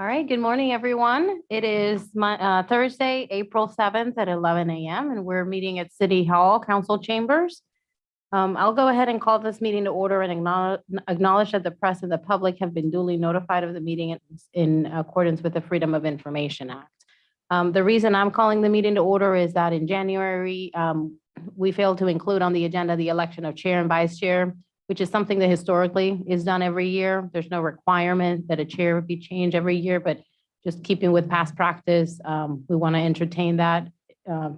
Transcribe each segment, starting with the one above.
All right, good morning, everyone. It is Thursday, April 7th at 11 a.m. and we're meeting at City Hall Council Chambers. I'll go ahead and call this meeting to order and acknowledge that the press and the public have been duly notified of the meeting in accordance with the Freedom of Information Act. The reason I'm calling the meeting to order is that in January, we failed to include on the agenda the election of chair and vice chair, which is something that historically is done every year. There's no requirement that a chair would be changed every year, but just keeping with past practice, we want to entertain that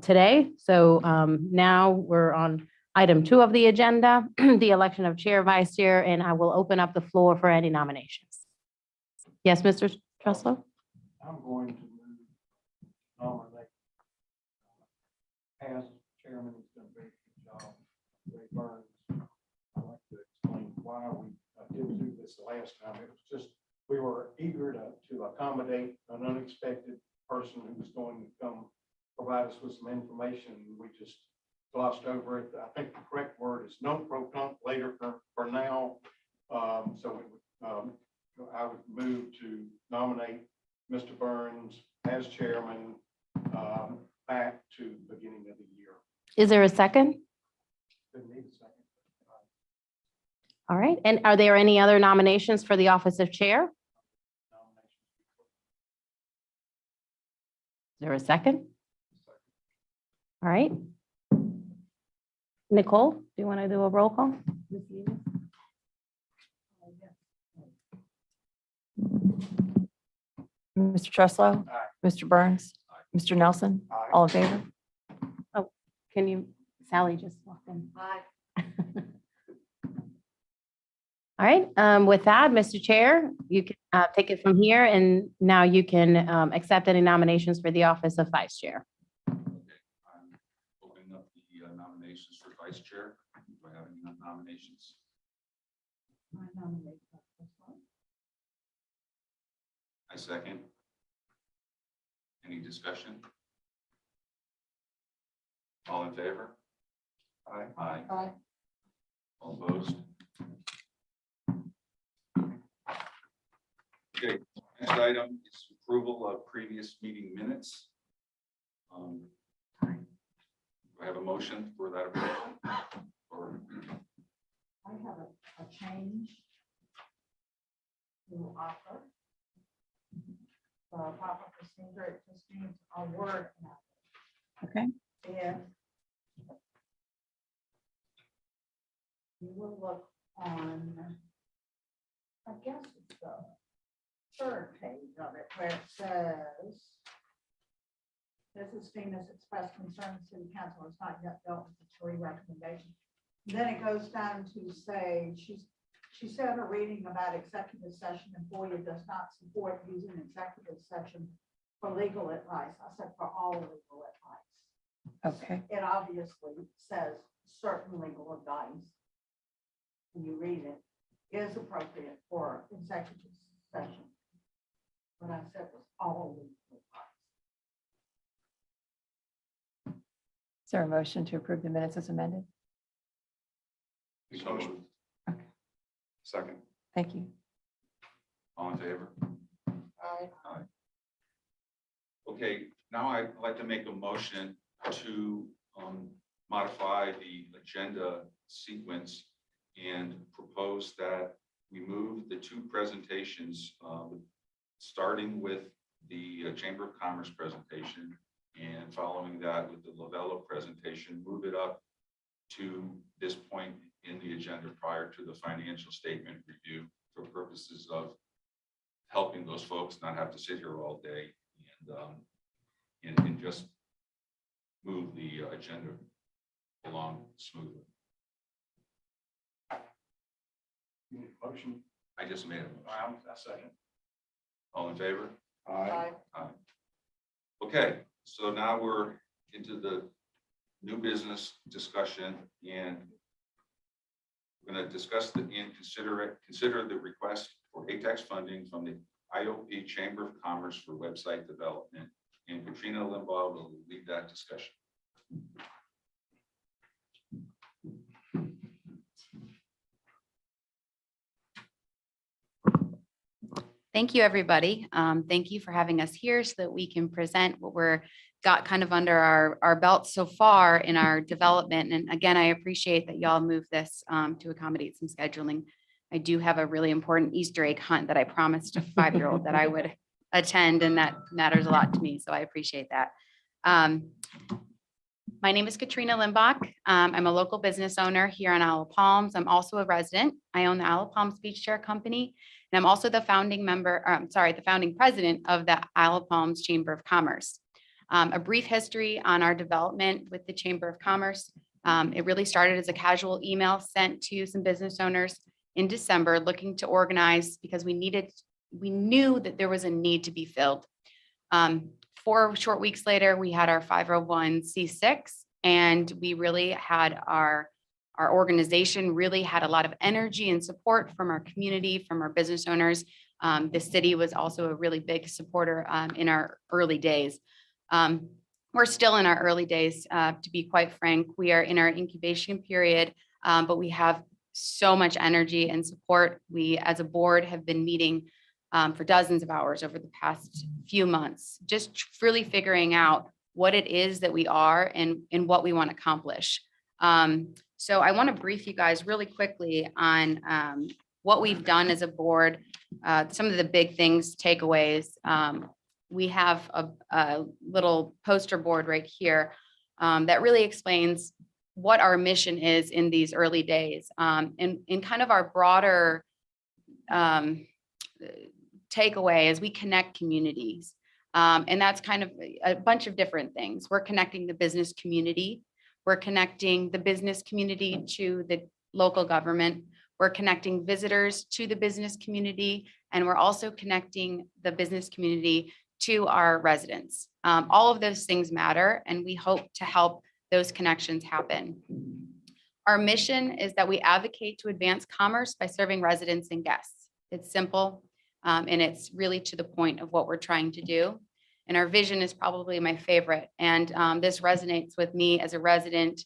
today. So now we're on item 2 of the agenda, the election of chair, vice chair, and I will open up the floor for any nominations. Yes, Mr. Truslow? I'm going to move nominate as chairman. He's done a very good job. Ray Burns. I'd like to explain why we didn't do this the last time. It was just, we were eager to accommodate an unexpected person who was going to come provide us with some information. We just glossed over it. I think the correct word is non pro tunc later for now. So it would, I would move to nominate Mr. Burns as chairman back to the beginning of the year. Is there a second? Didn't need a second. All right, and are there any other nominations for the office of chair? Is there a second? All right. Nicole, do you want to do a roll call? Mr. Truslow. Aye. Mr. Burns. Aye. Mr. Nelson. Aye. All in favor? Oh, can you, Sally just walked in. Aye. All right, with that, Mr. Chair, you can take it from here, and now you can accept any nominations for the office of vice chair. Okay, I'm opening up the nominations for vice chair. Do I have any nominations? I nominate this one. I second. Any discussion? All in favor? Aye. Aye. Aye. All opposed? Okay, next item is approval of previous meeting minutes. Do I have a motion for that approval? Or I have a change to offer. The proper procedure, it just needs a word. Okay. If you will look on, I guess it's the 3rd page of it, where it says, this is FEMA's expressed concern, the city council has not yet dealt with the 3 recommendations. Then it goes down to say, she said a reading about executive session and FOIA does not support using executive session for legal advice. I said for all legal advice. Okay. It obviously says certain legal advice, when you read it, is appropriate for executive session. What I said was all legal advice. Is there a motion to approve the minutes as amended? so moved. Okay. Second. Thank you. All in favor? Aye. Aye. Okay, now I'd like to make a motion to modify the agenda sequence and propose that we move the 2 presentations, starting with the Chamber of Commerce presentation and following that with the Lovello presentation, move it up to this point in the agenda prior to the financial statement review for purposes of helping those folks not have to sit here all day and just move the agenda along smoothly. You need a motion? I just made a motion. I second. All in favor? Aye. Okay, so now we're into the new business discussion, and we're going to discuss and consider the request for ATAX funding from the IOP Chamber of Commerce for website development, and Katrina Limbaugh will lead that discussion. Thank you, everybody. Thank you for having us here so that we can present what we're got kind of under our belt so far in our development. And again, I appreciate that y'all moved this to accommodate some scheduling. I do have a really important Easter egg hunt that I promised a 5-year-old that I would attend, and that matters a lot to me. So I appreciate that. My name is Katrina Limbach. I'm a local business owner here on Isle of Palms. I'm also a resident. I own the Isle of Palms Beach Chair Company, and I'm also the founding the founding president of the Isle of Palms Chamber of Commerce. A brief history on our development with the Chamber of Commerce. It really started as a casual email sent to some business owners in December looking to organize because we knew that there was a need to be filled. 4 short weeks later, we had our 501c6, and we really had our organization really had a lot of energy and support from our community, from our business owners. The city was also a really big supporter in our early days. We're still in our early days, to be quite frank. We are in our incubation period, but we have so much energy and support. We, as a board, have been meeting for dozens of hours over the past few months, just really figuring out what it is that we are and what we want to accomplish. So I want to brief you guys really quickly on what we've done as a board, some of the big things, takeaways. We have a little poster board right here that really explains what our mission is in these early days, and in kind of our broader takeaway as we connect communities. And that's kind of a bunch of different things. We're connecting the business community. We're connecting the business community to the local government. We're connecting visitors to the business community. And we're also connecting the business community to our residents. All of those things matter, and we hope to help those connections happen. Our mission is that we advocate to advance commerce by serving residents and guests. It's simple. And it's really to the point of what we're trying to do. And our vision is probably my favorite. And this resonates with me as a resident,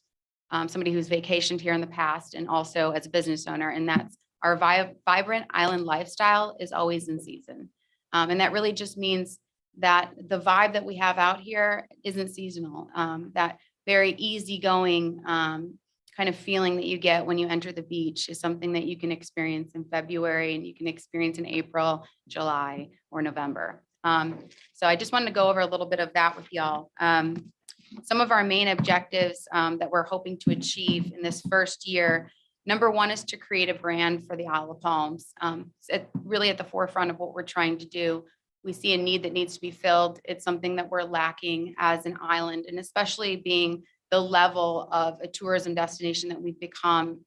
somebody who's vacationed here in the past, and also as a business owner. And that's our vibrant island lifestyle is always in season. And that really just means that the vibe that we have out here isn't seasonal. That very easygoing kind of feeling that you get when you enter the beach is something that you can experience in February, and you can experience in April, July, or November. So I just wanted to go over a little bit of that with y'all. Some of our main objectives that we're hoping to achieve in this first year, number one is to create a brand for the Isle of Palms. Really at the forefront of what we're trying to do. We see a need that needs to be filled. It's something that we're lacking as an island, and especially being the level of a tourism destination that we've become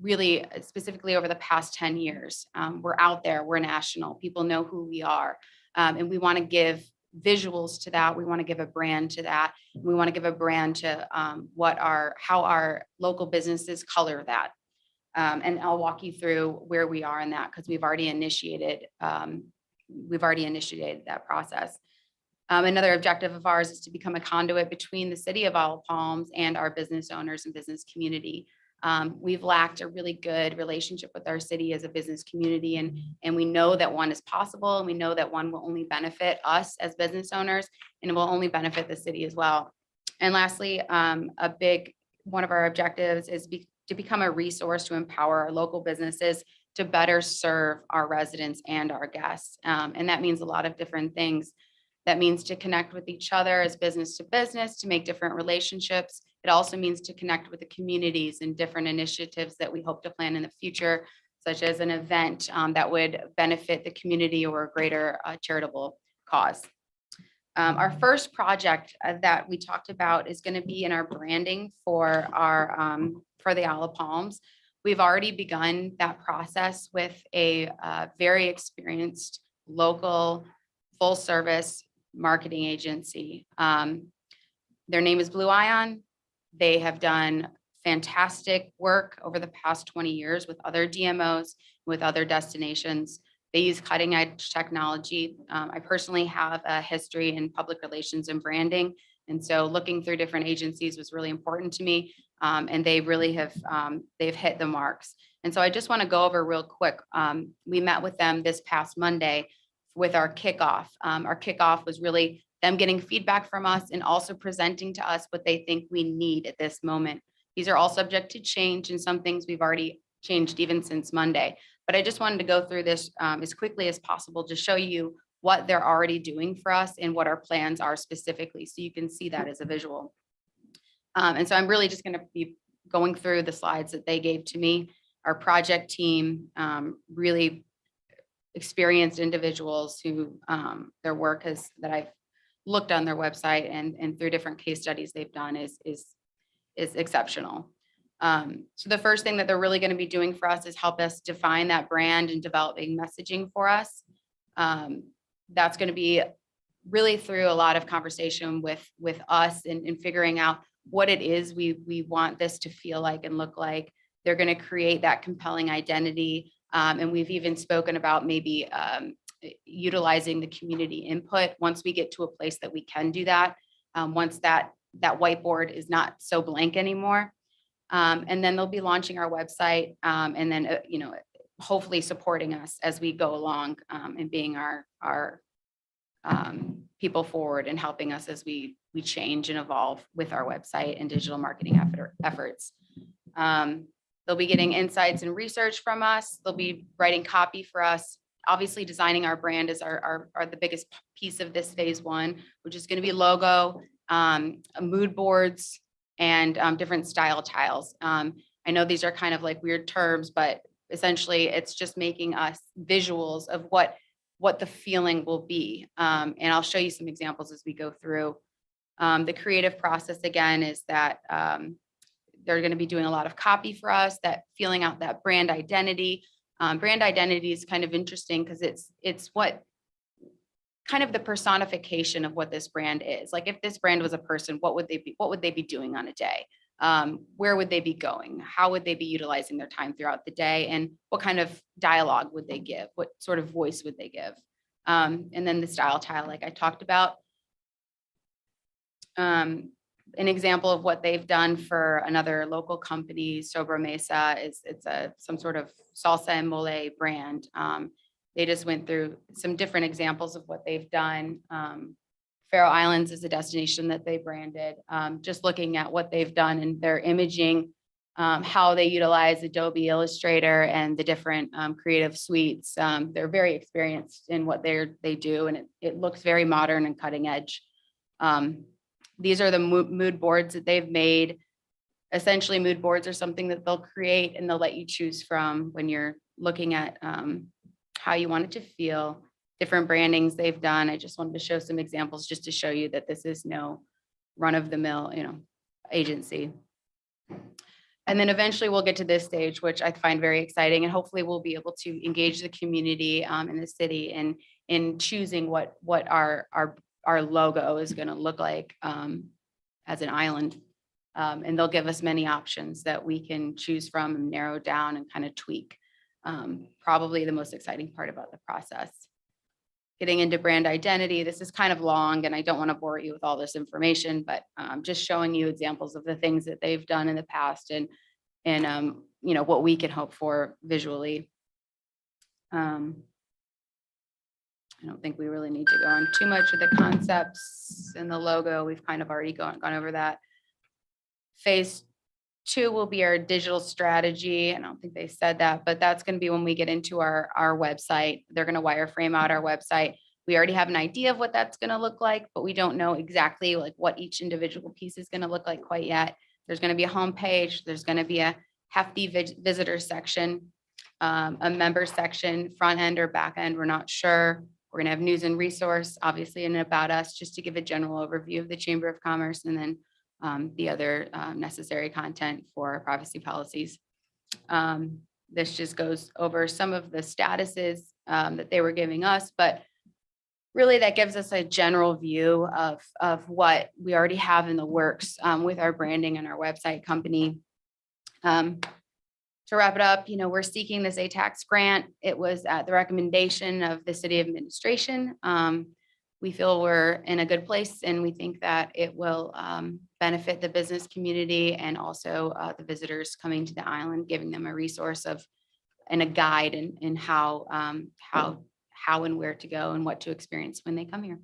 really specifically over the past 10 years. We're out there, we're national, people know who we are. And we want to give visuals to that. We want to give a brand to that. We want to give a brand to how our local businesses color that. And I'll walk you through where we are in that because we've already initiated that process. Another objective of ours is to become a conduit between the city of Isle of Palms and our business owners and business community. We've lacked a really good relationship with our city as a business community, and we know that one is possible, and we know that one will only benefit us as business owners, and it will only benefit the city as well. And lastly, a big one of our objectives is to become a resource to empower our local businesses to better serve our residents and our guests. And that means a lot of different things. That means to connect with each other as business to business, to make different relationships. It also means to connect with the communities and different initiatives that we hope to plan in the future, such as an event that would benefit the community or a greater charitable cause. Our first project that we talked about is going to be in our branding for the Isle of Palms. We've already begun that process with a very experienced local full service marketing agency. Their name is Blue Ion. They have done fantastic work over the past 20 years with other DMOs, with other destinations. They use cutting edge technology. I personally have a history in public relations and branding, And so looking through different agencies was really important to me. And they really have, they've hit the marks. And so I just want to go over real quick. We met with them this past Monday with our kickoff. Our kickoff was really them getting feedback from us and also presenting to us what they think we need at this moment. These are all subject to change, and some things we've already changed even since Monday. But I just wanted to go through this as quickly as possible to show you what they're already doing for us and what our plans are specifically, so you can see that as a visual. And so I'm really just going to be going through the slides that they gave to me. Our project team, really experienced individuals who their work has, that I've looked on their website and through different case studies they've done is exceptional. So the first thing that they're really going to be doing for us is help us define that brand and developing messaging for us. That's going to be really through a lot of conversation with us and figuring out what it is we want this to feel like and look like. They're going to create that compelling identity. And we've even spoken about maybe utilizing the community input once we get to a place that we can do that. Once that whiteboard is not so blank anymore. And then they'll be launching our website and then, hopefully supporting us as we go along and being our people forward and helping us as we change and evolve with our website and digital marketing efforts. They'll be getting insights and research from us. They'll be writing copy for us. Obviously, designing our brand is are the biggest piece of this phase one, which is going to be logo, mood boards, and different style tiles. I know these are kind of like weird terms, but essentially it's just making us visuals of what the feeling will be. And I'll show you some examples as we go through. The creative process again is that they're going to be doing a lot of copy for us, that feeling out that brand identity. Brand identity is kind of interesting because it's what kind of the personification of what this brand is. Like if this brand was a person, what would they be doing on a day? Where would they be going? How would they be utilizing their time throughout the day? And what kind of dialogue would they give? What sort of voice would they give? And then the style tile, like I talked about. An example of what they've done for another local company, Sobra Mesa, it's some sort of salsa and mole brand. They just went through some different examples of what they've done. Faroe Islands is a destination that they branded. Just looking at what they've done in their imaging, how they utilize Adobe Illustrator and the different creative suites. They're very experienced in what they do, and it looks very modern and cutting edge. These are the mood boards that they've made. Essentially, mood boards are something that they'll create and they'll let you choose from when you're looking at how you want it to feel. Different brandings they've done. I just wanted to show some examples just to show you that this is no run-of-the-mill, agency. And then eventually we'll get to this stage, which I find very exciting, and hopefully we'll be able to engage the community in the city and in choosing what our logo is going to look like as an island. And they'll give us many options that we can choose from and narrow down and kind of tweak. Probably the most exciting part about the process. Getting into brand identity, this is kind of long and I don't want to bore you with all this information, but just showing you examples of the things that they've done in the past and what we can hope for visually. I don't think we really need to go on too much of the concepts and the logo. We've kind of already gone over that. Phase 2 will be our digital strategy. I don't think they said that, but that's going to be when we get into our website. They're going to wireframe out our website. We already have an idea of what that's going to look like, but we don't know exactly like what each individual piece is going to look like quite yet. There's going to be a homepage. There's going to be a hefty visitor section, a member section, front end or back end. We're not sure. We're going to have news and resource, obviously, and about us, just to give a general overview of the Chamber of Commerce, and then the other necessary content for our privacy policies. This just goes over some of the statuses that they were giving us, but really that gives us a general view of what we already have in the works with our branding and our website company. To wrap it up, we're seeking this ATAX grant. It was at the recommendation of the city administration. we feel we're in a good place, and we think that it will benefit the business community and also the visitors coming to the island, giving them a resource of and a guide in how and where to go and what to experience when they come here.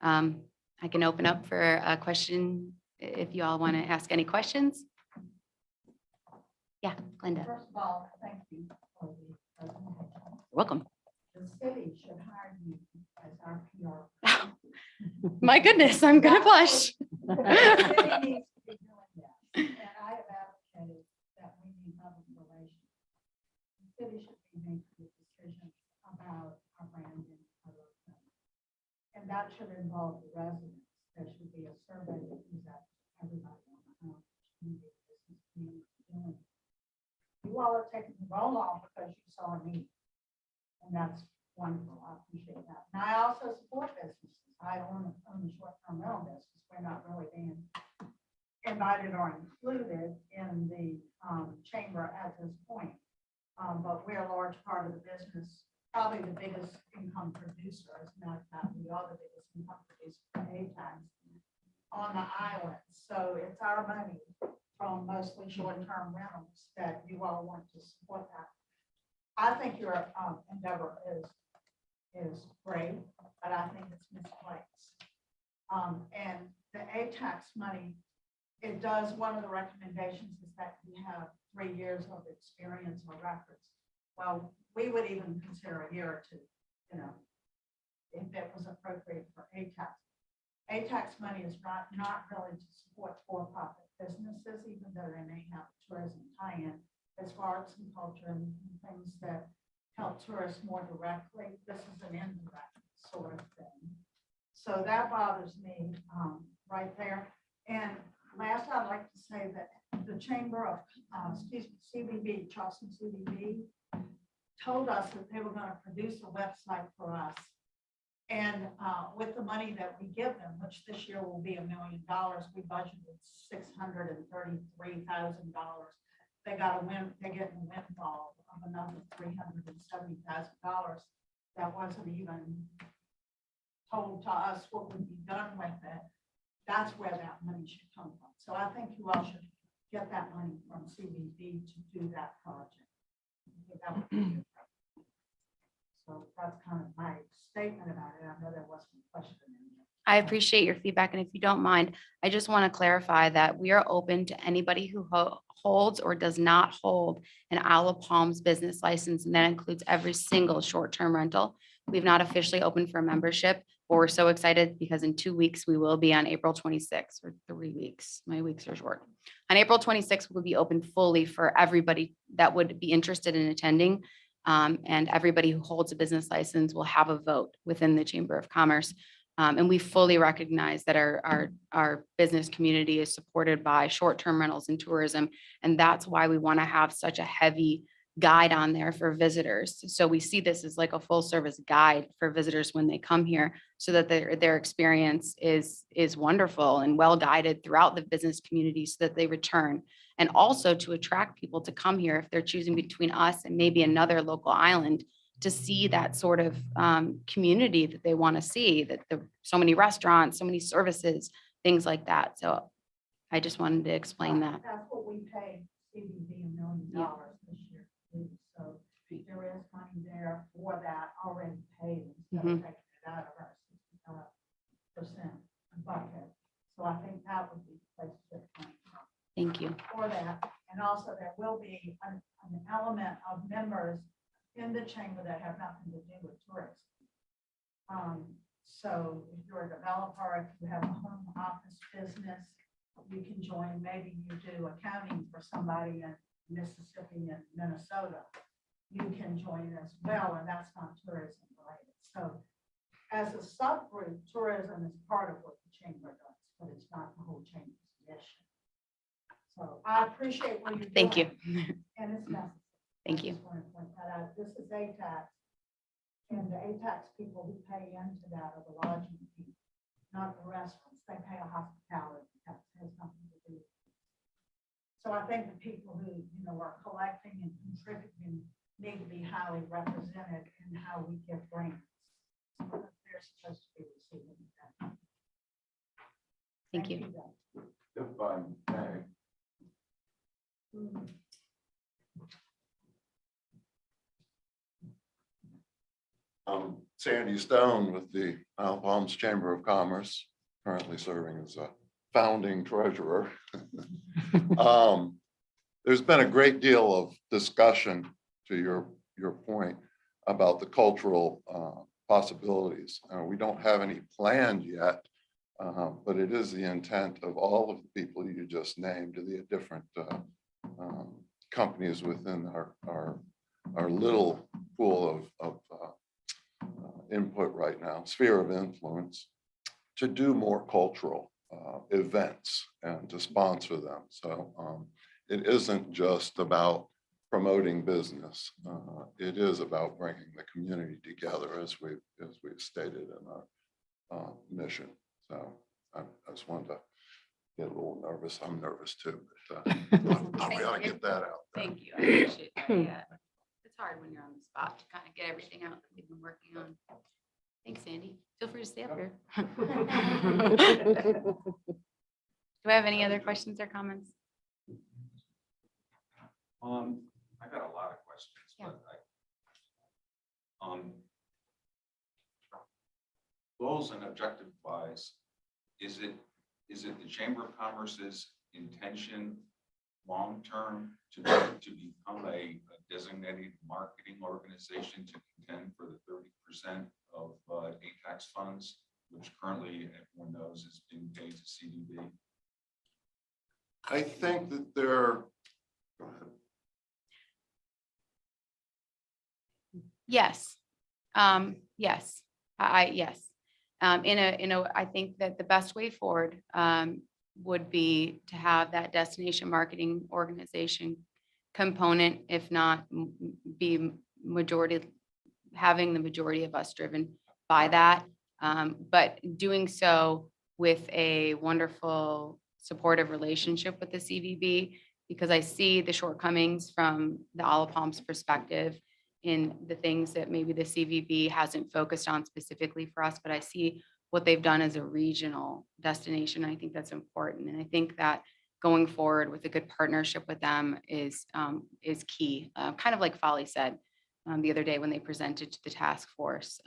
I can open up for a question if you all want to ask any questions. Yeah, Glenda, First of all, thank you for the presentation. welcome. The city should hire you as our PR. My goodness, I'm gonna blush. The city needs to be doing that, and I have advocated that we need public relations. The city should be making decisions about our branding and other things. And that should involve the residents. There should be a survey that is that everybody on the island, community, business community is doing. You all are taking the roll on because you saw me. And that's wonderful. I appreciate that. And I also support businesses. I own a short-term rental business. We're not really being invited or included in the chamber at this point. But we're a large part of the business, probably the biggest income producer. As a matter of fact, we are the biggest income producer for ATAX on the island. So it's our money from mostly short-term rentals that you all want to support that. I think your endeavor is great, but I think it's misplaced. And the ATAX money, it does, one of the recommendations is that you have 3 years of experience or records. Well, we would even consider a year or two, you know, if it was appropriate for ATAX. ATAX money is not really to support for-profit businesses, even though they may have tourism tie-in. As far as some culture and things that help tourists more directly, this is an indirect sort of thing. So that bothers me right there. And last, I'd like to say that the Chamber of, CBB, Charleston CBB, told us that they were going to produce a website for us. And with the money that we give them, which this year will be $1 million, we budgeted $633,000. They got they're getting a windfall of another $370,000. That wasn't even told to us what would be done with it. That's where that money should come from. So I think you all should get that money from CBD to do that project. That would be good. So that's kind of my statement about it. I know there wasn't a question in there. I appreciate your feedback, and if you don't mind, I just want to clarify that we are open to anybody who holds or does not hold an Isle of Palms business license, and that includes every single short-term rental. We've not officially opened for membership, but we're so excited because in 2 weeks, we will be on April 26th, or 3 weeks. My weeks are short. On April 26th, we'll be open fully for everybody that would be interested in attending. And everybody who holds a business license will have a vote within the Chamber of Commerce. And we fully recognize that our business community is supported by short-term rentals and tourism. And that's why we want to have such a heavy guide on there for visitors. So we see this as like a full service guide for visitors when they come here, so that their experience is wonderful and well guided throughout the business community, so that they return. And also to attract people to come here if they're choosing between us and maybe another local island, to see that sort of community that they want to see, that there are so many restaurants, so many services, things like that. So I just wanted to explain that. That's what we paid CBD $1 million this year. So there is money there for that already paid instead of taking it out of our 65% bucket. So I think that would be the place to get money from. Thank you. For that. And also there will be an element of members in the chamber that have nothing to do with tourism. So if you're a developer, if you have a home office business, you can join. Maybe you do accounting for somebody in Mississippi and Minnesota. You can join as well, and that's not tourism related. So as a subgroup, tourism is part of what the chamber does, but it's not the whole chamber's mission. So I appreciate what you're doing. Thank you. And it's necessary. Thank I you. just want to point that out. This is ATAX. And the ATAX people who pay into that are the lodging people, not the restaurants. They pay a hospitality tax. It has nothing to do with it. So I think the people who, are collecting and contributing need to be highly represented in how we give grants. They're supposed to be received. Thank you. If I may. I'm Sandy Stone with the Isle Palms Chamber of Commerce, currently serving as a founding treasurer. There's been a great deal of discussion, to your point, about the cultural possibilities. We don't have any planned yet, but it is the intent of all of the people you just named, the different companies within our little pool of input right now, sphere of influence, to do more cultural events and to sponsor them. So it isn't just about promoting business. It is about bringing the community together, as we've stated in our mission. So I just wanted to get a little nervous. I'm nervous too, but thought we ought to get that out there. Thank you. I appreciate that. Yeah. It's hard when you're on the spot to kind of get everything out that we've been working on. Thanks, Sandy. Feel free to stay up here. Do I have any other questions or comments? I got a lot of questions, Yeah. but goals and objective wise, is it the Chamber of Commerce's intention long-term to become a designated marketing organization to contend for the 30% of ATAX funds, which currently everyone knows is being paid to CDB? I think that there. Go ahead. Yes. Yes. Yes. I think that the best way forward would be to have that destination marketing organization component, if not be having the majority of us driven by that. But doing so with a wonderful supportive relationship with the CVB, because I see the shortcomings from the Isle of Palms perspective in the things that maybe the CVB hasn't focused on specifically for us, but I see what they've done as a regional destination. I think that's important. And I think that going forward with a good partnership with them is key. Kind of like Folly said the other day when they presented to the task force.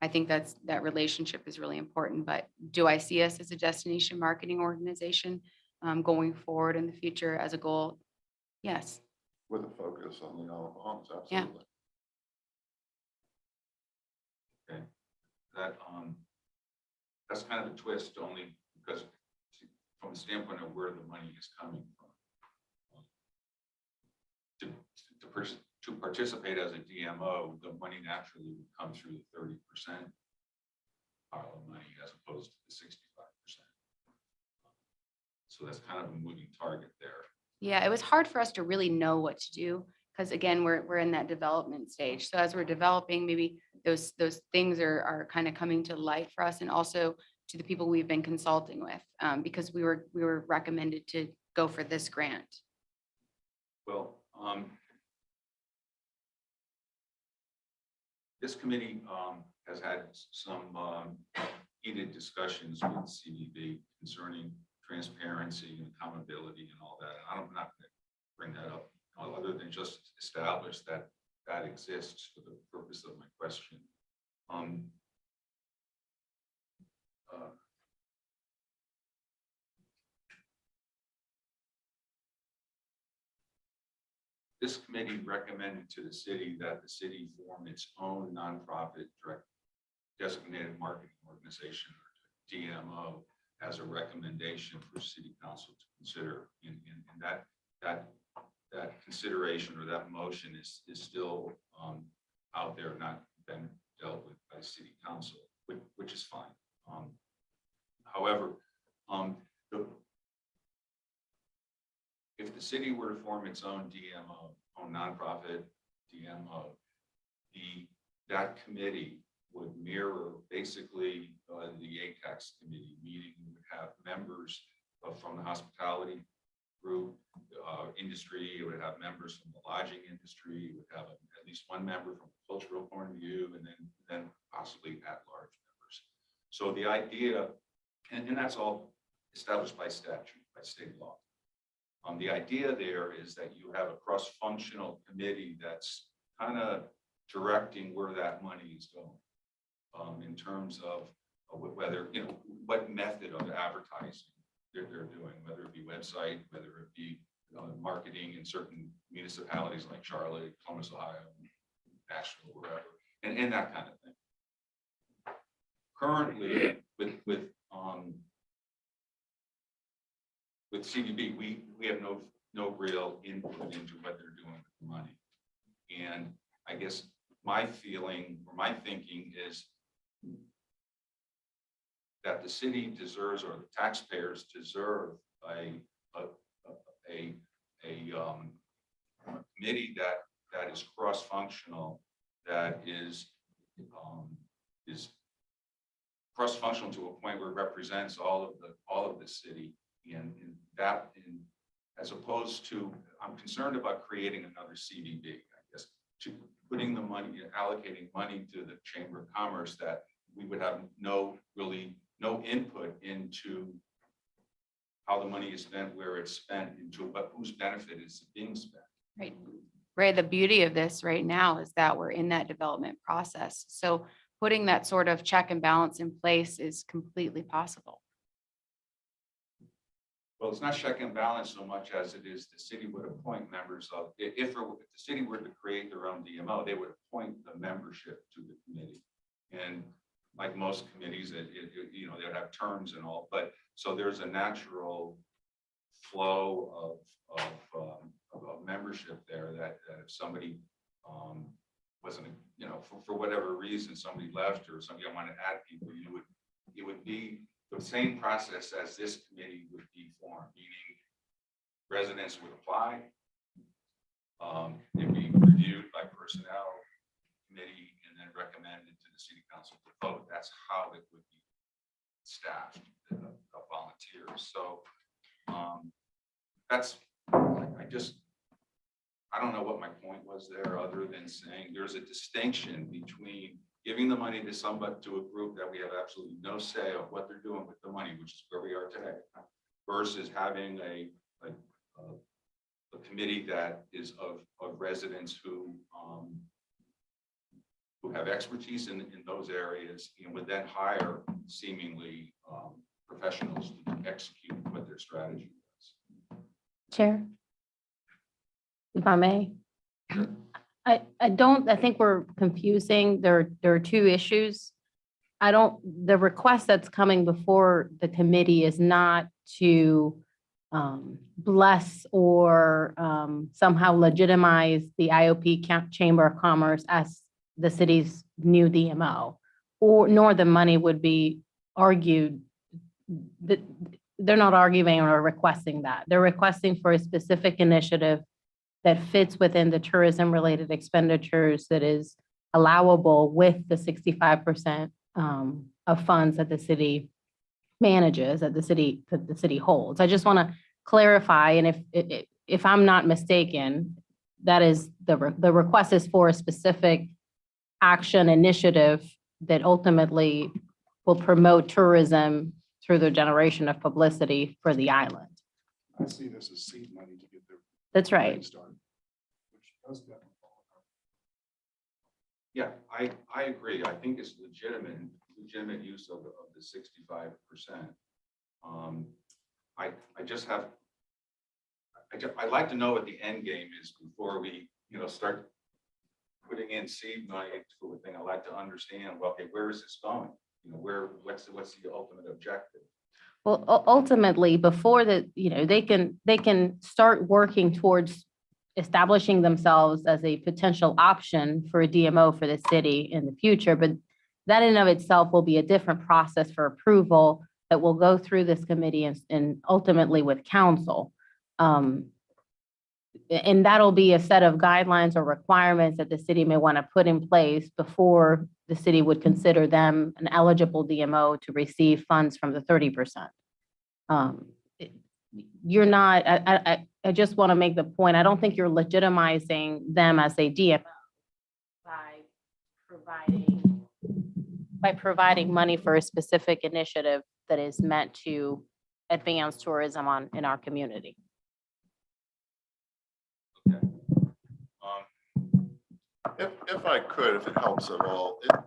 I think that relationship is really important, but do I see us as a destination marketing organization going forward in the future as a goal? Yes. With a focus on the Isle of Palms, Yeah. absolutely. Okay, that's kind of a twist, only because from the standpoint of where the money is coming from. To participate as a DMO, the money naturally would come through the 30% pile of money as opposed to the 65%. So that's kind of a moving target there. Yeah, it was hard for us to really know what to do because again, we're in that development stage. So as we're developing, maybe those things are kind of coming to light for us, and also to the people we've been consulting with, because we were recommended to go for this grant. Well, this committee has had some heated discussions with CVB concerning transparency and accountability and all that. I'm not going to bring that up other than just establish that that exists for the purpose of my question. This committee recommended to the city that the city form its own nonprofit direct designated marketing organization, or DMO, as a recommendation for city council to consider. And that consideration or that motion is still out there, not been dealt with by city council, which is fine. However, if the city were to form its own DMO, own nonprofit DMO, that committee would mirror basically the ATAX committee meeting. We would have members from the hospitality group, industry. It would have members from the lodging industry. It would have at least one member from a cultural point of view, and then possibly at-large members. So the idea, and that's all established by statute, by state law. The idea there is that you have a cross-functional committee that's kind of directing where that money is going, in terms of whether, what method of advertising they're doing, whether it be website, whether it be marketing in certain municipalities like Charlotte, Columbus, Ohio, Nashville, wherever, and that kind of thing. Currently, with CDB, we have no real input into what they're doing with the money. And I guess my feeling or my thinking is that the city deserves, or the taxpayers deserve, a committee that is cross-functional, that is cross-functional to a point where it represents all of the city, and as opposed to, I'm concerned about creating another CDB, I guess, to putting the money, allocating money to the Chamber of Commerce that we would have no input into how the money is spent, where it's spent, into whose benefit is being spent. Right. Ray, the beauty of this right now is that we're in that development process. So putting that sort of check and balance in place is completely possible. Well, it's not check and balance so much as it is the city would appoint members of, if the city were to create their own DMO, they would appoint the membership to the committee. And like most committees, they would have terms and all, but so there's a natural flow of membership there that if somebody wasn't, for whatever reason, somebody left or somebody wanted to add people, it would be the same process as this committee would be formed, meaning residents would apply, it'd be reviewed by personnel committee and then recommended to the city council to vote. That's how it would be staffed, of volunteers. So that's, I don't know what my point was there, other than saying there's a distinction between giving the money to somebody, to a group that we have absolutely no say of what they're doing with the money, which is where we are today, versus having a committee that is of residents who have expertise in those areas, and would then hire seemingly professionals to execute what their strategy is. Chair, if I may. Sure. I think we're confusing. There are two issues. The request that's coming before the committee is not to bless or somehow legitimize the IOP Chamber of Commerce as the city's new DMO, nor the money would be argued. They're not arguing or requesting that. They're requesting for a specific initiative that fits within the tourism-related expenditures that is allowable with the 65% of funds that the city manages, that the city holds. I just want to clarify, and if I'm not mistaken, that is the request is for a specific action initiative that ultimately will promote tourism through the generation of publicity for the island. I see this as seed money to get their. That's right. Started, which does definitely fall under. Yeah, I agree. I think it's legitimate use of the 65%. I'd like to know what the end game is before we, start putting in seed money to a thing. I'd like to understand, well, okay, where is this going? What's the ultimate objective? Well, ultimately, before they can start working towards establishing themselves as a potential option for a DMO for the city in the future. But that in of itself will be a different process for approval that will go through this committee and ultimately with council. And that'll be a set of guidelines or requirements that the city may want to put in place before the city would consider them an eligible DMO to receive funds from the 30%. You're not, I just want to make the point, I don't think you're legitimizing them as a DMO by providing money for a specific initiative that is meant to advance tourism in our community. Okay. If I could, if it helps at all, we're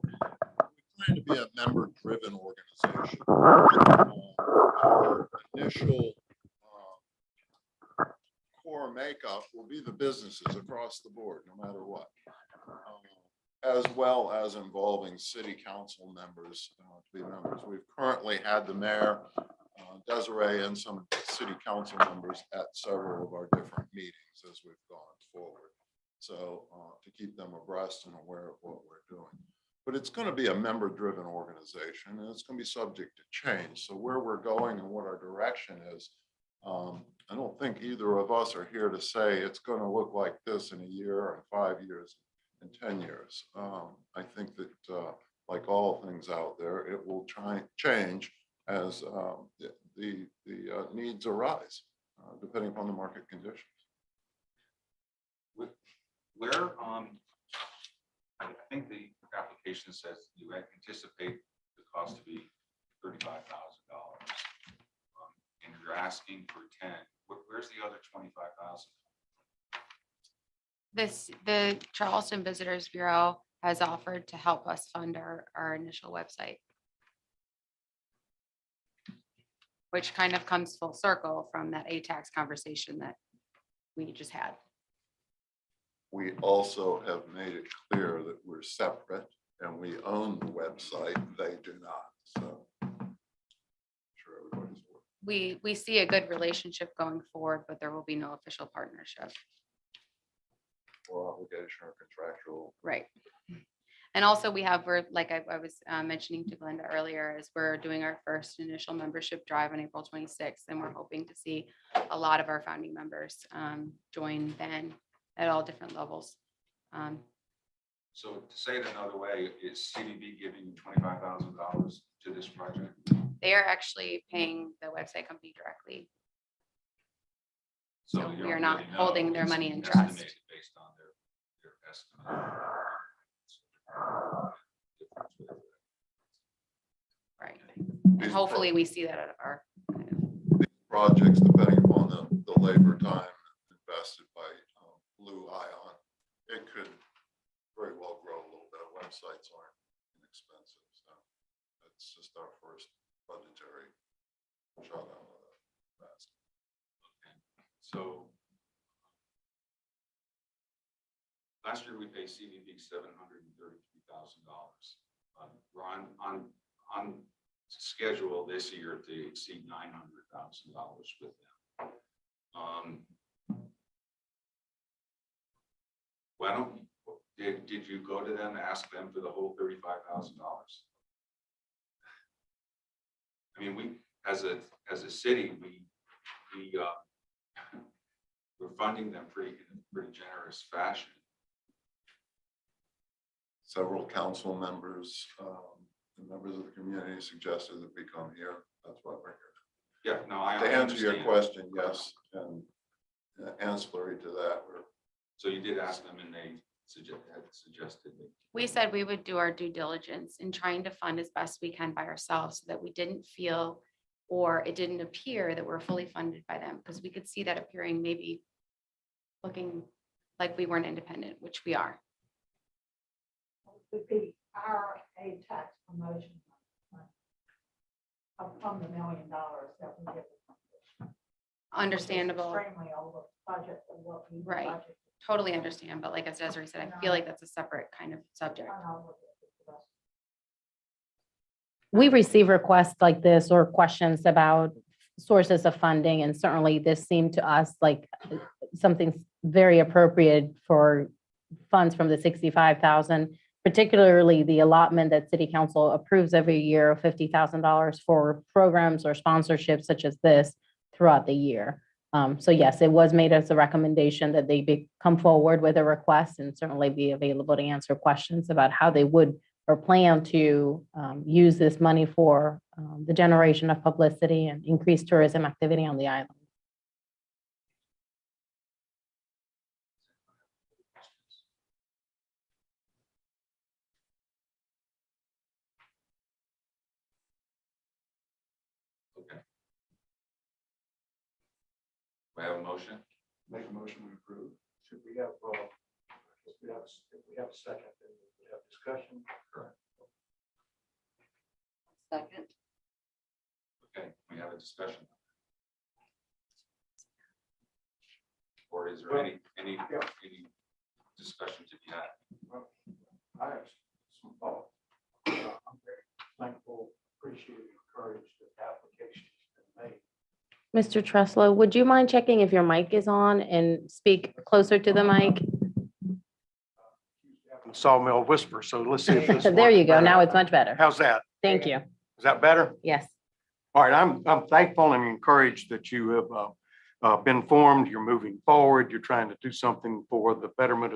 trying to be a member-driven organization. Our initial core makeup will be the businesses across the board, no matter what. As well as involving city council members to be members. We've currently had the mayor, Desiree, and some city council members at several of our different meetings as we've gone forward. So to keep them abreast and aware of what we're doing. But it's going to be a member-driven organization, and it's going to be subject to change. So where we're going and what our direction is, I don't think either of us are here to say it's going to look like this in a year and 5 years and 10 years. I think that like all things out there, it will change as the needs arise, depending upon the market conditions. Where, I think the application says you anticipate the cost to be $35,000. And you're asking for 10. Where's the other 25,000? The Charleston Visitors Bureau has offered to help us fund our initial website. Which kind of comes full circle from that ATAX conversation that we just had. We also have made it clear that we're separate and we own the website. They do not. So I'm sure everybody's working. We see a good relationship going forward, but there will be no official partnership. Or obligation or contractual. Right. And also we're like I was mentioning to Glenda earlier, is we're doing our first initial membership drive on April 26th, and we're hoping to see a lot of our founding members join then at all different levels. So to say it another way, is CDB giving you $25,000 to this project? They are actually paying the website company directly. So you we don't are not really know. holding their It's money in estimated trust. Based on their estimate. Right. These And hopefully we see that out of our kind of, projects, depending upon the labor time invested by Blue Ion, it could very well grow a little bit. Websites aren't inexpensive, so that's just our first budgetary shot out of that basket. So last year we paid CVB $733,000. We're on schedule this year to exceed $900,000 with them. Why don't did you go to them, ask them for the whole $35,000? I mean, we as a city we're funding them in a pretty generous fashion. Several council members, and members of the community suggested that we come here. That's why we're here. Yeah, no, I To answer your understand. question, yes, and ancillary to that, we're So you did ask them, and they suggested that. we said we would do our due diligence in trying to fund as best we can by ourselves so that we didn't feel, or it didn't appear that we're fully funded by them, because we could see that appearing maybe looking like we weren't independent, which we are. Would be our ATAX promotion from the $1 million that we give. Understandable, Extremely over budget of what we. Right. budgeted. totally understand, but like as Desiree said, I feel like that's a separate kind of subject. I know what it is. We receive requests like this or questions about sources of funding, and certainly this seemed to us like something very appropriate for funds from the 65,000, particularly the allotment that city council approves every year of $50,000 for programs or sponsorships such as this throughout the year. So yes, it was made as a recommendation that they come forward with a request and certainly be available to answer questions about how they would or plan to use this money for the generation of publicity and increased tourism activity on the island. Okay. I have a motion? Make a motion to approve. Should we have, if we have a second, then we have discussion. Correct. Second. Okay, we have a discussion. Or is there any discussion to be had? I have some thoughts. I'm very thankful, appreciative, encouraged that the application has been made. Mr. Treslow, would you mind checking if your mic is on and speak closer to the mic? Sawmill whisper, so let's see if this. There you works go. better. Now it's much better. How's that? Thank you. Is that better? Yes. All right, I'm thankful and encouraged that you have been formed, you're moving forward, you're trying to do something for the betterment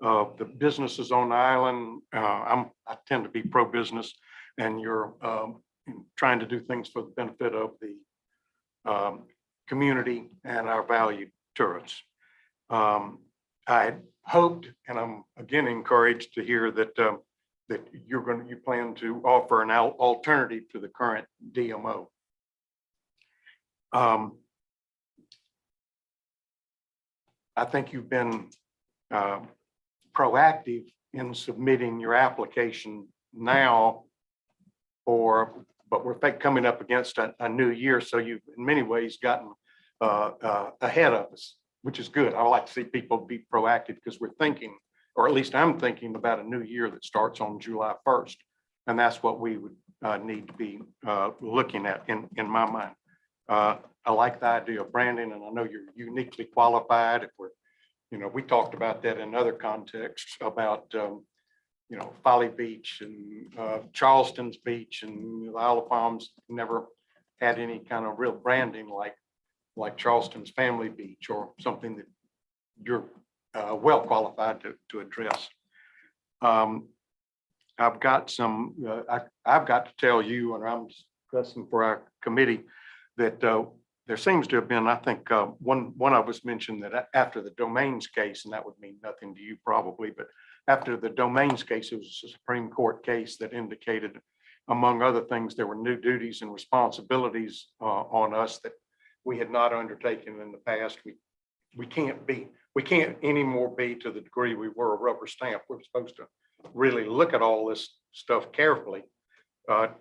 of the businesses on the island. I tend to be pro-business, and you're trying to do things for the benefit of the community and our valued tourists. I hoped, and I'm again encouraged to hear that that you plan to offer an alternative to the current DMO. I think you've been proactive in submitting your application now but we're coming up against a new year. So you've in many ways gotten ahead of us, which is good. I like to see people be proactive because we're thinking, or at least I'm thinking about a new year that starts on July 1st. And that's what we would need to be looking at in my mind. I like the idea of branding, and I know you're uniquely qualified. If we're, we talked about that in other contexts about, Folly Beach and Charleston's Beach and the Isle of Palms never had any kind of real branding like Charleston's Family Beach or something that you're well qualified to address. I've got I've got to tell you, and I'm discussing for our committee, that there seems to have been, I think, one of us mentioned that after the domains case, and that would mean nothing to you probably, but after the domains case, it was a Supreme Court case that indicated, among other things, there were new duties and responsibilities on us that we had not undertaken in the past. We can't anymore be to the degree we were a rubber stamp. We're supposed to really look at all this stuff carefully.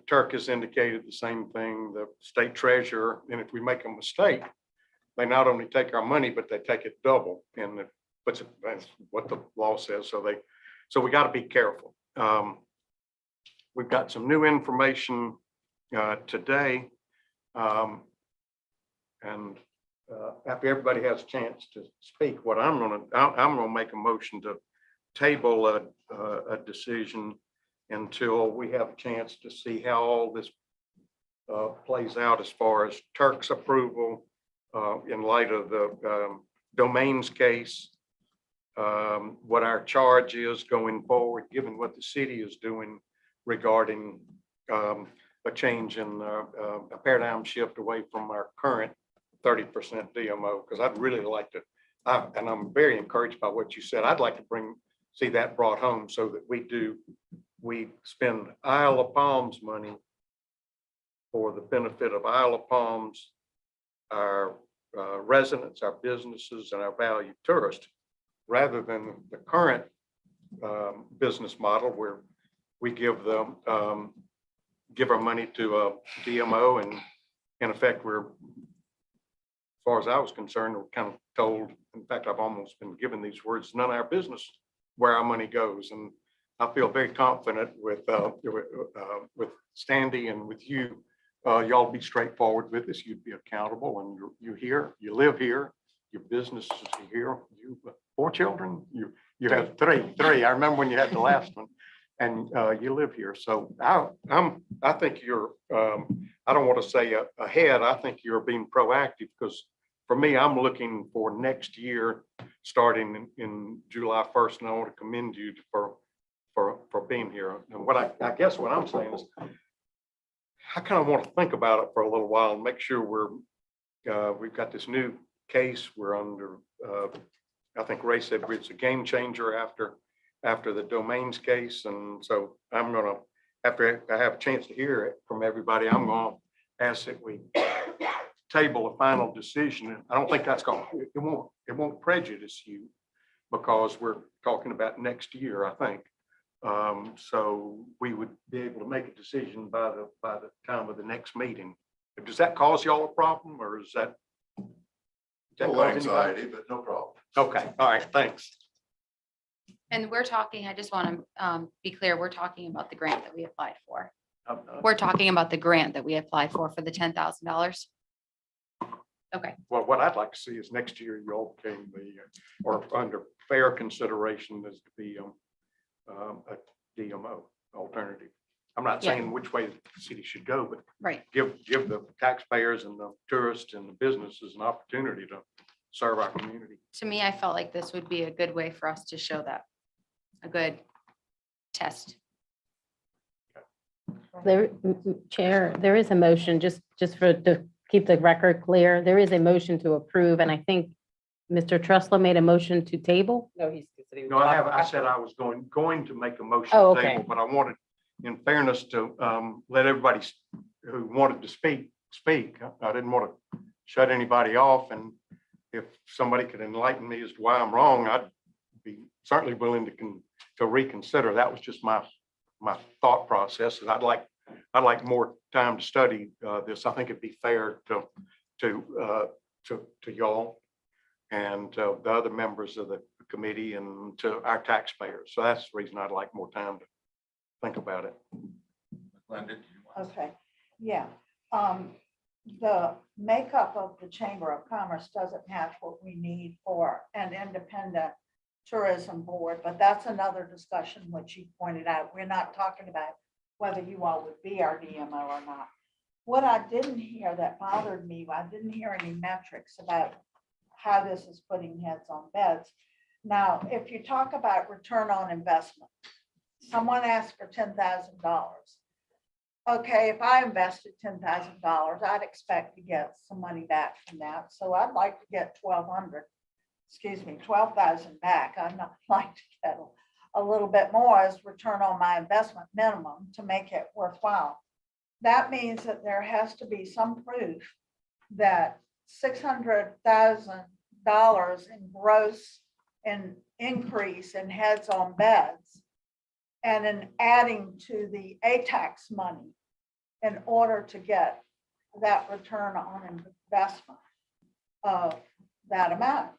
Turk has indicated the same thing, the state treasurer, and if we make a mistake, they not only take our money, but they take it double, and that's what the law says. So we got to be careful. We've got some new information today, and after everybody has a chance to speak, what I'm gonna make a motion to table a decision until we have a chance to see how all this plays out as far as Turk's approval in light of the domains case, what our charge is going forward, given what the city is doing regarding a change in a paradigm shift away from our current 30% DMO, because I'd really like to, and I'm very encouraged by what you said. I'd like to see that brought home so that we spend Isle of Palms money for the benefit of Isle of Palms, our residents, our businesses, and our valued tourists, rather than the current business model where we give our money to a DMO, and in effect, as far as I was concerned, we're kind of told, in fact, I've almost been given these words, none of our business where our money goes. And I feel very confident with Standy and with you. Y'all be straightforward with this. You'd be accountable, and you're here, you live here, your business is here. You 4 children, you have three. I remember when you had the last one, and you live here. So I think you're, I don't want to say ahead. I think you're being proactive, because for me, I'm looking for next year, starting in July 1st, and I want to commend you for being here. And what I guess what I'm saying is, I kind of want to think about it for a little while and make sure we've got this new case. We're under, I think Ray said it's a game changer after the domains case. And so I'm going to, after I have a chance to hear it from everybody, I'm going to ask that we table a final decision. And I don't think that's going, it won't prejudice you because we're talking about next year, I think. So we would be able to make a decision by the time of the next meeting. Does that cause y'all a problem or is that? A that little cause anybody- anxiety, but no problem. Okay, all right, thanks. And we're talking, I just want to be clear, we're talking about the grant that we applied for. I'm- We're talking about the grant that we applied for the $10,000. Okay, Well, what I'd like to see is next year y'all became or under fair consideration as to be a DMO alternative. I'm not Yeah. saying which way the city should go, but right. give the taxpayers and the tourists and the businesses an opportunity to serve our community. To me, I felt like this would be a good way for us to show that, a good test. There, Chair, there is a motion, just to keep the record clear, there is a motion to approve, and I think Mr. Truslow made a motion to table. No, he said he was No, I talking- said I was going to make a motion Oh, to okay. table, but I wanted, in fairness, to let everybody who wanted to speak. I didn't want to shut anybody off, and if somebody could enlighten me as to why I'm wrong, I'd be certainly willing to reconsider. That was just my thought process, and I'd like more time to study this. I think it'd be fair to y'all and the other members of the committee and to our taxpayers. So that's the reason I'd like more time to think about it. Glenda, do you want? Okay, yeah. The makeup of the Chamber of Commerce doesn't match what we need for an independent tourism board, but that's another discussion which you pointed out. We're not talking about whether you all would be our DMO or not. What I didn't hear that bothered me, I didn't hear any metrics about how this is putting heads on beds. Now, if you talk about return on investment, someone asked for $10,000. Okay, if I invested $10,000, I'd expect to get some money back from that. So I'd like to get 12,000 back. I'd not like to get a little bit more as return on my investment minimum to make it worthwhile. That means that there has to be some proof that $600,000 in gross and increase in heads on beds and an adding to the ATAX money in order to get that return on investment of that amount.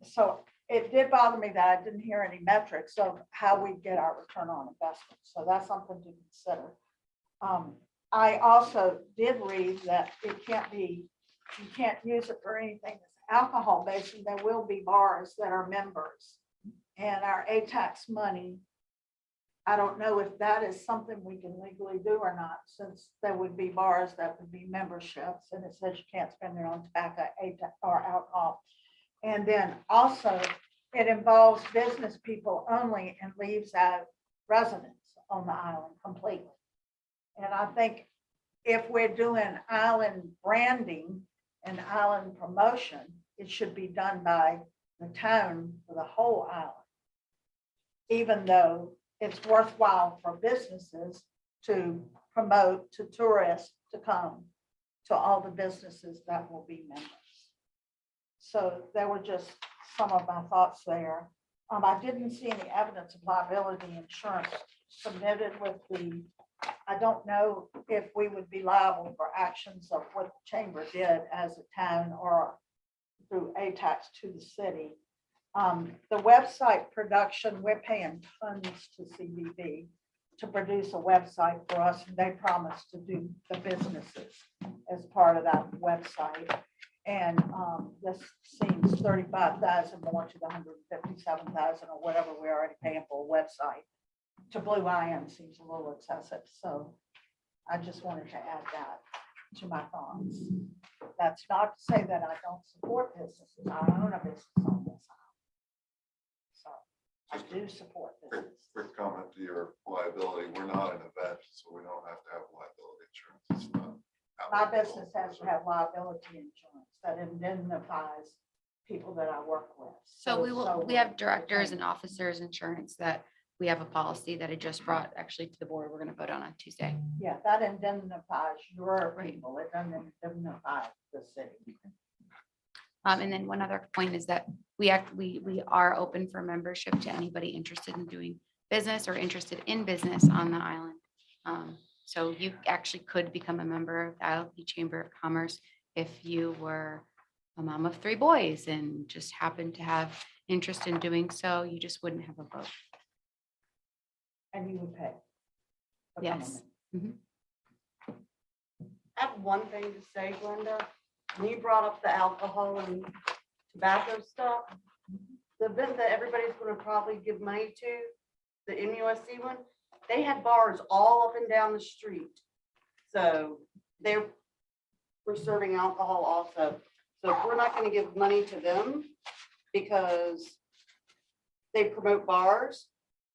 So it did bother me that I didn't hear any metrics of how we get our return on investment. So that's something to consider. I also did read that it can't be, you can't use it for anything that's alcohol based, and there will be bars that are members. And our ATAX money, I don't know if that is something we can legally do or not, since there would be bars that would be memberships, and it says you can't spend it on tobacco or alcohol. And then also, it involves business people only and leaves out residents on the island completely. And I think if we're doing island branding and island promotion, it should be done by the town for the whole island. Even though it's worthwhile for businesses to promote to tourists to come to all the businesses that will be members. So there were just some of my thoughts there. I didn't see any evidence of liability insurance submitted with the, I don't know if we would be liable for actions of what the chamber did as a town or through ATAX to the city. The website production, we're paying tons to CBB to produce a website for us, and they promised to do the businesses as part of that website. And this seems 35,000 more to the 157,000 or whatever we're already paying for a website. To Blue Lion seems a little excessive, so I just wanted to add that to my thoughts. That's not to say that I don't support businesses. I own a business on this island. So I do support business. Quick comment to your liability. We're not an event, so we don't have to have liability insurance. It's not. My business has to have liability insurance that indemnifies people that I work with. So we have directors and officers insurance that we have a policy that I just brought actually to the board. We're going to vote on Tuesday. Yeah, that indemnifies your Right. people. It doesn't indemnify the city. And then one other point is that we are open for membership to anybody interested in doing business or interested in business on the island. So you actually could become a member of the ILP Chamber of Commerce if you were a mom of 3 boys and just happened to have interest in doing so. You just wouldn't have a vote. And you would pay. for Yes. coming I have one thing to say, Glenda. When you brought up the alcohol and tobacco stuff, the event that everybody's gonna probably give money to, the MUSC one, they had bars all up and down the street. So they were serving alcohol also. So if we're not gonna give money to them because they promote bars,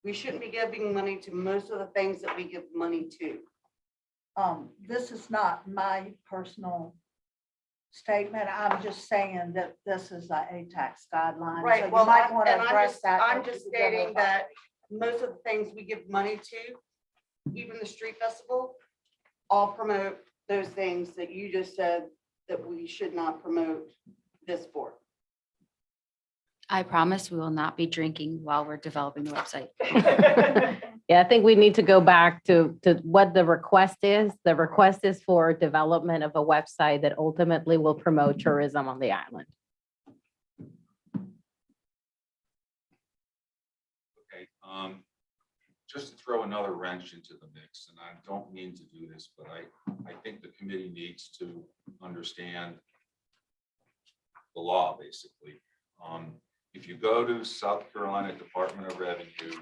we shouldn't be giving money to most of the things that we give money to. This is not my personal statement. I'm just saying that this is the ATAX guideline. so Right, you well, might want to and address that. I'm just stating that most of the things we give money to, even the street festival, all promote those things that you just said that we should not promote this for. I promise we will not be drinking while we're developing the website. Yeah, I think we need to go back to what the request is. The request is for development of a website that ultimately will promote tourism on the island. Okay, just to throw another wrench into the mix, and I don't mean to do this, but I think the committee needs to understand the law, basically. If you go to South Carolina Department of Revenue,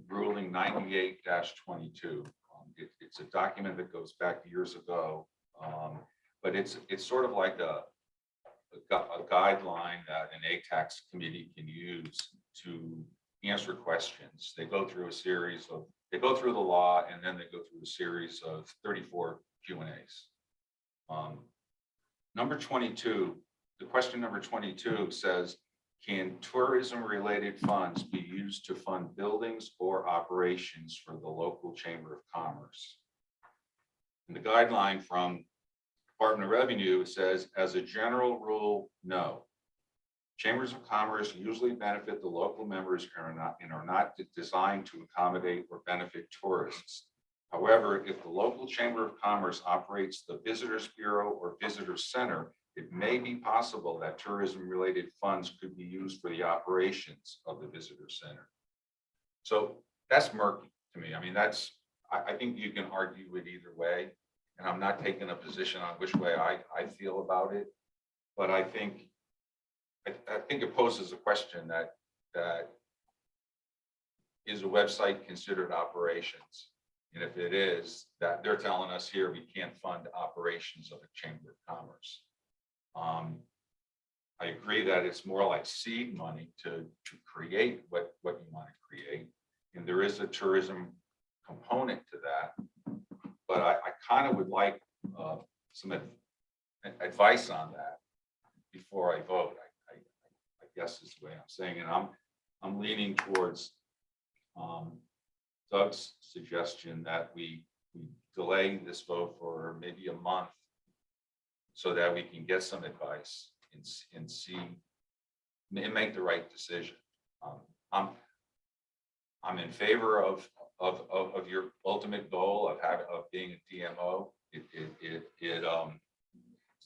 ruling 98-22, it's a document that goes back years ago, but it's sort of like a guideline that an ATAX committee can use to answer questions. They go through they go through the law, and then they go through a series of 34 Q&As. Number 22, the question number 22 says, can tourism-related funds be used to fund buildings or operations for the local Chamber of Commerce? And the guideline from Department of Revenue says, as a general rule, no. Chambers of Commerce usually benefit the local members and are not designed to accommodate or benefit tourists. However, if the local Chamber of Commerce operates the Visitors Bureau or Visitor Center, it may be possible that tourism-related funds could be used for the operations of the Visitor Center. So that's murky to me. I mean, I think you can argue it either way, and I'm not taking a position on which way I feel about it, but I think it poses a question that is a website considered operations? And if it is, that they're telling us here, we can't fund operations of a Chamber of Commerce. I agree that it's more like seed money to create what you want to create. And there is a tourism component to that. But I kind of would like some advice on that before I vote. I guess is the way I'm saying it. I'm leaning towards Doug's suggestion that we delay this vote for maybe a month so that we can get some advice and see and make the right decision. I'm in favor of your ultimate goal of being a DMO. There's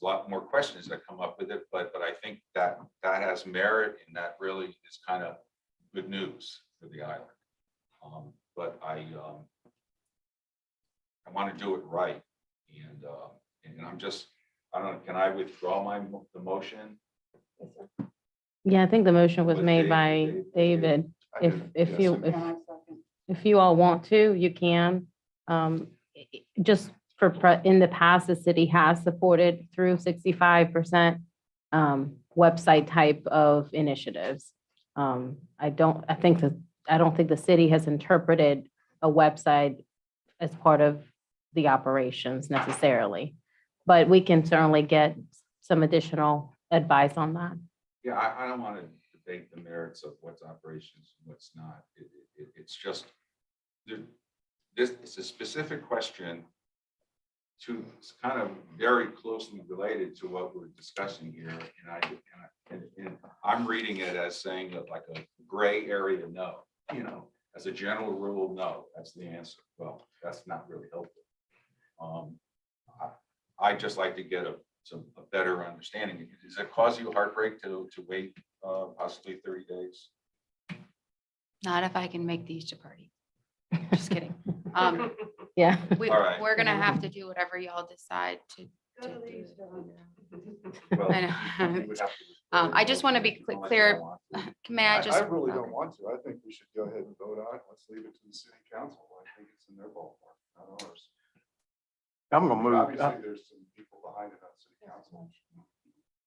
a lot more questions that come up with it, but I think that has merit, and that really is kind of good news for the island. But I want to do it right, and I don't know, can I withdraw the motion? Yeah, I think the motion was Was made by David. If you all want to, you can. Just in the past, the city has supported through 65% website type of initiatives. I don't think the city has interpreted a website as part of the operations necessarily, but we can certainly get some additional advice on that. Yeah, I don't want to debate the merits of what's operations and what's not. It's just, it's a specific question to, it's kind of very closely related to what we're discussing here. And I'm reading it as saying that like a gray area, no, as a general rule, no, that's the answer. Well, that's not really helpful. I just like to get a better understanding. Does it cause you heartbreak to wait possibly 30 days? Not if I can make the Easter party. Just kidding. Yeah. All right. We're gonna have to do whatever y'all decide to. Go to to the do. Easter one. Well, I know. you would have to- I just want to be clear. May I just? I really don't want to. I think we should go ahead and vote on it. Let's leave it to the city council. I think it's in their ballpark, not ours. I'm gonna move. Obviously, there's some people behind it on city council.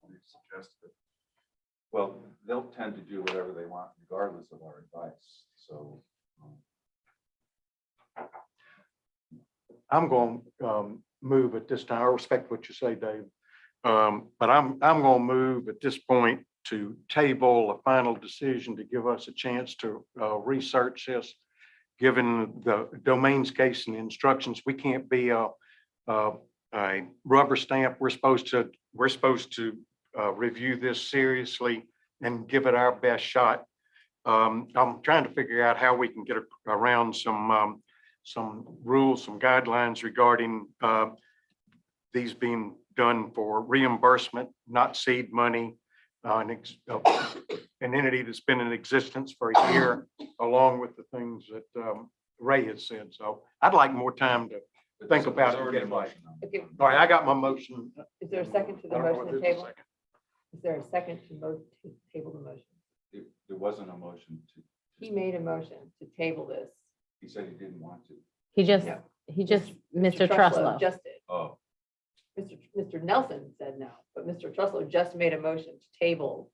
We've suggested it. Well, they'll tend to do whatever they want regardless of our advice. So I'm going to move at this time. I respect what you say, Dave. But I'm going to move at this point to table a final decision to give us a chance to research this. Given the domains case and the instructions, we can't be a rubber stamp. We're supposed to review this seriously and give it our best shot. I'm trying to figure out how we can get around some rules, some guidelines regarding these being done for reimbursement, not seed money, an entity that's been in existence for a year, along with the things that Ray has said. So I'd like more time to think about it and get it right. Okay. All right, I got my motion. Is there a second to the I don't know motion what to this is table? second. Is there a second to table the motion? there wasn't a motion to. He made a motion to table this. He said he didn't want to. He just, No. Mr. Truslow. Just did. Oh, Mr. Nelson said no, but Mr. Truslow just made a motion to table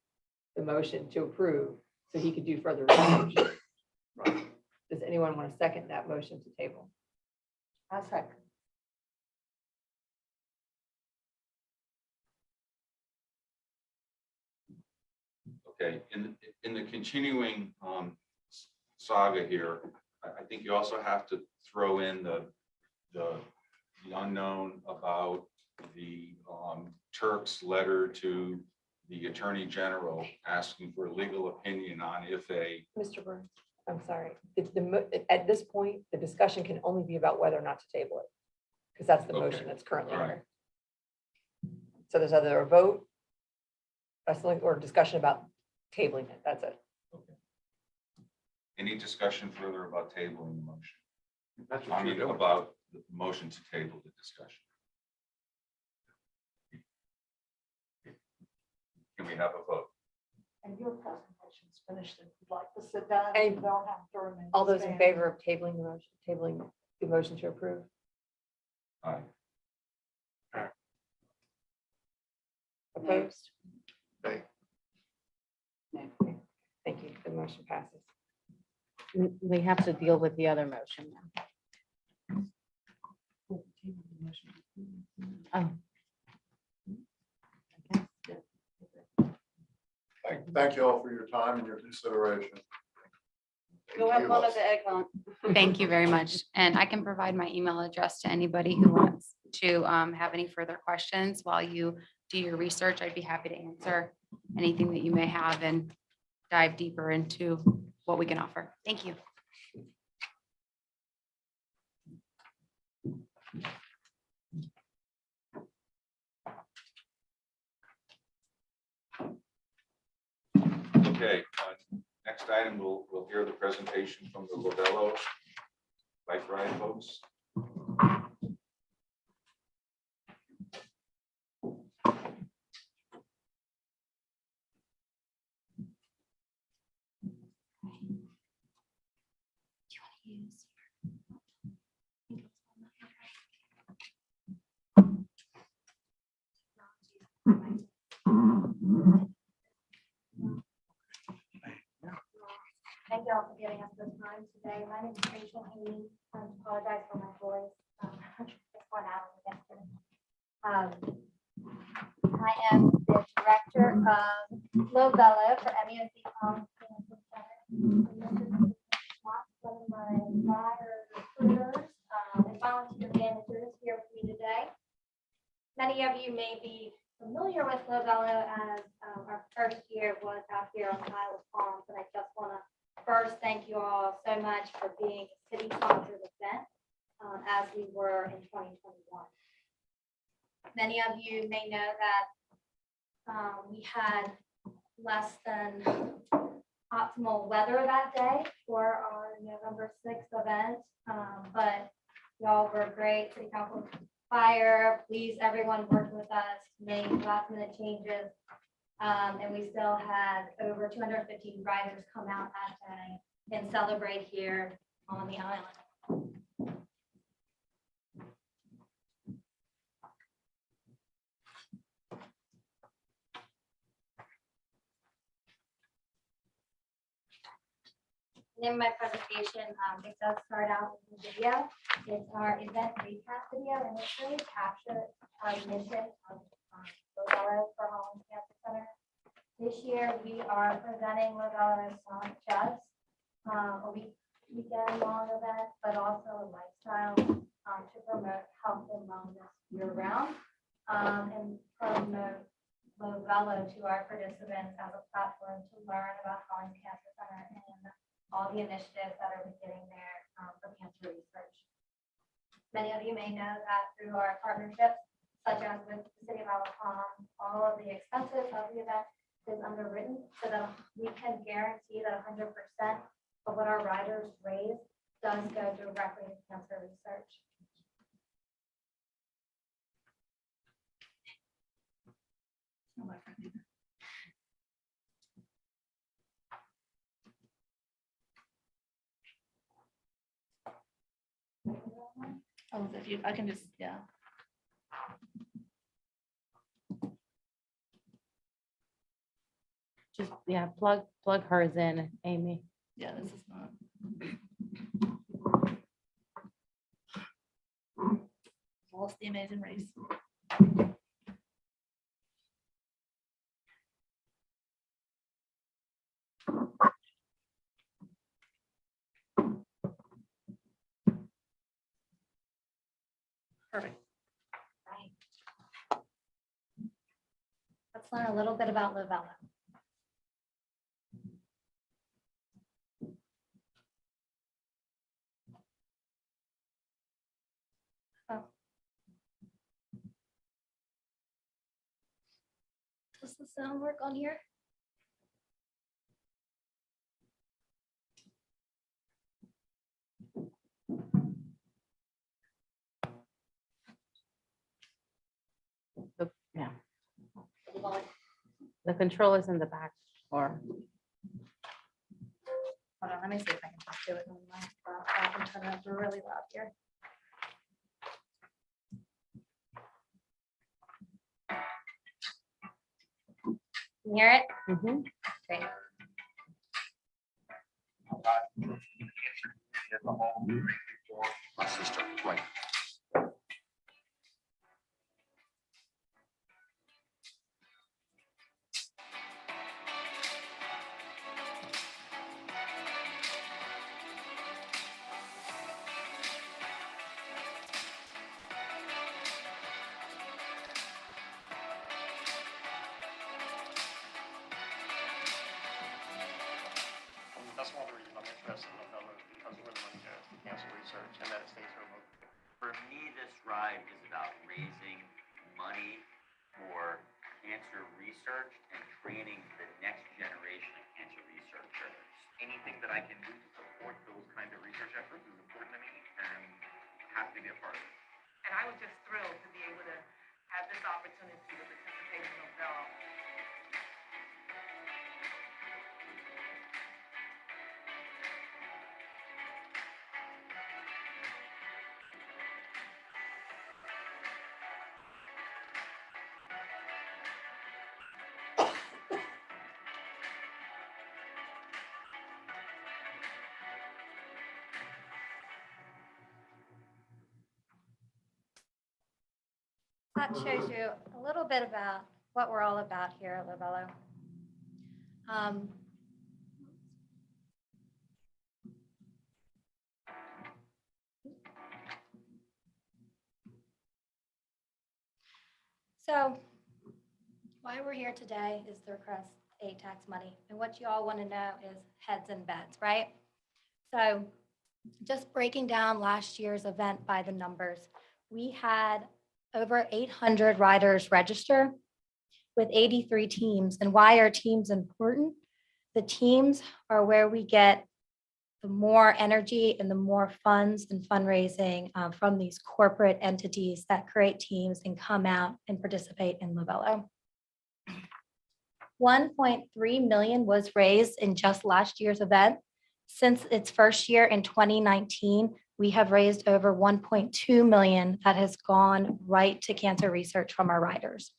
the motion to approve so he could do further research. Does anyone want to second that motion to table? I second. okay. In the continuing saga here, I think you also have to throw in the unknown about the Turk's letter to the Attorney General asking for a legal opinion on if a, Mr. Burns, I'm sorry. At this point, the discussion can only be about whether or not to table it. Because that's the motion Okay. that's currently All right. there. So there's either a vote, or discussion about tabling it. That's it. any discussion further about tabling the motion? That's I what you're mean, doing. about the motion to table the discussion. Can we have a vote? And your presentation's finished. If you'd like to sit down, Any- you don't have to remain. All those in standing. favor of tabling the motion to approve? Aye. Opposed? Nay. Nay. Thank you. The motion passes. We have to deal with the other motion now. Oh. Thank you all for your time and your consideration. Go have fun at the egg hunt. Thank you very much. And I can provide my email address to anybody who wants to have any further questions while you do your research. I'd be happy to answer anything that you may have and dive deeper into what we can offer. Thank you. Okay, next item, we'll hear the presentation from the Lovello bike ride folks. Thank you all for giving us this time today. My name is Rachel Haney. I apologize for my voice. It's going out yesterday. I am the director of Lovella for MESD Collins Cancer Center. And this is one of my rider recruiters and volunteer managers here with me today. Many of you may be familiar with Lovello as our first year was out here on the Isle of Palms, and I just want to first thank you all so much for being a city-sponsored event as we were in 2021. Many of you may know that we had less than optimal weather that day for our November 6th event, but y'all were great. City Council, fire, police, everyone worked with us, made last-minute changes, and we still had over 250 riders come out that day and celebrate here on the island. In my presentation, it does start out with a video. It's our event recap video, and it really captures our mission of Lovello for Holland Cancer Center. This year, we are presenting Lovello as not just a weekend long event, but also a lifestyle to promote health and wellness year-round and promote Lovello to our participants as a platform to learn about Holland Cancer Center and all the initiatives that are beginning there for cancer research. Many of you may know that through our partnerships, such as with the City of Isle of Palms, all of the expenses of the event is underwritten so that we can guarantee that 100% of what our riders raise does go directly to cancer research. Oh, if you, I can just, yeah. Just, yeah, plug hers in, Amy. Yeah, this is not. Lost the Amazing Race. Perfect. Right. Let's learn a little bit about Lovello. Does the sound work on here? Yeah. The control is in the back or. Hold on, let me see if I can just do it on my, I can turn it up really loud here. Can you hear it? Mhm. Great. My sister, right. That's one of the reasons I'm interested in Lovello, because where the money goes to cancer research and that it stays here local. For me, this ride is about raising money for cancer research and training the next generation of cancer researchers. Anything that I can do to support those kind of research efforts is important to me and happy to be a part of it. And I was just thrilled to be able to have this opportunity to participate in Lovello. That shows you a little bit about what we're all about here at Lovello. So why we're here today is to request ATAX money. And what you all want to know is heads and beds, right? So just breaking down last year's event by the numbers, we had over 800 riders register with 83 teams. And why are teams important? The teams are where we get the more energy and the more funds and fundraising from these corporate entities that create teams and come out and participate in Lovello. 1.3 million was raised in just last year's event. Since its first year in 2019, we have raised over 1.2 million that has gone right to cancer research from our riders.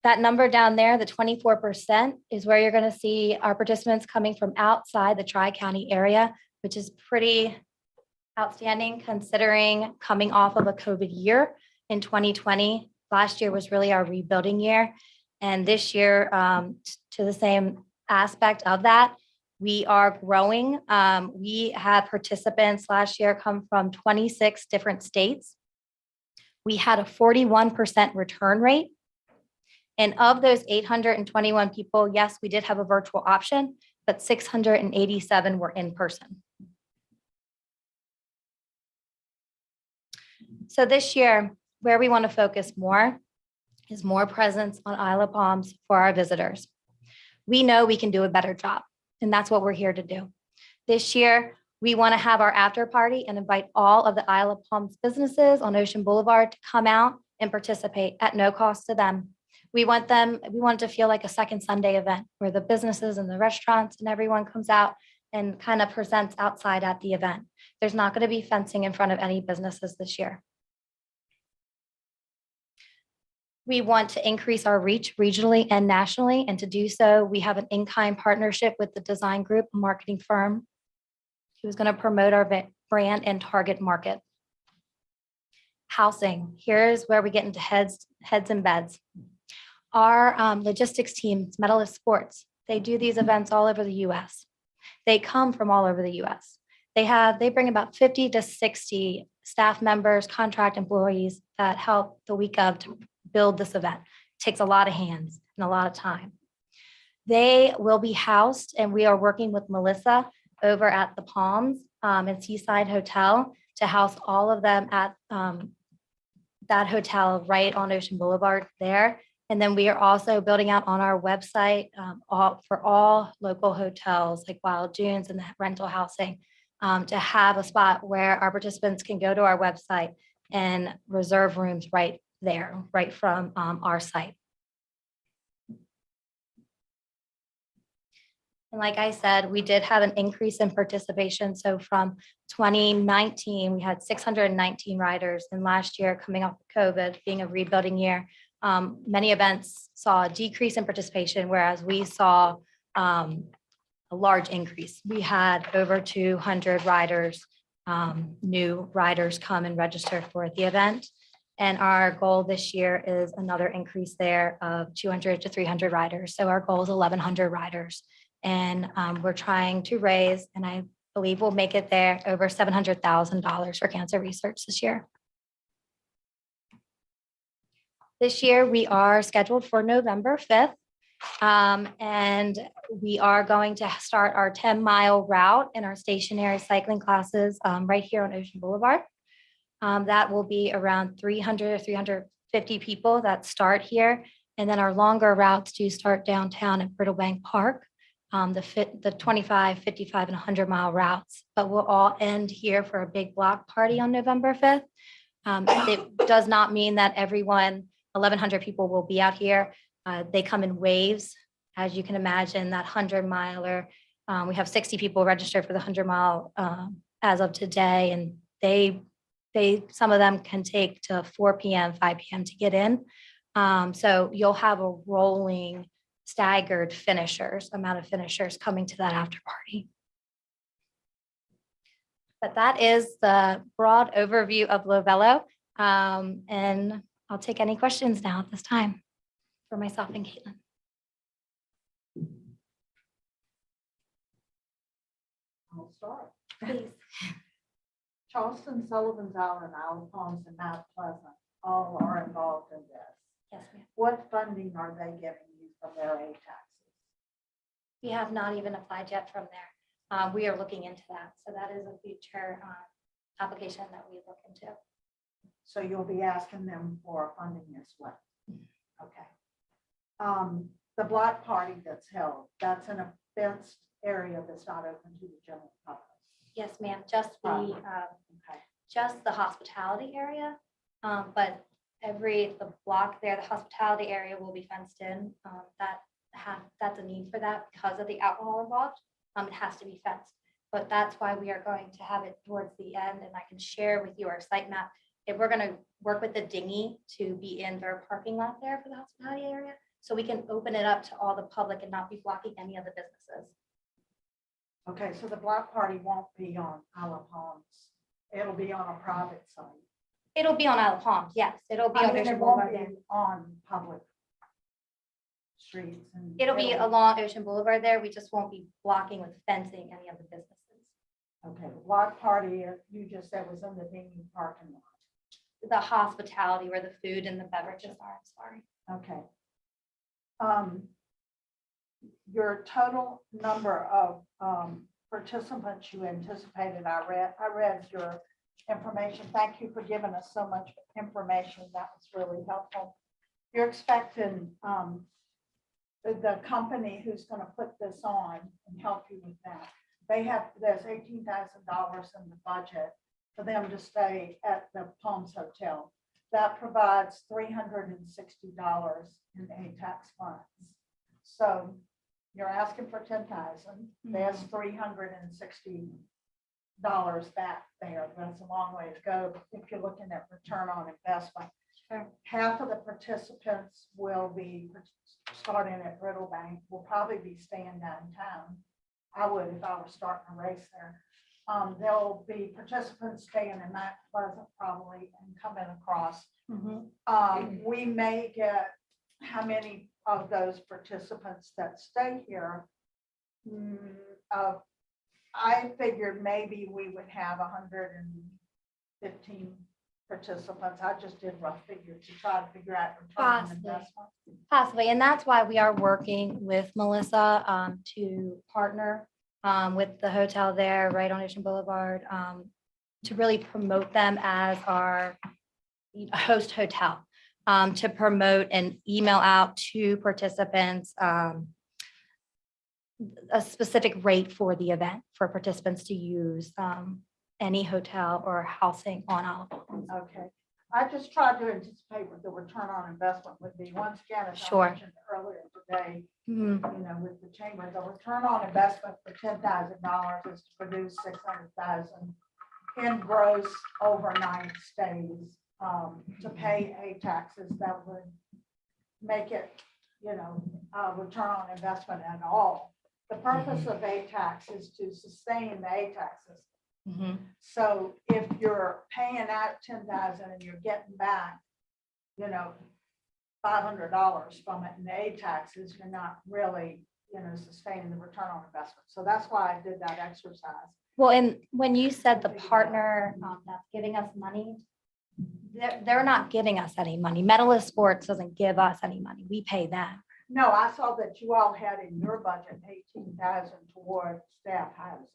That number down there, the 24%, is where you're going to see our participants coming from outside the Tri-County area, which is pretty outstanding considering coming off of a COVID year in 2020. Last year was really our rebuilding year. And this year, to the same aspect of that, we are growing. We had participants last year come from 26 different states. We had a 41% return rate. And of those 821 people, yes, we did have a virtual option, but 687 were in person. So this year, where we want to focus more is more presence on Isle of Palms for our visitors. We know we can do a better job, and that's what we're here to do. This year, we want to have our after party and invite all of the Isle of Palms businesses on Ocean Boulevard to come out and participate at no cost to them. We want it to feel like a second Sunday event where the businesses and the restaurants and everyone comes out and kind of presents outside at the event. There's not going to be fencing in front of any businesses this year. We want to increase our reach regionally and nationally, and to do so, we have an in-kind partnership with the design group, a marketing firm, who's going to promote our brand and target market. Housing, here's where we get into heads and beds. Our logistics teams, Medalist Sports, they do these events all over the US. They come from all over the US. They bring about 50 to 60 staff members, contract employees that help the week of to build this event. It takes a lot of hands and a lot of time. They will be housed, and we are working with Melissa over at the Palms and Seaside Hotel to house all of them at that hotel right on Ocean Boulevard there. And then we are also building out on our website for all local hotels like Wild Dunes and the rental housing to have a spot where our participants can go to our website and reserve rooms right there, right from our site. And like I said, we did have an increase in participation. So from 2019, we had 619 riders, and last year, coming off of COVID, being a rebuilding year, many events saw a decrease in participation, whereas we saw a large increase. We had over 200 riders, new riders come and register for the event. And our goal this year is another increase there of 200 to 300 riders. So our goal is 1,100 riders. And we're trying to raise, and I believe we'll make it there, over $700,000 for cancer research this year. This year, we are scheduled for November 5th. And we are going to start our 10-mile route in our stationary cycling classes right here on Ocean Boulevard. That will be around 300 or 350 people that start here. And then our longer routes do start downtown at Brittlebank Park, the 25, 55, and 100-mile routes. But we'll all end here for a big block party on November 5th. It does not mean that everyone, 1,100 people, will be out here. They come in waves. As you can imagine, that 100-miler, we have 60 people registered for the 100-mile as of today, and some of them can take to 4 p.m., 5 p.m. to get in. So you'll have a rolling, staggered amount of finishers coming to that after party. But that is the broad overview of Lovello. And I'll take any questions now at this time for myself and Caitlin. I'll start. Please. Charleston, Sullivan's Island, Isle Palms, and Mount Pleasant all are involved in this. Yes, ma'am. What funding are they giving you from their ATAXs? We have not even applied yet from there. We are looking into that. So that is a future application that we look into. So you'll be asking them for funding as well. Okay. The block party that's held, that's in a fenced area that's not open to the general public. Yes, ma'am. Just the, Okay. just the hospitality area. But the block there, the hospitality area will be fenced in. That's a need for that because of the alcohol involved. It has to be fenced. But that's why we are going to have it towards the end, and I can share with you our site map. If we're gonna work with the dinghy to be in their parking lot there for the hospitality area, so we can open it up to all the public and not be blocking any of the businesses. Okay, so the block party won't be on Isle of Palms. It'll be on a private site. It'll be on Isle of Palms, yes. It'll be I on mean, Ocean it won't Boulevard. be on public streets and. It'll be along Ocean Boulevard there. We just won't be blocking with fencing any of the businesses. Okay, the block party, you just said was in the dinghy parking lot. The hospitality where the food and the beverages are, I'm sorry. Okay. Your total number of participants you anticipated, I read your information. Thank you for giving us so much information. That was really helpful. You're expecting the company who's going to put this on and help you with that. There's $18,000 in the budget for them to stay at the Palms Hotel. That provides $360 in ATAX funds. So you're asking for 10,000. There's $360 back there. That's a long way to go if you're looking at return on investment. Sure. Half of the participants will be starting at Riddle Bank. Will probably be staying downtown. I would if I were starting a race there. There'll be participants staying in Mount Pleasant probably and coming across. We may get how many of those participants that stay here. I figured maybe we would have 115 participants. I just did rough figures to try to figure out return on Possibly. investment. Possibly, and that's why we are working with Melissa to partner with the hotel there right on Ocean Boulevard to really promote them as our host hotel, to promote and email out to participants a specific rate for the event for participants to use any hotel or housing on Isle of Palms. Okay. I just tried to anticipate what the return on investment would be. Once again, as I Sure. mentioned earlier today, Mhm. with the chamber, the return on investment for $10,000 is to produce 600,000 in gross overnight stays. To pay ATAXs that would make it, return on investment at all. The purpose of ATAX is to sustain the ATAX system. So if you're paying out 10,000 and you're getting back, $500 from it in the ATAXs, you're not really, sustaining the return on investment. So that's why I did that exercise. Well, and when you said the partner that's giving us money, they're not giving us any money. Medalist Sports doesn't give us any money. We pay them. No, I saw that you all had in your budget 18,000 toward staff housing.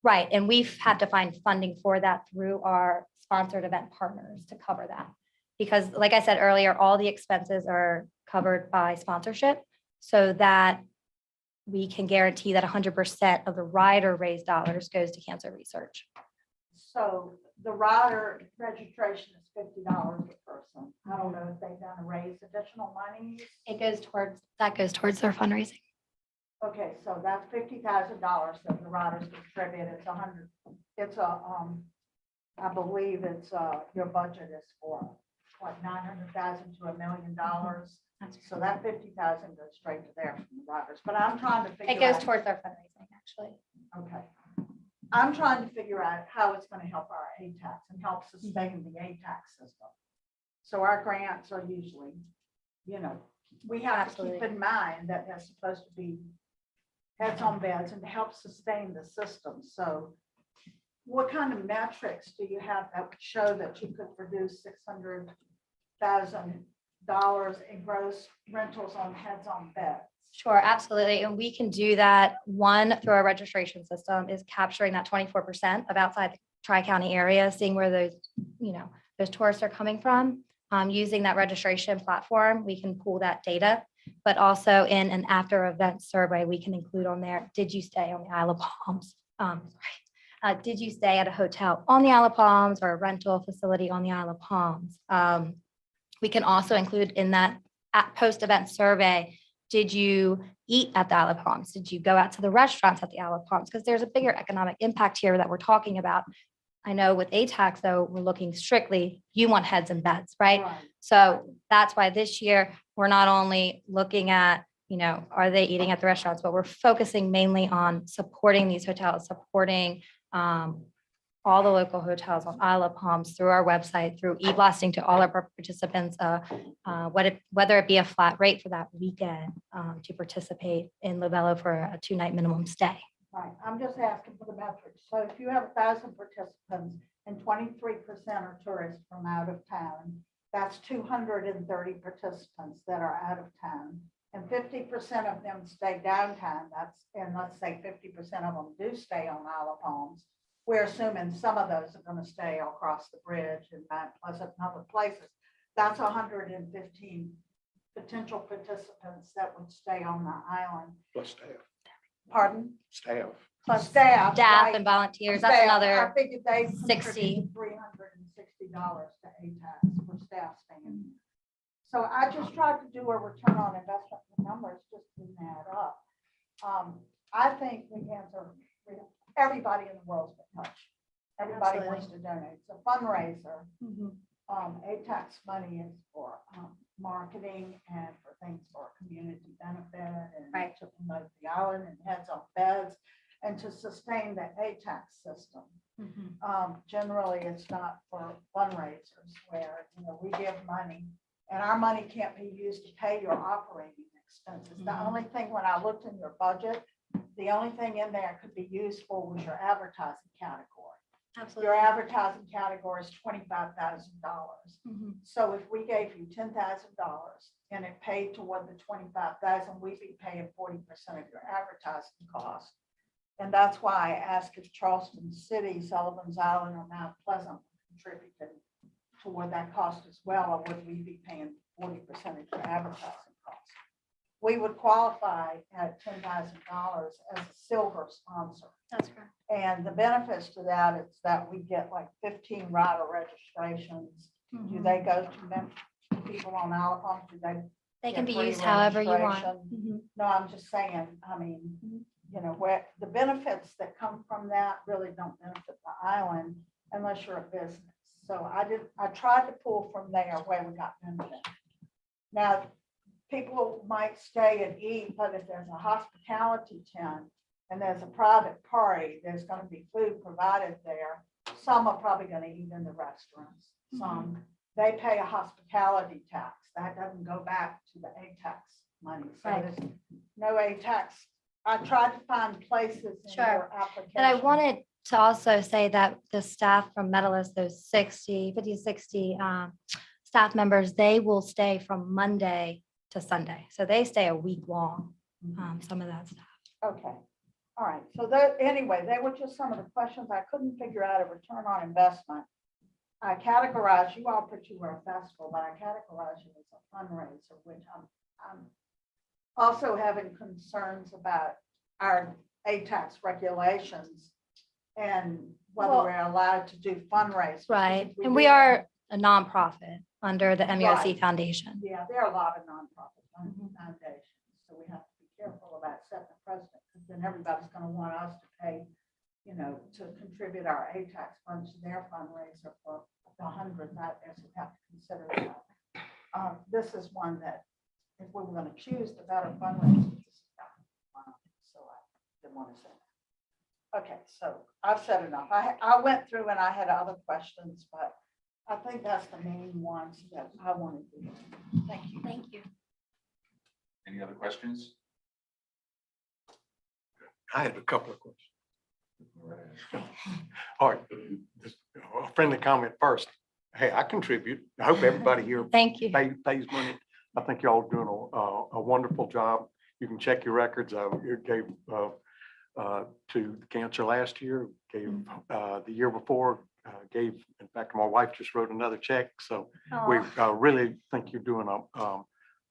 Right, and we've had to find funding for that through our sponsored event partners to cover that. Because like I said earlier, all the expenses are covered by sponsorship so that we can guarantee that 100% of the rider raised dollars goes to cancer research. So the rider registration is $50 a person. I don't know if they've done a raise additional money. That goes towards their fundraising. Okay, so that's $50,000 that the riders contribute. It's 100. It's I believe it's your budget is for what, 900,000 to $1 million. So that 50,000 goes straight to there from the riders. But I'm trying to figure out. It goes towards their fundraising, actually. Okay. I'm trying to figure out how it's going to help our ATAX and help sustain the ATAX system. So our grants are usually, we have to keep in mind that they're supposed to be heads on beds and to help sustain the system. So what kind of metrics do you have that would show that you could produce $600,000 in gross rentals on heads on beds? Sure, absolutely. And we can do that. One, through our registration system is capturing that 24% of outside the Tri-County area, seeing where those, those tourists are coming from. Using that registration platform, we can pull that data, but also in an after event survey, we can include on there, did you stay on the Isle of Palms? Did you stay at a hotel on the Isle of Palms or a rental facility on the Isle of Palms? We can also include in that post-event survey, did you eat at the Isle of Palms? Did you go out to the restaurants at the Isle of Palms? Because there's a bigger economic impact here that we're talking about. I know with ATAX, though, we're looking strictly, you want heads and beds, right? So that's why this year, we're not only looking at, are they eating at the restaurants, but we're focusing mainly on supporting these hotels, supporting all the local hotels on Isle of Palms through our website, through e-blasting to all our participants, whether it be a flat rate for that weekend to participate in Lovello for a 2-night minimum stay. Right, I'm just asking for the metrics. So if you have 1,000 participants and 23% are tourists from out of town, that's 230 participants that are out of town. And 50% of them stay downtown, and let's say 50% of them do stay on Isle of Palms. We're assuming some of those are going to stay across the bridge and Mount Pleasant and other places. That's 115 potential participants that would stay on the island. Plus staff. Pardon? Staff. Plus staff. Staff right. and volunteers, that's Staff. I another figured they 60. $360 to ATAX for staff staying. So I just tried to do a return on investment. The numbers just didn't add up. I think we answer, everybody in the world's been touched. Everybody wants to donate. It's a fundraiser. ATAX money is for marketing and for things for community benefit and to promote the island and heads on beds and to sustain the ATAX system. Generally, it's not for fundraisers where we give money and our money can't be used to pay your operating expenses. The only thing when I looked in your budget, the only thing in there could be used for was your advertising category. Absolutely. Your advertising category is $25,000. So if we gave you $10,000 and it paid toward the $25,000, we'd be paying 40% of your advertising cost. And that's why I asked if Charleston City, Sullivan's Island, or Mount Pleasant contributed toward that cost as well, or would we be paying 40% of your advertising cost? We would qualify at $10,000 as a silver sponsor. That's correct. And the benefits to that is that we get like 15 rider registrations. Do they go to people on Isle of Palms? Do They can get be free used however you want. registration? No, I'm just saying, I mean, where the benefits that come from that really don't benefit the island unless you're a business. So I tried to pull from there where we got benefit. Now, people might stay and eat, but if there's a hospitality tent and there's a private party, there's going to be food provided there. Some are probably going to eat in the restaurants. Some, they pay a hospitality tax. That doesn't go back to the ATAX money. So there's no ATAX. I tried to find places in your application. And I wanted to also say that the staff from Medalist, those 50 to 60 staff members, they will stay from Monday to Sunday. So they stay a week long, some of that stuff. Okay. All right. So anyway, they were just some of the questions. I couldn't figure out a return on investment. I categorize, you all put you were a festival, but I categorize you as a fundraiser, which I'm also having concerns about our ATAX regulations and whether we're allowed to do fundraisers. Right. And we are a nonprofit under the MUSC Foundation. Yeah, there are a lot of nonprofit foundations, so we have to be careful about setting a precedent, because then everybody's going to want us to pay, to contribute our ATAX funds to their fundraiser for the hundreds out there, so we have to consider that. This is one that, if we were going to choose the better fundraiser, so I didn't want to say that. Okay, so I've said enough. I went through and I had other questions, but I think that's the main ones that I wanted to do. Thank you. Thank you. Any other questions? I had a couple of questions. All right, just a friendly comment first. Hey, I contribute. I hope everybody here Thank you. pays money. I think y'all are doing a wonderful job. You can check your records. I gave to cancer last year, gave the year before, gave, in fact, my wife just wrote another check. So we really think you're doing a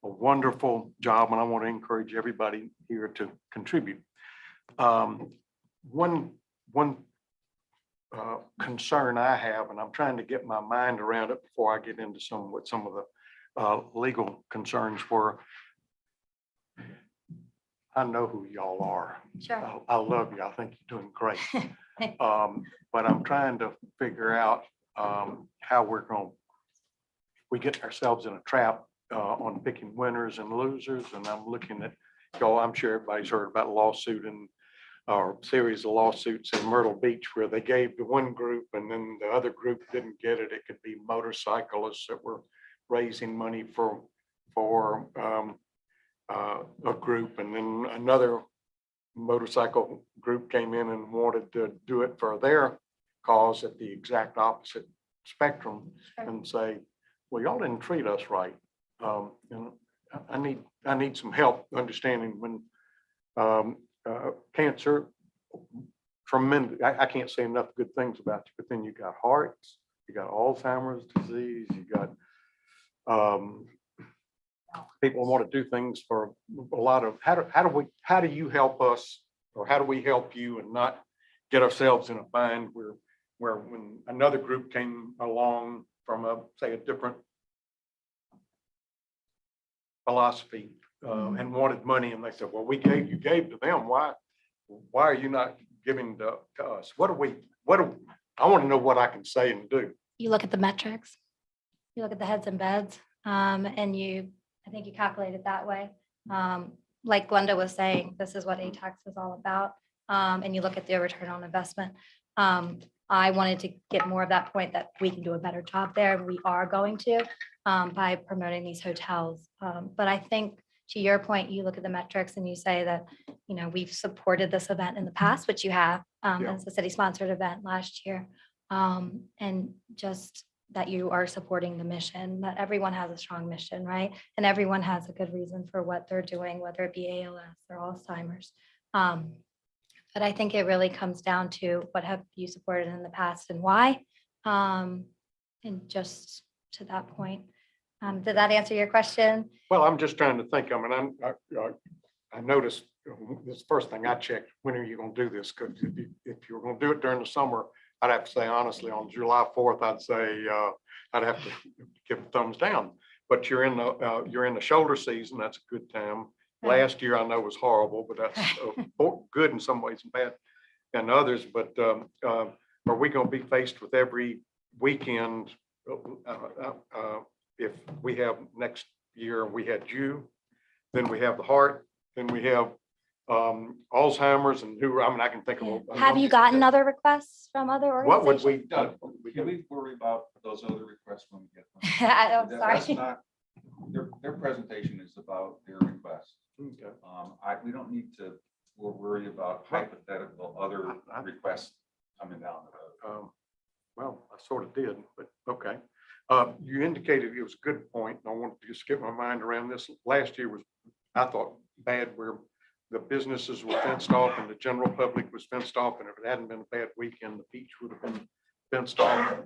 wonderful job, and I want to encourage everybody here to contribute. One concern I have, and I'm trying to get my mind around it before I get into what some of the legal concerns were. I know who y'all are. Sure. I love you. I think you're doing great. But I'm trying to figure out how we're going, we get ourselves in a trap on picking winners and losers. And I'm looking at, y'all, I'm sure everybody's heard about a lawsuit and or series of lawsuits in Myrtle Beach where they gave the one group and then the other group didn't get it. It could be motorcyclists that were raising money for a group, and then another motorcycle group came in and wanted to do it for their cause at the exact opposite spectrum and say, well, y'all didn't treat us right. And I need some help understanding when cancer, tremendous. I can't say enough good things about you, but then you got hearts, you got Alzheimer's disease, you got people want to do things for a lot of, how do you help us, or how do we help you and not get ourselves in a bind where when another group came along from say a different philosophy and wanted money, and they said, well, you gave to them. Why are you not giving to us? I want to know what I can say and do. You look at the metrics, you look at the heads and beds, and I think you calculate it that way. Like Glenda was saying, this is what ATAX is all about. And you look at the return on investment. I wanted to get more of that point that we can do a better job there. And we are going to by promoting these hotels. But I think to your point, you look at the metrics and you say that, we've supported this event in the past, which you have as a city sponsored event last year. And just that you are supporting the mission, that everyone has a strong mission, right? And everyone has a good reason for what they're doing, whether it be ALS or Alzheimer's. But I think it really comes down to what have you supported in the past and why? And just to that point, did that answer your question? Well, I'm just trying to think. I mean, I noticed this first thing I checked, when are you going to do this? Because if you're going to do it during the summer, I'd have to say, honestly, on July 4th, I'd say, I'd have to give a thumbs down. But you're in the shoulder season. That's a good time. Last year, I know was horrible, but that's good in some ways and bad in others. But are we going to be faced with every weekend? If we have next year, we had you, then we have the heart, then we have Alzheimer's, and I can think of. Have you gotten other requests from other What would organizations? we? Can we worry about those other requests when we get them? I'm That's sorry. not, their presentation is about their request. Okay. We don't need to worry about hypothetical other requests coming down the road. Well, I sort of did, but okay. You indicated it was a good point, and I wanted to just get my mind around this. Last year was, I thought, bad, where the businesses were fenced off and the general public was fenced off, and if it hadn't been a bad weekend, the beach would have been fenced off.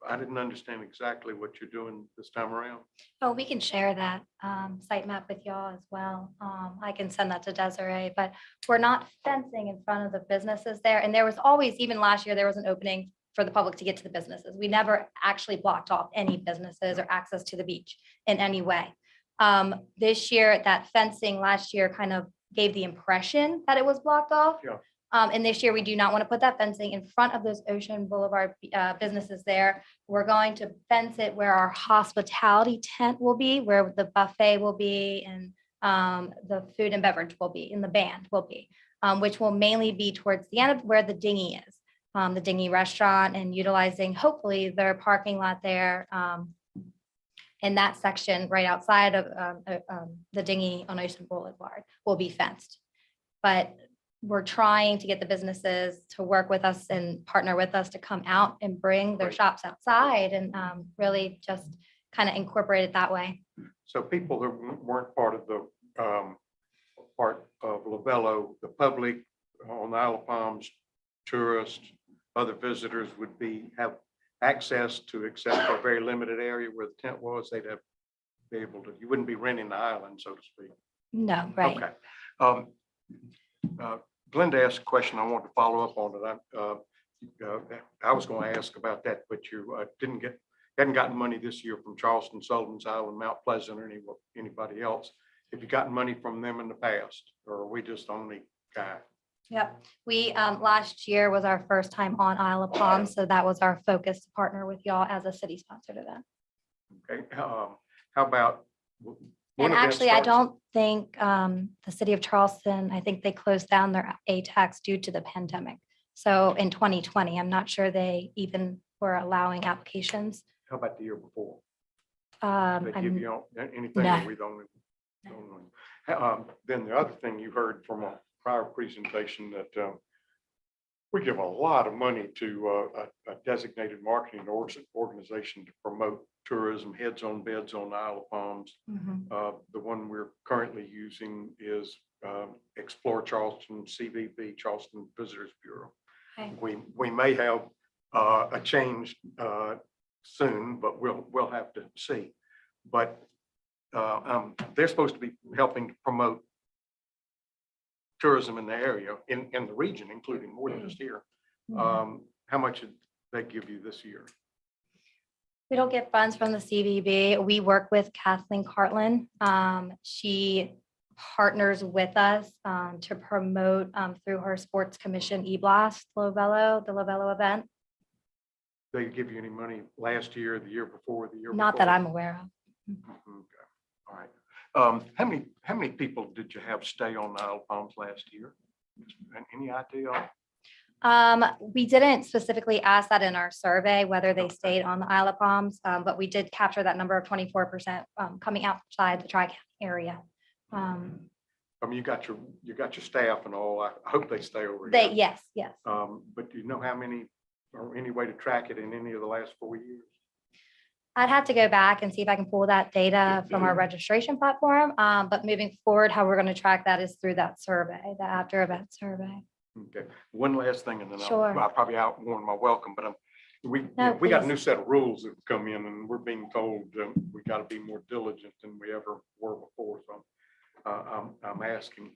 I didn't understand exactly what you're doing this time around. Oh, we can share that site map with y'all as well. I can send that to Desiree, but we're not fencing in front of the businesses there. And there was always, even last year, there was an opening for the public to get to the businesses. We never actually blocked off any businesses or access to the beach in any way. This year, that fencing last year kind of gave the impression that it was blocked off. Yeah. And this year, we do not want to put that fencing in front of those Ocean Boulevard businesses there. We're going to fence it where our hospitality tent will be, where the buffet will be, and the food and beverage will be, and the band will be, which will mainly be towards the end of where the dinghy is, the dinghy restaurant, and utilizing hopefully their parking lot there. In that section right outside of the dinghy on Ocean Boulevard will be fenced. But we're trying to get the businesses to work with us and partner with us to come out and bring their Great. shops outside and really just kind of incorporate it that way. So people that weren't part of the part of Lovello, the public on the Isle of Palms, tourists, other visitors would have access to, except for a very limited area where the tent was, they'd be able to, you wouldn't be renting the island, so to speak. No, right. Okay. Glenda asked a question. I want to follow up on it. I was going to ask about that, but you hadn't gotten money this year from Charleston, Sullivan's Island, Mount Pleasant, or anybody else. Have you gotten money from them in the past, or are we just only guy? Yep. We, last year was our first time on Isle of Palms, so that was our focus to partner with y'all as a city sponsor to that. Okay. How about? And actually, I don't think the city of Charleston, I think they closed down their ATAX due to the pandemic. So in 2020, I'm not sure they even were allowing applications. How about the year before? Um, They give I'm- you anything? No. Or we don't? Then the other thing you heard from a prior presentation that we give a lot of money to a designated marketing organization to promote tourism, heads on beds on the Isle of Palms. Mhm. The one we're currently using is Explore Charleston, CVB, Charleston Visitors Bureau. Okay. We may have a change soon, but we'll have to see. But they're supposed to be helping to promote tourism in the area, in the region, including more than just here. How much did they give you this year? We don't get funds from the CVB. We work with Kathleen Cartlin. She partners with us to promote through her sports commission e-blast the Lovello event. They give you any money last year, the year before, the year? Not that before? I'm aware of. Okay, all right. How many people did you have stay on the Isle of Palms last year? Any idea? We didn't specifically ask that in our survey, whether they stayed on the Isle of Palms, but we did capture that number of 24% coming outside the Tri-County area. I mean, you got your staff and all. I hope they stay over They, here. yes. But do you know how many, or any way to track it in any of the last 4 years? I'd have to go back and see if I can pull that data from our registration platform. But moving forward, how we're going to track that is through that survey, the after event survey. Okay, one last thing, and then Sure. I'll probably outwarn my welcome, but we No, got a please. new set of rules that have come in, and we're being told we got to be more diligent than we ever were before. So I'm asking.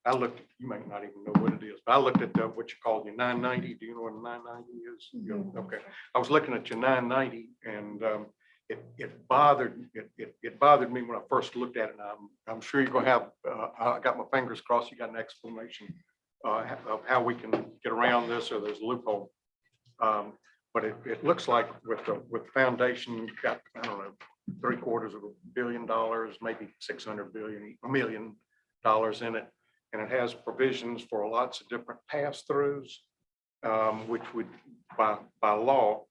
I looked. You might not even know what it is, but I looked at what you call your 990. Do you know what a 990 is? Mhm. Okay, I was looking at your 990, and it bothered me when I first looked at it. And I'm sure you're going to have. I got my fingers crossed. You got an explanation of how we can get around this, or there's a loophole. But it looks like with the foundation, you've got, I don't know, $750 million, maybe $600 million in it, and it has provisions for lots of different pass-throughs, which would by law.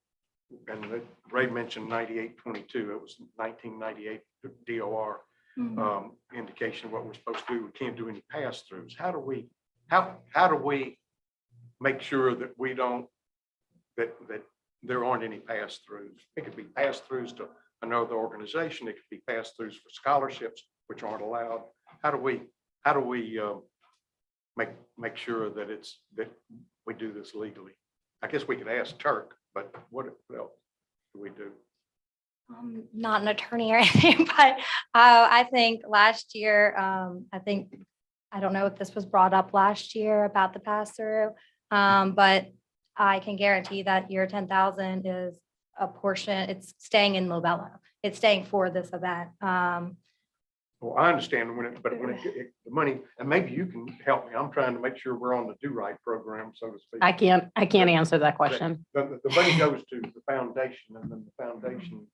And Ray mentioned 9822. It was 1998 DOR indication of what we're supposed to do. We can't do any pass-throughs. How do we make sure that we don't that there aren't any pass-throughs? It could be pass-throughs to another organization. It could be pass-throughs for scholarships, which aren't allowed. How do we make sure that we do this legally? I guess we could ask Turk, but what else do we do? I'm not an attorney or anything, but I think last year, I don't know if this was brought up last year about the pass-through, but I can guarantee that your 10,000 is a portion, it's staying in Lovello. It's staying for this event. Well, I understand but the money, and maybe you can help me. I'm trying to make sure we're on the do right program, so to speak. I can't answer that question. The money goes to the foundation, and then the foundation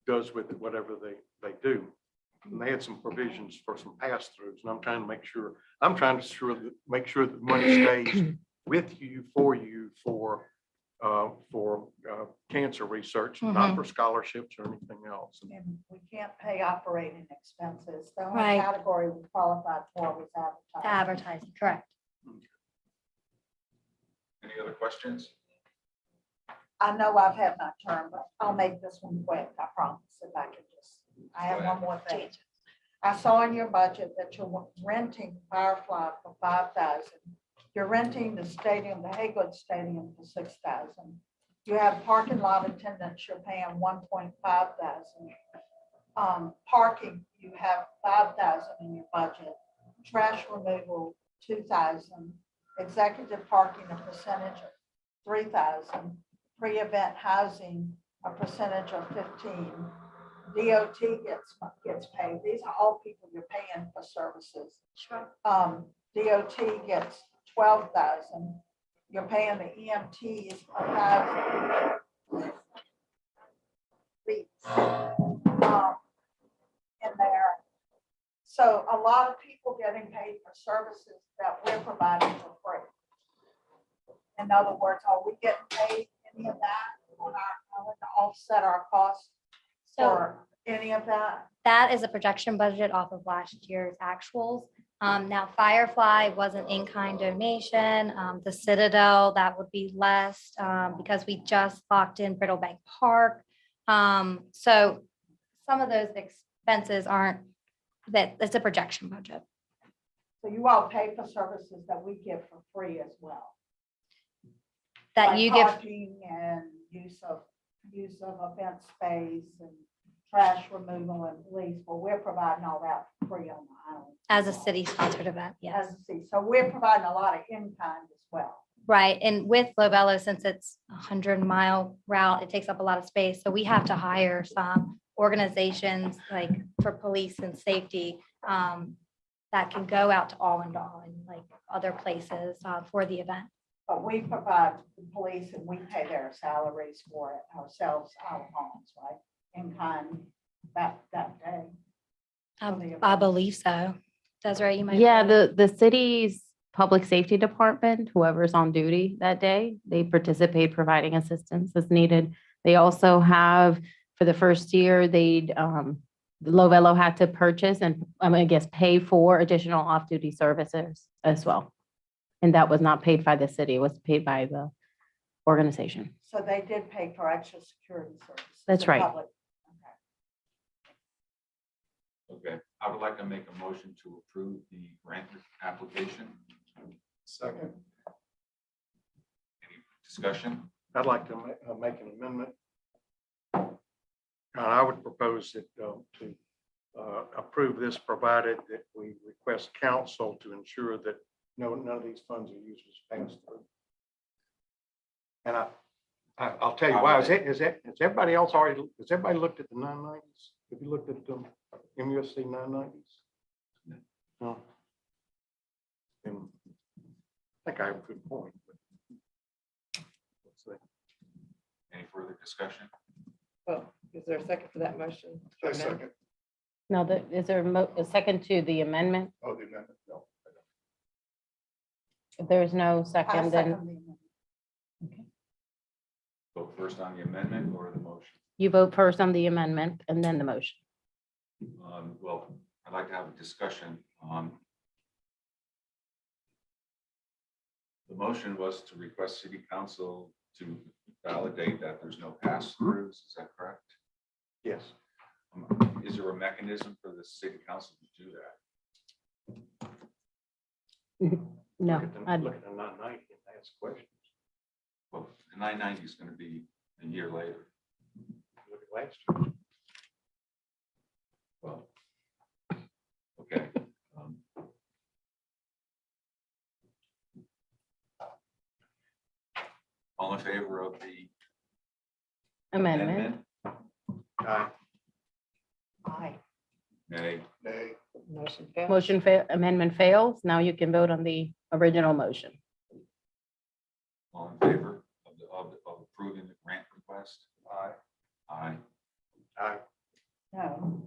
does with it whatever they do. And they had some provisions for some pass-throughs, and I'm trying to make sure that money stays with you for for cancer research, not for scholarships or anything else. And we can't pay operating expenses. The only Right. category we qualified for was advertising. Advertising, correct. Any other questions? I know I've had my turn, but I'll make this one quick, I promise, if I can just, I have one more thing. I saw in your budget that you're renting Firefly for 5,000. You're renting the stadium, the Haywood Stadium for 6,000. You have parking lot attendants, you're paying 1.5 thousand. Parking, you have 5,000 in your budget. Trash removal, 2,000. Executive parking, a percentage of 3,000. Pre-event housing, a percentage of 15. DOT gets paid. These are all people you're paying for services. Sure. DOT gets 12,000. You're paying the EMTs 1,000. In there. So a lot of people getting paid for services that we're providing for free. In other words, are we getting paid any of that on our, to offset our costs So for any of that? that is a projection budget off of last year's actuals. Now Firefly was an in-kind donation. The Citadel, that would be less because we just locked in Brittle Bank Park. So some of those expenses aren't, that it's a projection budget. So you all pay for services that we give for free as well. That Like you give, parking and use of event space and trash removal and police. Well, we're providing all that for free on the island. as a city sponsored event, yes. As a city. So we're providing a lot of in-kind as well. Right, and with Lobello, since it's a 100-mile route, it takes up a lot of space, so we have to hire some organizations like for police and safety that can go out to Allendale and like other places for the event. But we provide the police and we pay their salaries for it ourselves, our homes, right? In kind that day. I believe so. Desiree, you might. Yeah, the city's public safety department, whoever's on duty that day, they participate providing assistance as needed. They also have, for the first year, Lovelo had to purchase and I guess pay for additional off-duty services as well. And that was not paid by the city, it was paid by the organization. So they did pay for extra security services. That's in right. public. Okay, I would like to make a motion to approve the grant application. Second. Any discussion? I'd like to make an amendment. I would propose that to approve this, provided that we request council to ensure that none of these funds are used as pass through. And I'll tell you why. Has everybody else already, has everybody looked at the 990s? Have you looked at the MUSC 990s? No. And I think I have a good point. But let's see. Any further discussion? Well, is there a second for that motion? I second. No, is there a second to the amendment? Oh, the amendment, no. If there's no I second, second then the amendment. Vote first on the amendment or the motion? you vote first on the amendment and then the motion. Well, I'd like to have a discussion. The motion was to request city council to validate that there's no pass-throughs. Is that correct? Yes. Is there a mechanism for the city council to do that? No, Look at the 990 and ask questions. Well, the 990 is going to be a year later. Look at last year. Well, okay. All in favor of the amendment. Aye. Aye. Nay. Nay. Motion failed. Amendment fails. Now you can vote on the original motion. All in favor of approving the grant request? Aye. Aye. Aye. No.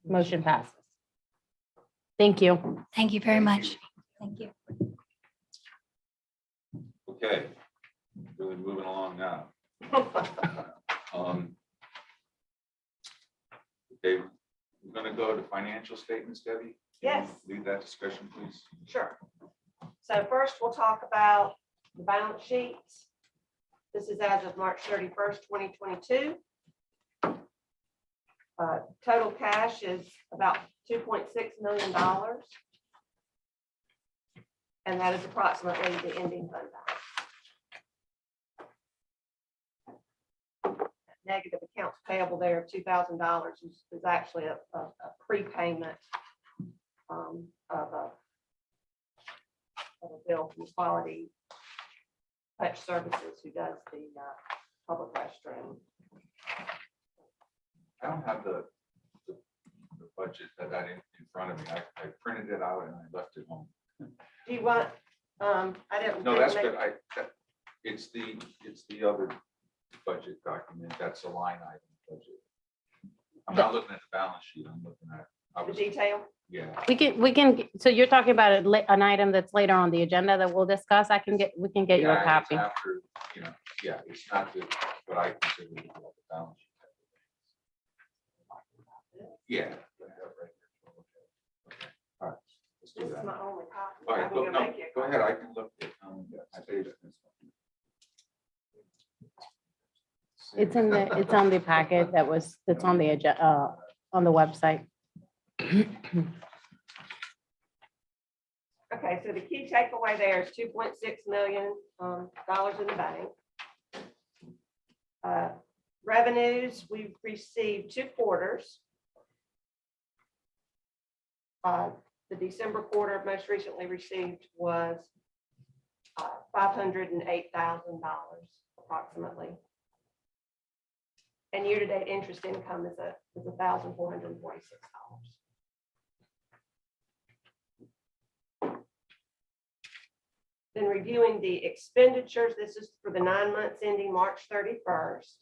Motion passes. Thank you. Thank you very much. Thank you. Okay, Really moving along now. Okay, we're gonna go to financial statements, Debbie. Can you Yes. Lead that discussion, please. Sure. So first, we'll talk about the balance sheets. This is as of March 31st, 2022. Total cash is about $2.6 million. And that is approximately the ending fund balance. Negative accounts payable there of $2,000 is actually a prepayment of a bill from Quality Touch Services, who does the public restroom. I don't have the budget that in front of me. I printed it out and I left it home. Do you want, I didn't. No, that's good. It's the other budget document. That's a line item budget. I'm not looking at the balance sheet. I'm looking at. The detail? Yeah. We can, so you're talking about an item that's later on the agenda that we'll discuss. We can get you a Yeah, it's copy. after, yeah, it's not what I consider to be the balance sheet. Yeah. Okay. All right. Let's do This is that. my only copy. All right, I'm go, gonna no, make it. go ahead. I can look at, I saved it. It's on the packet that's on the agenda, on the website. Okay, so the key takeaway there is $2.6 million in the bank. Revenues, we've received 2 quarters. The December quarter most recently received was $508,000 approximately. And year-to-date interest income is $1,446. Then reviewing the expenditures, this is for the 9 months ending March 31st.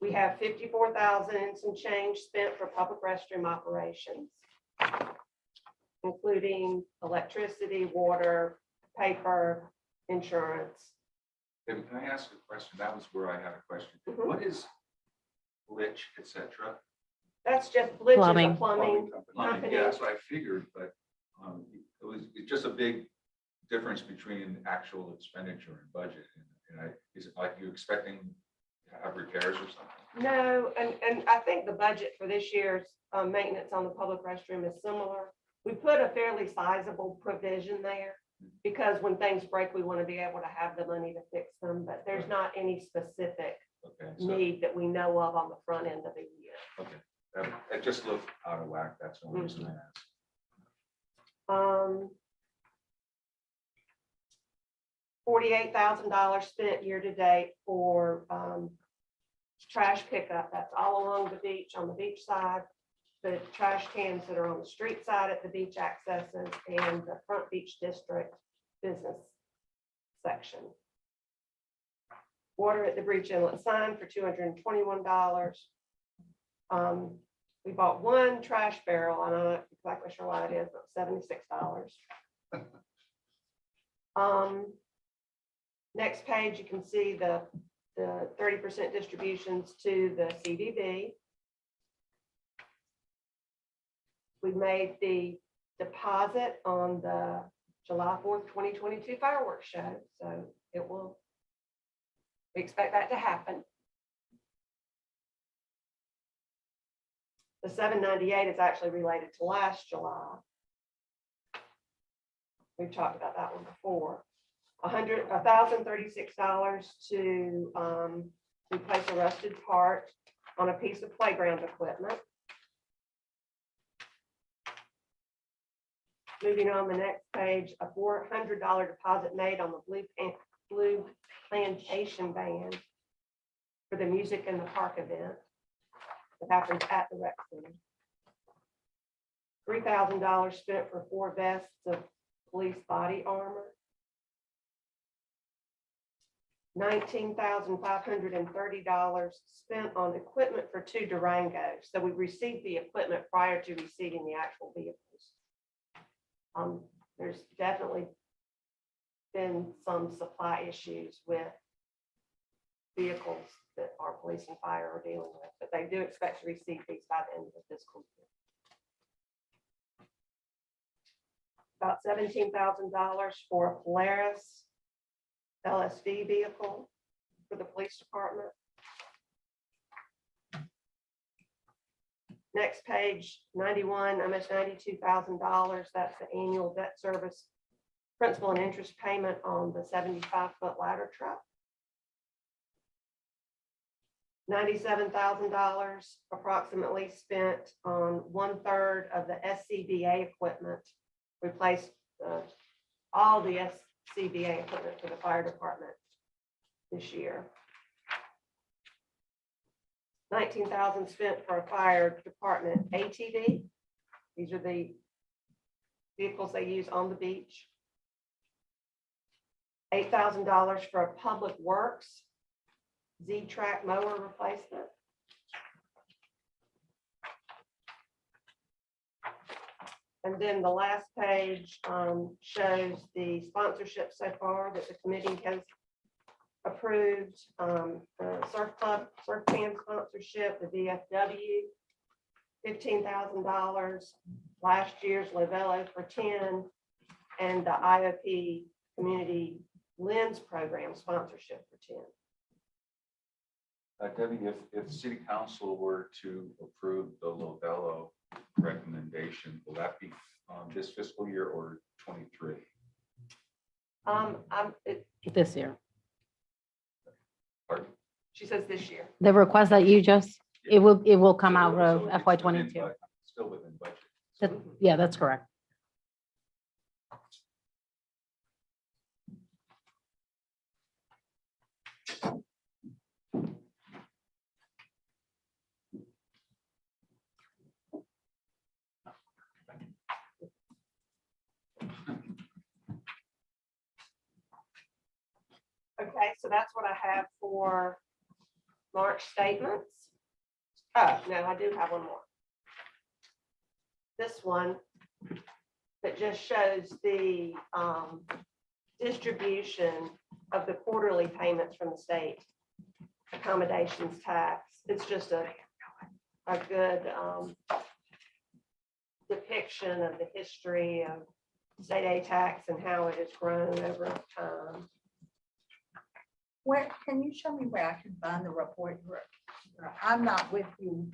We have 54,000 and some change spent for public restroom operations, including electricity, water, paper, insurance. David, can I ask a question? That was where I had a question. Mhm. What is glitch, et cetera? That's just Blitz is a Plumbing. plumbing Plumbing, company. yeah, that's what I figured, but it's just a big difference between actual expenditure and budget. And is it like you expecting to have repairs or something? No, and I think the budget for this year's maintenance on the public restroom is similar. We put a fairly sizable provision there because when things break, we want to be able to have the money to fix them, but there's not any specific Okay, so, need that we know of on the front end of the year. okay, it just looked out of whack. That's the only reason I asked. $48,000 spent year to date for trash pickup. That's all along the beach, on the beach side. The trash cans that are on the street side at the beach accesses and the front beach district business section. Water at the breach inlet sign for $221. We bought 1 trash barrel. I'm not exactly sure why it is, but $76. Next page, you can see the 30% distributions to the CVB. We made the deposit on the July 4th, 2022 fireworks show, so we expect that to happen. The $798 is actually related to last July. We've talked about that one before. $1,036 to replace a rusted part on a piece of playground equipment. Moving on the next page, a $400 deposit made on the Blue Plantation Band for the Music in the Park event that happens at the rec center. $3,000 spent for 4 vests of police body armor. $19,530 spent on equipment for 2 Durangos. So we received the equipment prior to receiving the actual vehicles. There's definitely been some supply issues with vehicles that our police and fire are dealing with, but they do expect to receive these by the end of the fiscal year. About $17,000 for a Polaris LSV vehicle for the police department. Next page, 91, almost $92,000. That's the annual debt service principal and interest payment on the 75-foot ladder truck. $97,000 approximately spent on 1/3 of the SCBA equipment. Replaced all the SCBA equipment for the fire department this year. $19,000 spent for a fire department ATV. These are the vehicles they use on the beach. $8,000 for a public works Z-Track mower replacement. And then the last page shows the sponsorship so far that the committee has approved. Surf Club, Surf Camp sponsorship, the VFW, $15,000. Last year's Livelo for 10, and the IOP Community Lens Program sponsorship for 10. Debbie, if city council were to approve the Lovello recommendation, will that be this fiscal year or 23? This year. Pardon? She says this year. The request that you just, it will come out So of it's FY within '22. budget, Still within budget. Yeah, that's correct. Okay, so that's what I have for March statements. Oh, no, I do have one more. This one that just shows the distribution of the quarterly payments from the state accommodations tax. It's just a good depiction of the history of state ATAX and how it has grown over time. Where, can you show me where I can find the report? I'm not with you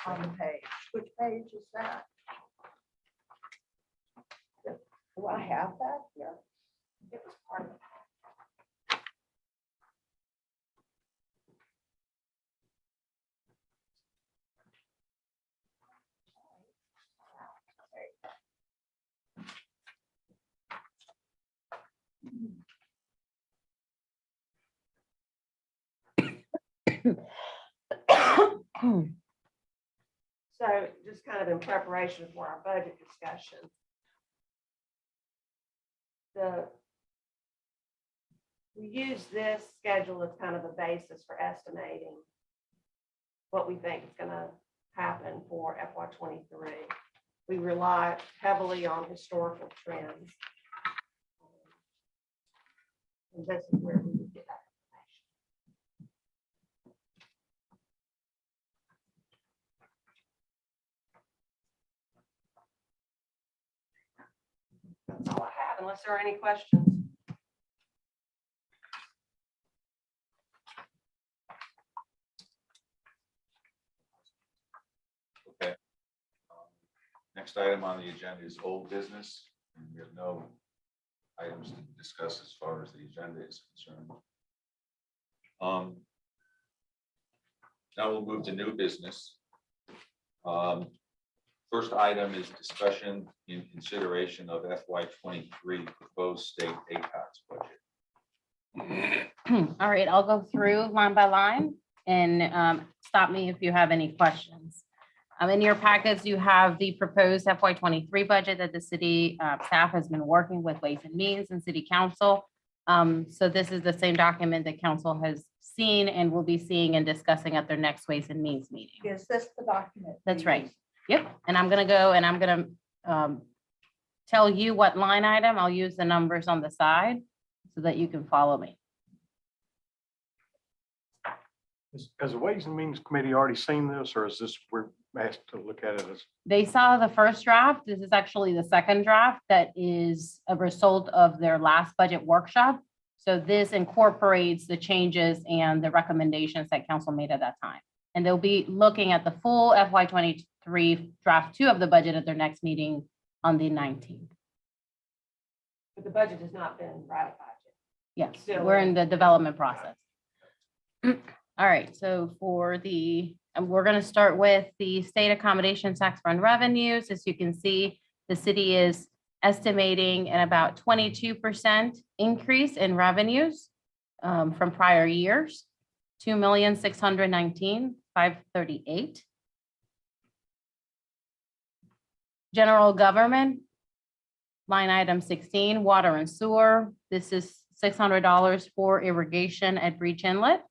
on the page. Which page is that? Do I have that here? It was part of it. So just kind of in preparation for our budget discussion. We use this schedule as kind of a basis for estimating what we think is going to happen for FY '23. We rely heavily on historical trends. And this is where we would get that information. That's all I have, unless there are any questions. Okay. Next item on the agenda is old business, and we have no items to discuss as far as the agenda is concerned. Now we'll move to new business. First item is discussion in consideration of FY '23 proposed state ATAX budget. All right, I'll go through line by line and stop me if you have any questions. In your packets, you have the proposed FY '23 budget that the city staff has been working with Ways and Means and City Council. So this is the same document that council has seen and will be seeing and discussing at their next Ways and Means meeting. Is this the document? That's right. Yep. And I'm gonna go and I'm gonna tell you what line item. I'll use the numbers on the side so that you can follow me. Has the Ways and Means Committee already seen this, or is this, we're asked to look at it as? They saw the first draft. This is actually the second draft that is a result of their last budget workshop. So this incorporates the changes and the recommendations that council made at that time. And they'll be looking at the full FY '23 draft 2 of the budget at their next meeting on the 19th. But the budget has not been ratified yet. Yes, Still we're in- in the development process. All right, so for the, and we're going to start with the state accommodation tax fund revenues. As you can see, the city is estimating an about 22% increase in revenues from prior years, 2,619,538. General government, line item 16, water and sewer. This is $600 for irrigation at Breach Inlet,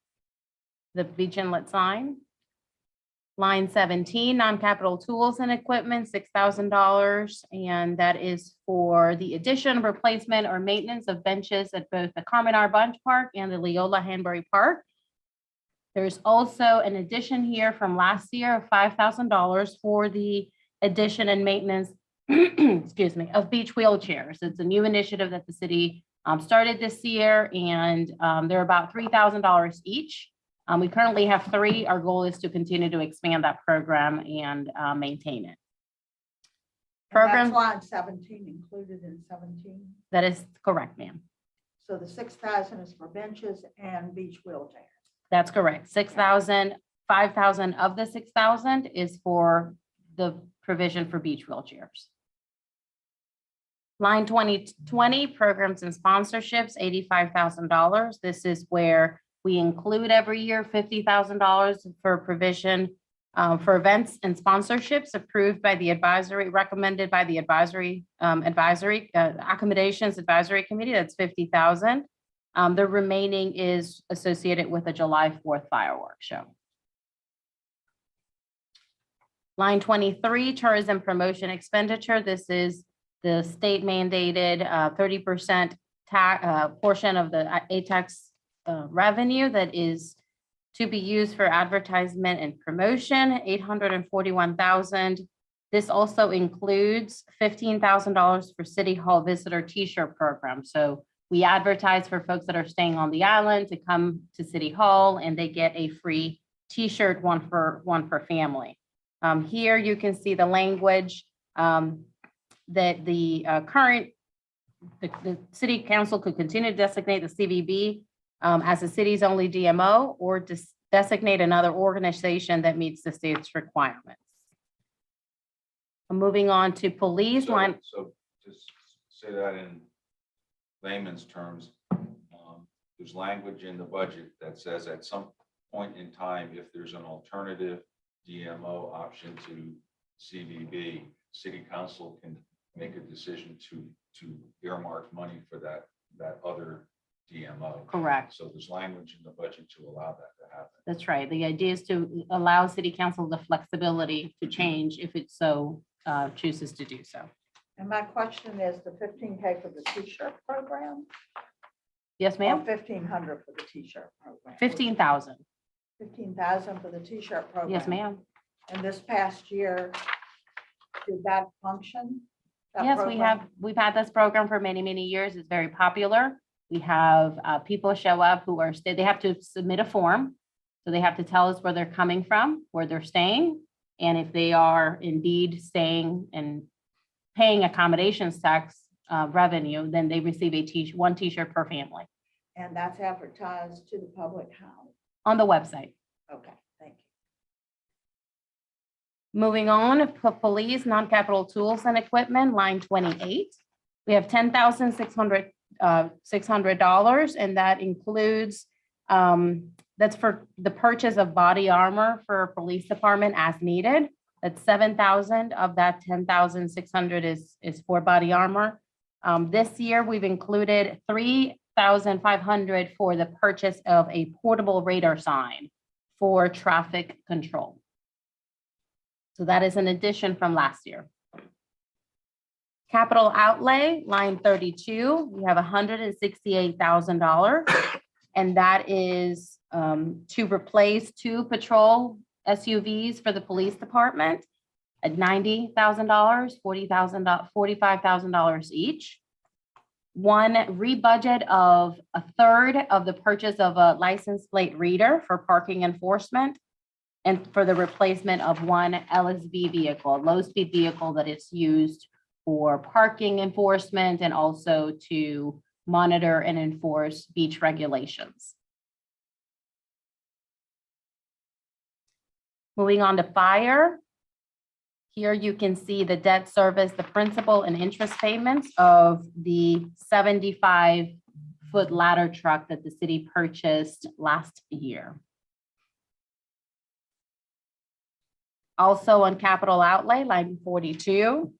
the Beach Inlet sign. Line 17, non-capital tools and equipment, $6,000. And that is for the addition, replacement, or maintenance of benches at both the Carmen R. Bunch Park and the Leola Hanbury Park. There's also an addition here from last year of $5,000 for the addition and maintenance, excuse me, of beach wheelchairs. It's a new initiative that the city started this year, and they're about $3,000 each. We currently have 3. Our goal is to continue to expand that program and maintain it. Program, That's line 17 included in 17. that is correct, ma'am. So the 6,000 is for benches and beach wheelchairs. That's correct. 6,000, 5,000 of the 6,000 is for the provision for beach wheelchairs. Line 2020, programs and sponsorships, $85,000. This is where we include every year $50,000 for provision for events and sponsorships approved by the advisory, recommended by the advisory accommodations advisory committee. That's $50,000. The remaining is associated with the July 4th fireworks show. Line 23, tourism promotion expenditure. This is the state mandated 30% portion of the ATAX revenue that is to be used for advertisement and promotion, $841,000. This also includes $15,000 for City Hall visitor T-shirt program. So we advertise for folks that are staying on the island to come to City Hall, and they get a free T-shirt, one per family. Here you can see the language that the city council could continue to designate the CVB as the city's only DMO, or designate another organization that meets the state's requirements. Moving on to police line. So just say that in layman's terms, there's language in the budget that says at some point in time, if there's an alternative DMO option to CVB, city council can make a decision to earmark money for that other DMO. Correct. So there's language in the budget to allow that to happen. That's right. The idea is to allow city council the flexibility to change if it so chooses to do so. And my question is the 15K for the T-shirt program? Yes, Or ma'am. 1,500 for the T-shirt program? 15,000. 15,000 for the T-shirt program? Yes, ma'am. And this past year, did that function? that Yes, program? we've had this program for many, many years. It's very popular. We have people show up who are, they have to submit a form. So they have to tell us where they're coming from, where they're staying. And if they are indeed staying and paying accommodations tax revenue, then they receive one T-shirt per family And that's advertised to the public how? on the website. Okay, thank you. Moving on, police, non-capital tools and equipment, line 28. We have $10,600, and that includes, that's for the purchase of body armor for police department as needed. That's 7,000 of that 10,600 is for body armor. This year, we've included 3,500 for the purchase of a portable radar sign for traffic control. So that is an addition from last year. Capital outlay, line 32, we have $168,000. And that is to replace 2 patrol SUVs for the police department at $90,000, $45,000 each. One rebudget of a third of the purchase of a license plate reader for parking enforcement and for the replacement of one LSV vehicle, low-speed vehicle that is used for parking enforcement and also to monitor and enforce beach regulations. Moving on to fire. Here you can see the debt service, the principal and interest payments of the 75-foot ladder truck that the city purchased last year. Also on capital outlay, line 42,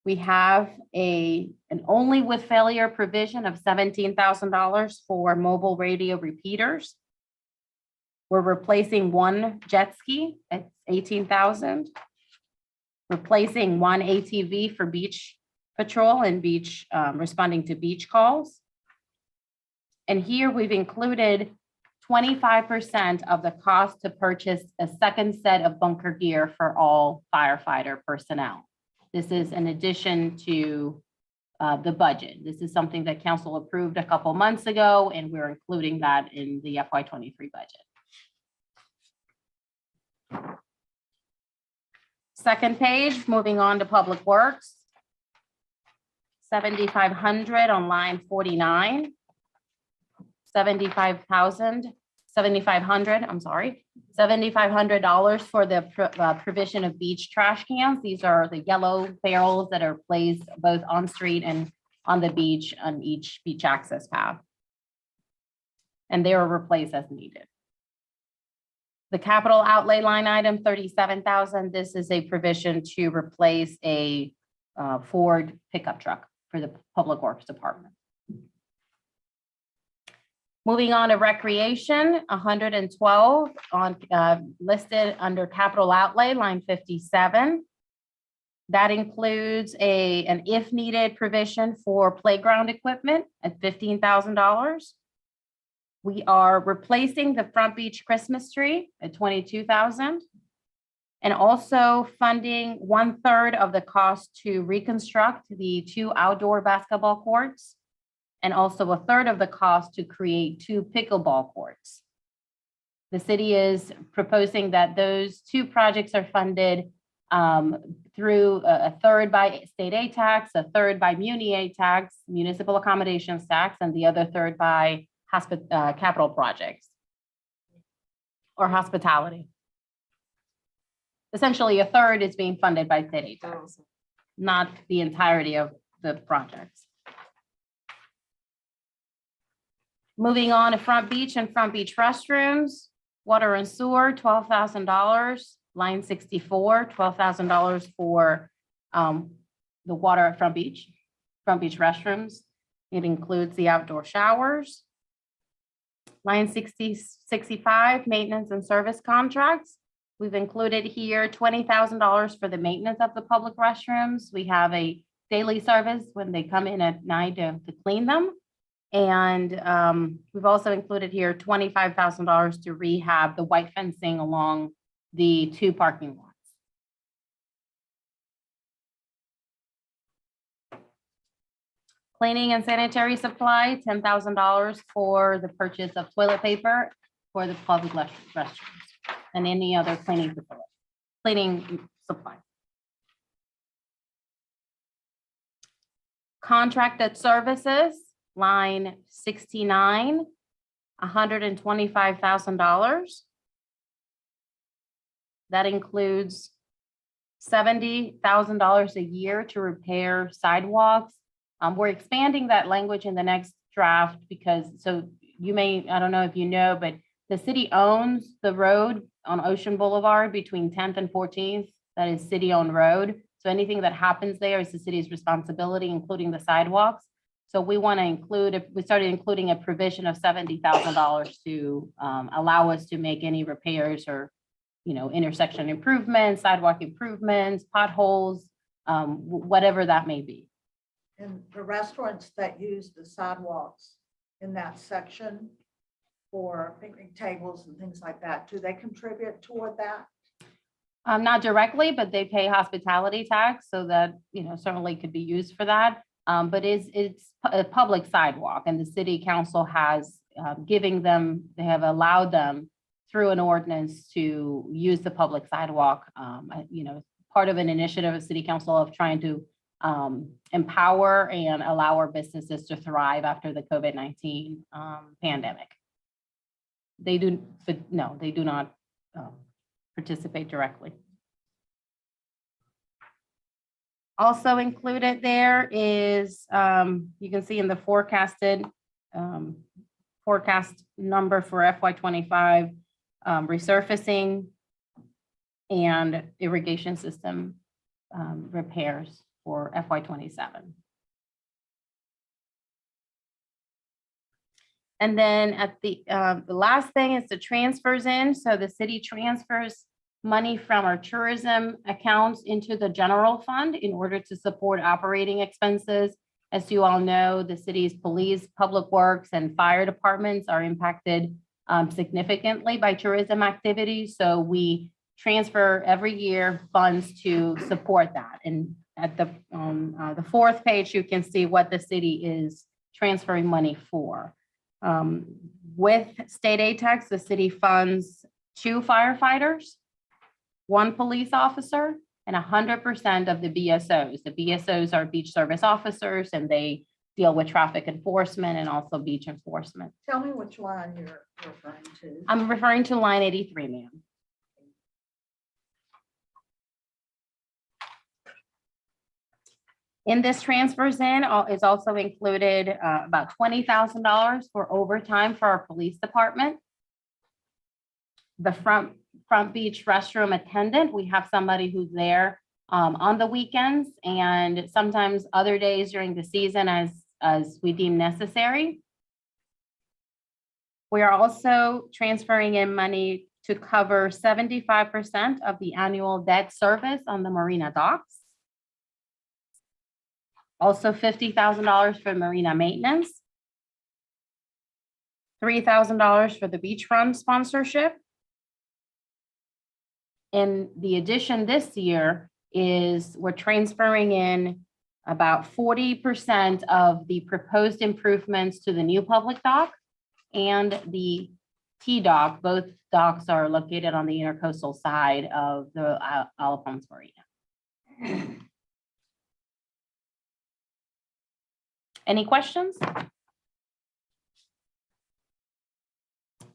we have an only with failure provision of $17,000 for mobile radio repeaters. We're replacing one jet ski at $18,000. Replacing one ATV for beach patrol and beach responding to beach calls. And here we've included 25% of the cost to purchase a second set of bunker gear for all firefighter personnel. This is in addition to the budget. This is something that council approved a couple months ago, and we're including that in the FY23 budget. Second page, moving on to Public Works. 7,500 on line 49. 7,500, I'm sorry. $7,500 for the provision of beach trash cans. These are the yellow barrels that are placed both on street and on the beach on each beach access path. And they are replaced as needed. The capital outlay line item, $37,000. This is a provision to replace a Ford pickup truck for the Public Works Department. Moving on to recreation, 112 on listed under capital outlay, line 57. That includes an if needed provision for playground equipment at $15,000. We are replacing the front beach Christmas tree at $22,000 and also funding 1/3 of the cost to reconstruct the 2 outdoor basketball courts and also 1/3 of the cost to create 2 pickleball courts. The city is proposing that those 2 projects are funded through a third by state ATAX, a third by muni ATAX, municipal accommodations tax, and the other third by capital projects or hospitality. Essentially, a third is being funded by state ATAX, not the entirety of the projects. Moving on to front beach and front beach restrooms, water and sewer, $12,000. Line 64, $12,000 for the water at front beach restrooms. It includes the outdoor showers. Line 65, maintenance and service contracts. We've included here $20,000 for the maintenance of the public restrooms. We have a daily service when they come in at night to clean them. And we've also included here $25,000 to rehab the white fencing along the 2 parking lots. Cleaning and sanitary supply, $10,000 for the purchase of toilet paper for the public restrooms and any other cleaning supply. Contracted services, line 69, $125,000. That includes $70,000 a year to repair sidewalks. We're expanding that language in the next draft because, so you may, I don't know if you know, but the city owns the road on Ocean Boulevard between 10th and 14th. That is city-owned road. So anything that happens there is the city's responsibility, including the sidewalks. So we want to include, we started including a provision of $70,000 to allow us to make any repairs or, intersection improvements, sidewalk improvements, potholes, whatever that may be. And the restaurants that use the sidewalks in that section for picnic tables and things like that, do they contribute toward that? Not directly, but they pay hospitality tax, so that, certainly could be used for that. But it's a public sidewalk, and the city council has they have allowed them through an ordinance to use the public sidewalk. Part of an initiative of city council of trying to empower and allow our businesses to thrive after the COVID-19 pandemic. They do, but no, they do not participate directly. Also included there is, you can see in the forecast number for FY25, resurfacing and irrigation system repairs for FY27. And then at the last thing is the transfers in. So the city transfers money from our tourism accounts into the general fund in order to support operating expenses. As you all know, the city's police, public works, and fire departments are impacted significantly by tourism activities. So we transfer every year funds to support that. And at the fourth page, you can see what the city is transferring money for. With state ATAX, the city funds 2 firefighters, 1 police officer, and 100% of the BSOs. The BSOs are beach service officers, and they deal with traffic enforcement and also beach enforcement. Tell me which line you're referring to. I'm referring to line 83, ma'am. In this transfers in is also included about $20,000 for overtime for our police department. The front beach restroom attendant, we have somebody who's there on the weekends and sometimes other days during the season as we deem necessary. We are also transferring in money to cover 75% of the annual debt service on the marina docks. Also $50,000 for marina maintenance, $3,000 for the beachfront sponsorship. And the addition this year is we're transferring in about 40% of the proposed improvements to the new public dock and the T dock. Both docks are located on the intercoastal side of the Alapons Marina. Any questions?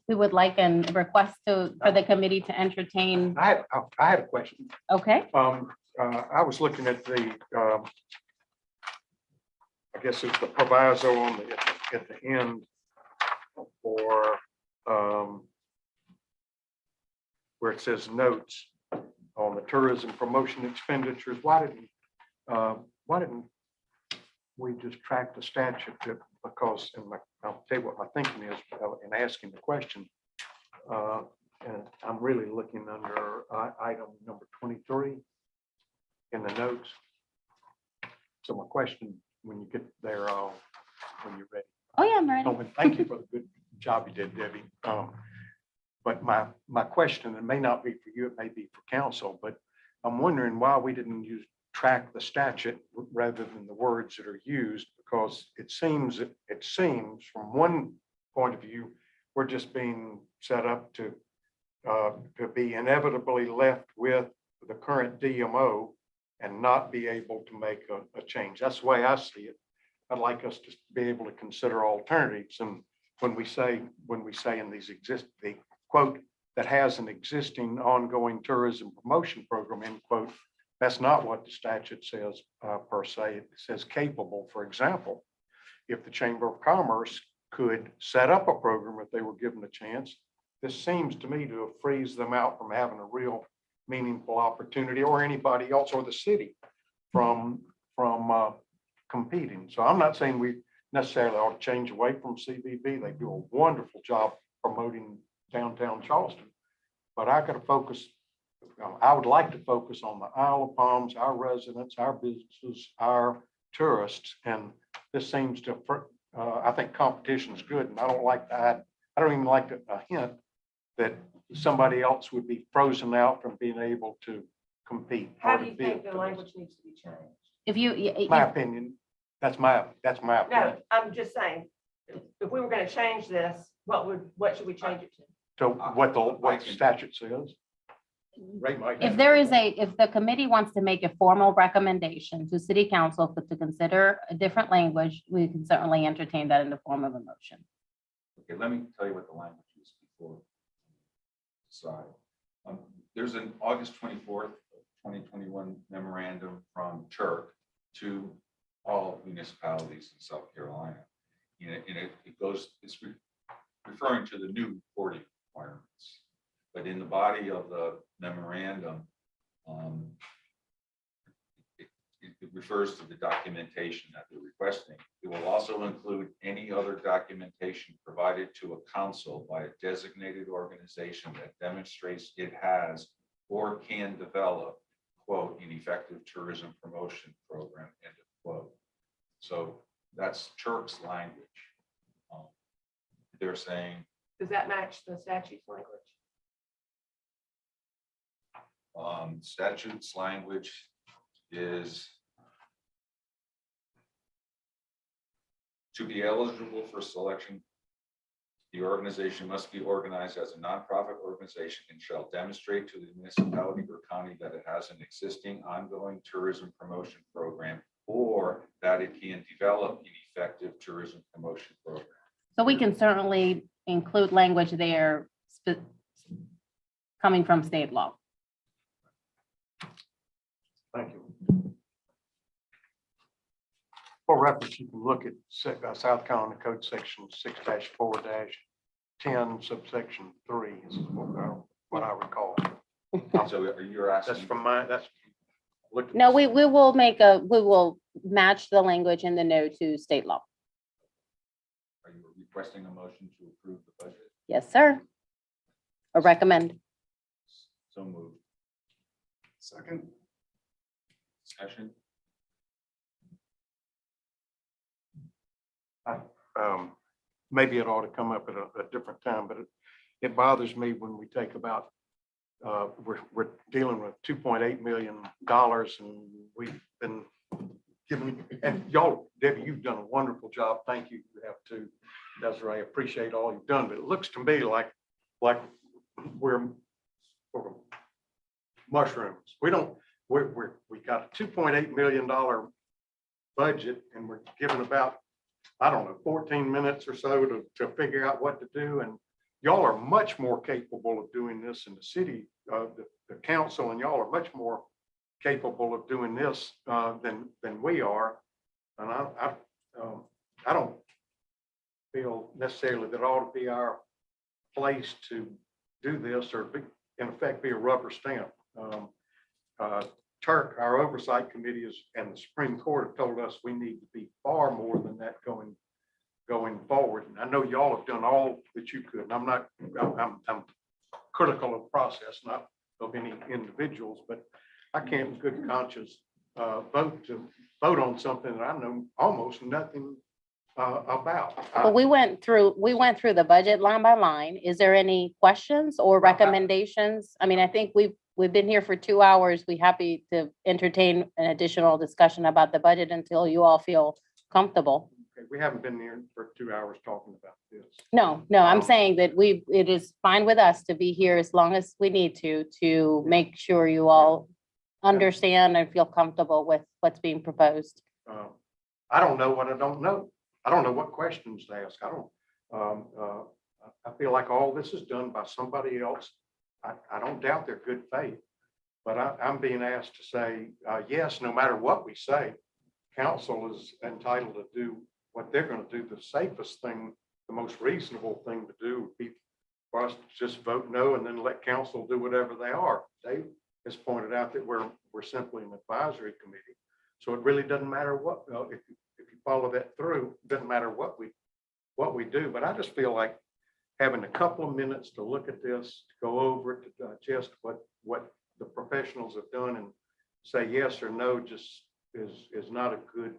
We would like a request for the committee to entertain. I had a question. Okay, I was looking at the, I guess it's the proviso on at the end for where it says notes on the tourism promotion expenditures. Why didn't we just track the statute? Because I'll tell you what my thinking is in asking the question. And I'm really looking under item number 23 in the notes. So my question, when you get there, when you're ready. oh yeah, I'm ready. Oh, and thank you for the good job you did, Debbie. But my question, it may not be for you, it may be for council, but I'm wondering why we didn't track the statute rather than the words that are used, because it seems from one point of view, we're just being set up to be inevitably left with the current DMO and not be able to make a change. That's the way I see it. I'd like us to be able to consider alternatives. And when we say in these the quote that has an existing ongoing tourism promotion program, end quote, that's not what the statute says per se. It says capable. For example, if the Chamber of Commerce could set up a program if they were given a chance, this seems to me to have freezed them out from having a real meaningful opportunity, or anybody else or the city from competing. So I'm not saying we necessarily ought to change away from CVB. They do a wonderful job promoting downtown Charleston, but I got to focus. I would like to focus on the Isle of Palms, our residents, our businesses, our tourists. And this seems to, I think competition is good, and I don't like that. I don't even like a hint that somebody else would be frozen out from being able to compete. How or do to you bid think the for this. language needs to be changed? If you, My opinion, that's my opinion. No, I'm just saying, if we were gonna change this, what should we change it to? So what the statute says. Ray might if have- there is if the committee wants to make a formal recommendation to city council to consider a different language, we can certainly entertain that in the form of a motion. Okay, let me tell you what the language is before. Decide. There's an August 24th, 2021 memorandum from Turk to all municipalities in South Carolina. And it goes, it's referring to the new reporting requirements. But in the body of the memorandum, it refers to the documentation that they're requesting. It will also include any other documentation provided to a council by a designated organization that demonstrates it has or can develop, quote, an effective tourism promotion program, end of quote. So that's Turk's language. They're saying, Does that match the statute's language? Statute's language is to be eligible for selection, the organization must be organized as a nonprofit organization and shall demonstrate to the municipality or county that it has an existing ongoing tourism promotion program or that it can develop an effective tourism promotion program. So we can certainly include language there coming from state law. Thank you. For reference, you can look at South Carolina Code Section 6-4-10 subsection 3 is what I recall. So are you asking? That's from my, that's. No, we will we will match the language in the note to state law. Are you requesting a motion to approve the budget? Yes, sir. Or recommend. So moved. Second. Discussion? Maybe it ought to come up at a different time, but it bothers me when we take about, we're dealing with $2.8 million and we've been giving, and y'all, Debbie, you've done a wonderful job. Thank you. You have to, Desiree, I appreciate all you've done, but it looks to me like we're mushrooms. We got a $2.8 million budget and we're given about, I don't know, 14 minutes or so to figure out what to do. And y'all are much more capable of doing this in the city, the council, and y'all are much more capable of doing this than we are. And I don't feel necessarily that ought to be our place to do this or in effect be a rubber stamp. Turk, our oversight committee and the Supreme Court have told us we need to be far more than that going forward. And I know y'all have done all that you could. And I'm critical of process, not of any individuals, but I can't in good conscience vote on something that I know almost nothing about. But we went through the budget line by line. Is there any questions or recommendations? I mean, I think we've been here for 2 hours. We're happy to entertain an additional discussion about the budget until you all feel comfortable. Okay, we haven't been here for 2 hours talking about this. No, I'm saying that it is fine with us to be here as long as we need to make sure you all understand and feel comfortable with what's being proposed. I don't know what I don't know. I don't know what questions to ask. I feel like all this is done by somebody else. I don't doubt their good faith, but I'm being asked to say, yes, no matter what we say, council is entitled to do what they're going to do. The safest thing, the most reasonable thing to do would be for us to just vote no and then let council do whatever they are. Dave has pointed out that we're simply an advisory committee. So it really doesn't matter what, if you follow that through, it doesn't matter what we do. But I just feel like having a couple of minutes to look at this, to go over it, to digest what the professionals have done and say yes or no just is not a good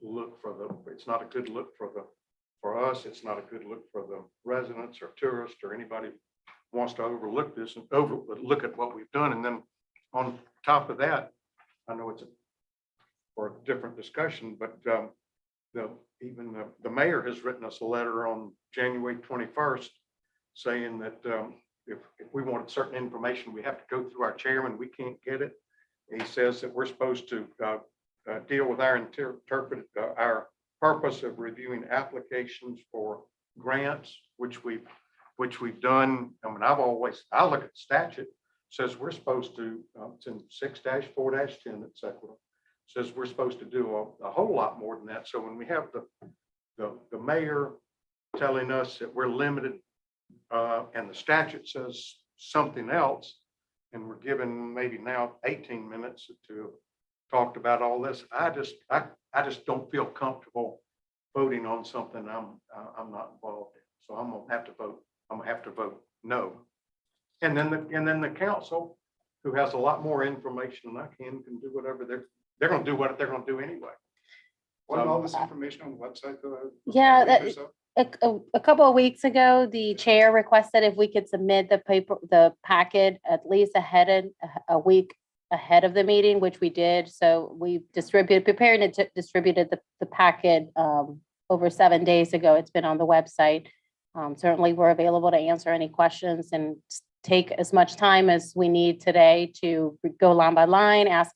look for it's not a good look for us. It's not a good look for the residents or tourists or anybody who wants to overlook this and look at what we've done. And then on top of that, I know it's for a different discussion, but the mayor has written us a letter on January 21st saying that if we wanted certain information, we have to go through our chairman. We can't get it. He says that we're supposed to deal with our our purpose of reviewing applications for grants, which we've done. I mean, I look at the statute, says we're supposed to, it's in 6-4-10, et cetera, says we're supposed to do a whole lot more than that. So when we have the mayor telling us that we're limited, and the statute says something else, and we're given maybe now 18 minutes to talk about all this, I just don't feel comfortable voting on something I'm not involved in. So I'm gonna have to vote. I'm gonna have to vote no. And then the council, who has a lot more information than I can do whatever they're gonna do what they're gonna do anyway. Wasn't all this information on the website though? Yeah, a week or so? a couple of weeks ago, the chair requested if we could submit the packet at least a week ahead of the meeting, which we did. So we prepared and distributed the packet over 7 days ago. It's been on the website. Certainly, we're available to answer any questions and take as much time as we need today to go line by line, answer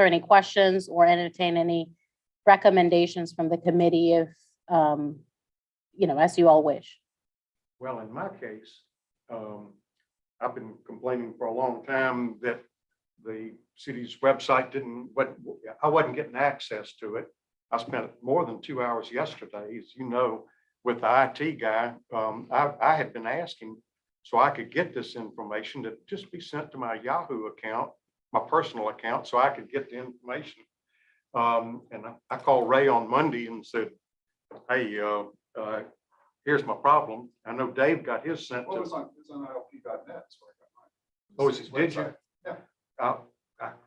any questions or entertain any recommendations from the committee if, as you all wish. Well, in my case, I've been complaining for a long time that the city's website I wasn't getting access to it. I spent more than 2 hours yesterday, as you know, with the IT guy. I had been asking so I could get this information to just be sent to my Yahoo account, my personal account, so I could get the information. And I called Ray on Monday and said, hey, here's my problem. I know Dave got his sent Well, to. it's on ilp.net. That's where I got mine. Oh, It's his did you? website. Yeah.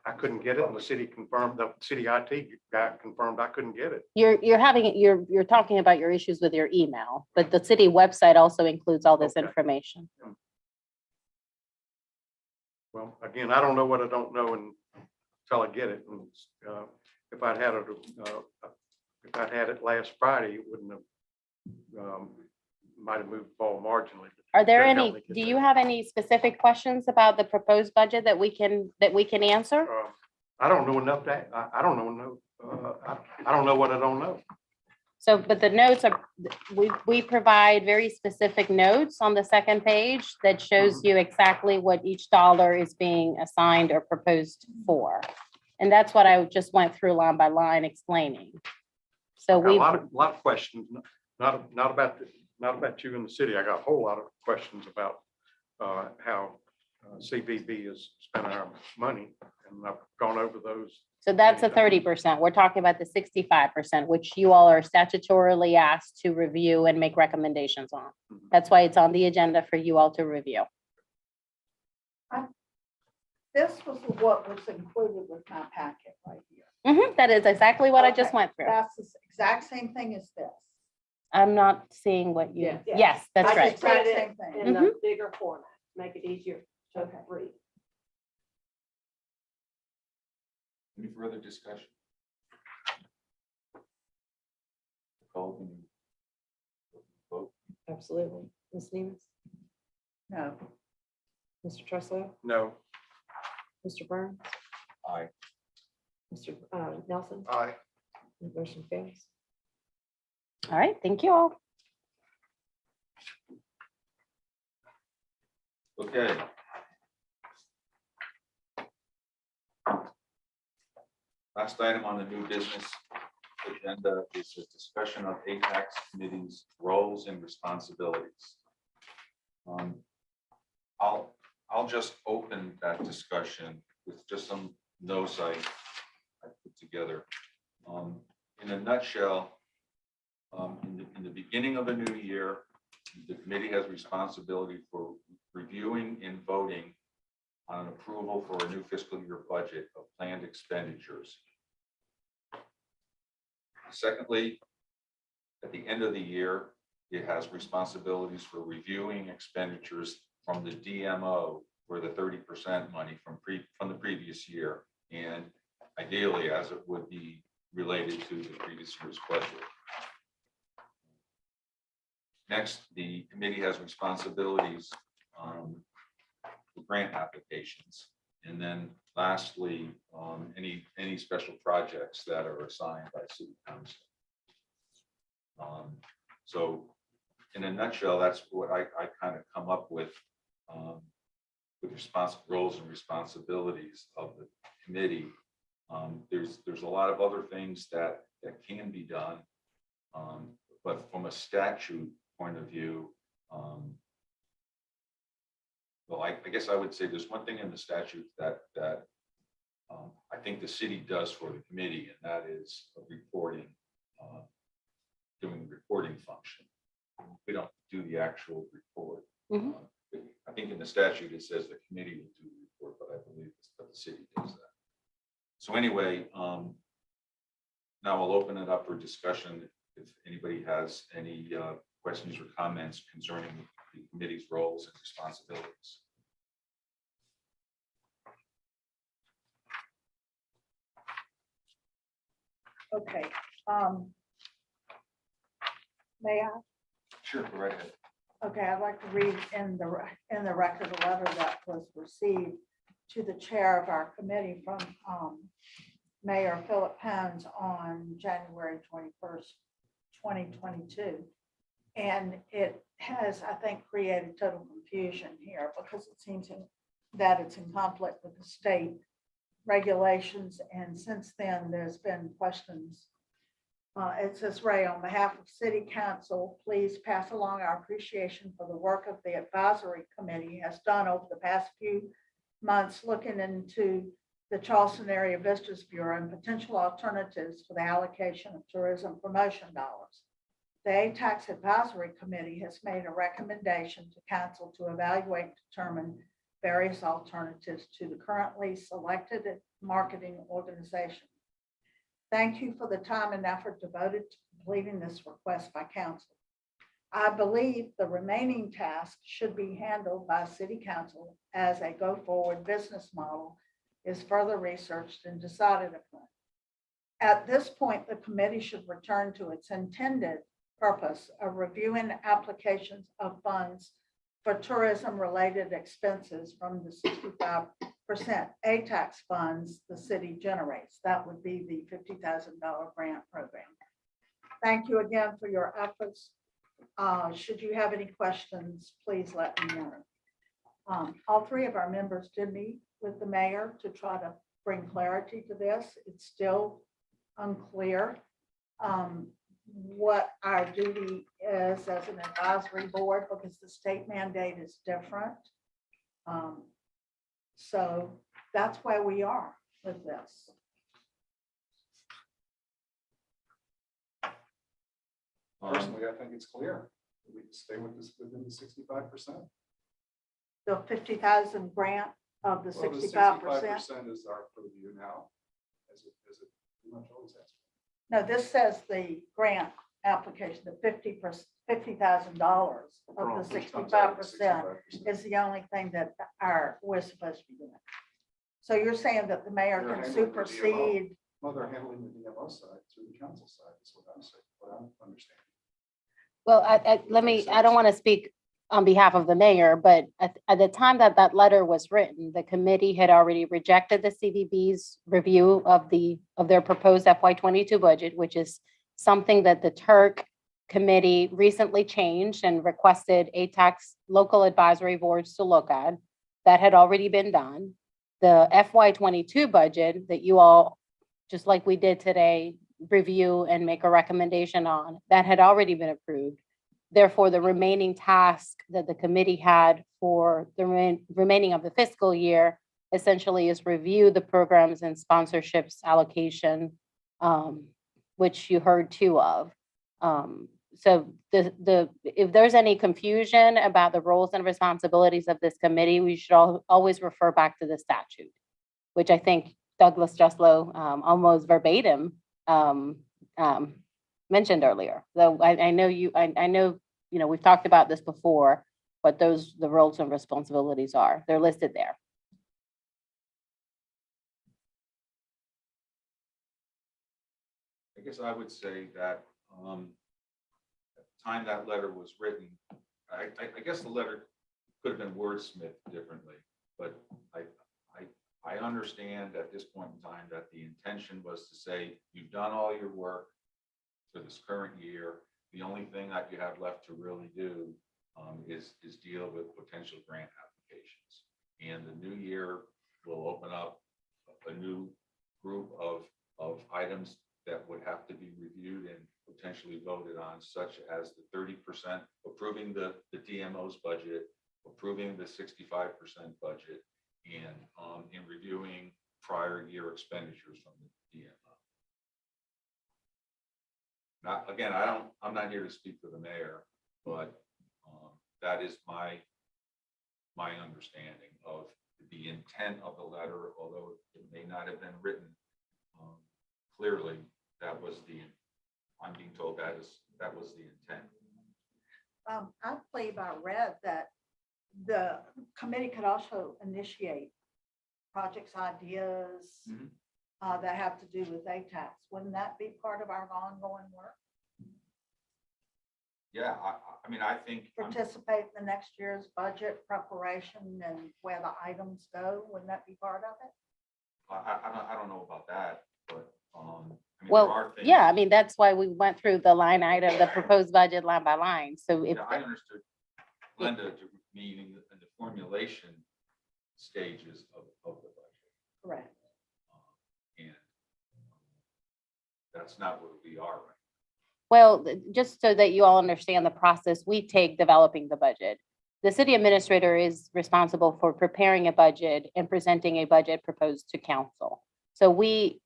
I couldn't get it, and the city confirmed, the city IT guy confirmed I couldn't get it. You're talking about your issues with your email, but the city website also includes all this Okay. information. Well, again, I don't know what I don't know until I get it. And if I'd had it last Friday, it wouldn't have, might have moved the ball marginally. Are there That helped me get do there. you have any specific questions about the proposed budget that we can answer? I don't know enough that, I don't know, I don't know what I don't know. So, but the notes are, we provide very specific notes on the second page that shows you exactly what each dollar is being assigned or proposed for. And that's what I just went through line by line explaining. So A we, lot of questions, not about you in the city. I got a whole lot of questions about how CVB is spending our money, and I've gone over those. so that's a 30%. We're talking about the 65%, which you all are statutorily asked to review and make recommendations on. That's why it's on the agenda for you all to review. This was what was included with my packet right here. That is exactly what I just Okay, went through. That's the exact same thing as this. I'm not seeing what you, Yeah. yes, that's I right. just printed it in the bigger format, make it easier to Okay. read. Any further discussion? Nicole, can you vote? Absolutely. Ms. Nemes, No, Mr. Trusslow, No. Mr. Burns, Aye. Mr. Nelson, Aye. motion fails. All right, thank you all. Okay. Last item on the new business agenda is a discussion of ATAX committee's roles and responsibilities. I'll just open that discussion with just some notes I put together. In a nutshell, in the beginning of a new year, the committee has responsibility for reviewing and voting on an approval for a new fiscal year budget of planned expenditures. Secondly, at the end of the year, it has responsibilities for reviewing expenditures from the DMO for the 30% money from the previous year. And ideally, as it would be related to the previous year's budget. Next, the committee has responsibilities for grant applications. And then lastly, any special projects that are assigned by city council. So in a nutshell, that's what I kind of come up with roles and responsibilities of the committee. There's a lot of other things that can be done. But from a statute point of view, well, I guess I would say there's one thing in the statute that I think the city does for the committee, and that is reporting, doing the reporting function. We don't do the actual report. Mhm. I think in the statute, it says the committee will do the report, but I believe that the city does that. So anyway, now I'll open it up for discussion. If anybody has any questions or comments concerning the committee's roles and responsibilities. Okay, may I? Sure, go right ahead. Okay, I'd like to read in the record a letter that was received to the chair of our committee from Mayor Philip Pounds on January 21st, 2022. And it has, I think, created total confusion here because it seems that it's in conflict with the state regulations. And since then, there's been questions. It says, Ray, on behalf of City Council, please pass along our appreciation for the work of the advisory committee has done over the past few months, looking into the Charleston Area Visitors Bureau and potential alternatives for the allocation of tourism promotion dollars. The ATAX Advisory Committee has made a recommendation to council to evaluate and determine various alternatives to the currently selected marketing organization. Thank you for the time and effort devoted to completing this request by council. I believe the remaining tasks should be handled by City Council as a go-forward business model is further researched and decided upon. At this point, the committee should return to its intended purpose of reviewing applications of funds for tourism-related expenses from the 65% ATAX funds the city generates. That would be the $50,000 grant program. Thank you again for your efforts. Should you have any questions, please let me know. All three of our members did meet with the mayor to try to bring clarity to this. It's still unclear what our duty is as an advisory board because the state mandate is different. So that's where we are with this. Personally, I think it's clear. We stay with this within the 65%. The 50,000 grant of the Well, the 65%. is our purview now, as it pretty much always has been. No, this says the grant application, the $50,000 of the 65% is the only thing that we're supposed to be doing. So you're saying that the mayor They're can handling the DMO. supersede? Well, they're handling the DMO side through the council side, is what I'm saying, what I'm understanding. Well, I don't want to speak on behalf of the mayor, but at the time that that letter was written, the committee had already rejected the CVB's review of their proposed FY22 budget, which is something that the Turk committee recently changed and requested ATAX local advisory boards to look at. That had already been done. The FY22 budget that you all, just like we did today, review and make a recommendation on, that had already been approved. Therefore, the remaining task that the committee had for the remaining of the fiscal year essentially is review the programs and sponsorships allocation, which you heard two of. So if there's any confusion about the roles and responsibilities of this committee, we should always refer back to the statute, which I think Douglas Justlow almost verbatim mentioned earlier. Though I know I know, we've talked about this before, but the roles and responsibilities they're listed there. I guess I would say that, at the time that letter was written, I guess the letter could have been wordsmithed differently, but I understand at this point in time that the intention was to say, you've done all your work for this current year. The only thing that you have left to really do is deal with potential grant applications. And the new year will open up a new group of items that would have to be reviewed and potentially voted on, such as the 30%, approving the DMO's budget, approving the 65% budget, and in reviewing prior year expenditures from the DMO. Not, again, I'm not here to speak for the mayor, but that is my understanding of the intent of the letter, although it may not have been written clearly. I'm being told that was the intent. I believe I read that the committee could also initiate projects, ideas Mhm. that have to do with ATAX. Wouldn't that be part of our ongoing work? Yeah, I mean, I think, Participate in the next year's budget preparation and where the items go? Wouldn't that be part of it? I don't know about that, but, I mean, there Well, are things. yeah, I mean, that's why we went through the line item, the proposed budget line by line. So if, Yeah, I understood Linda to meaning in the formulation stages of the budget. Correct. And that's not where we are right well, just so that you all understand the process we take developing the budget. The city administrator is responsible for preparing a budget and presenting a budget proposed to council. So we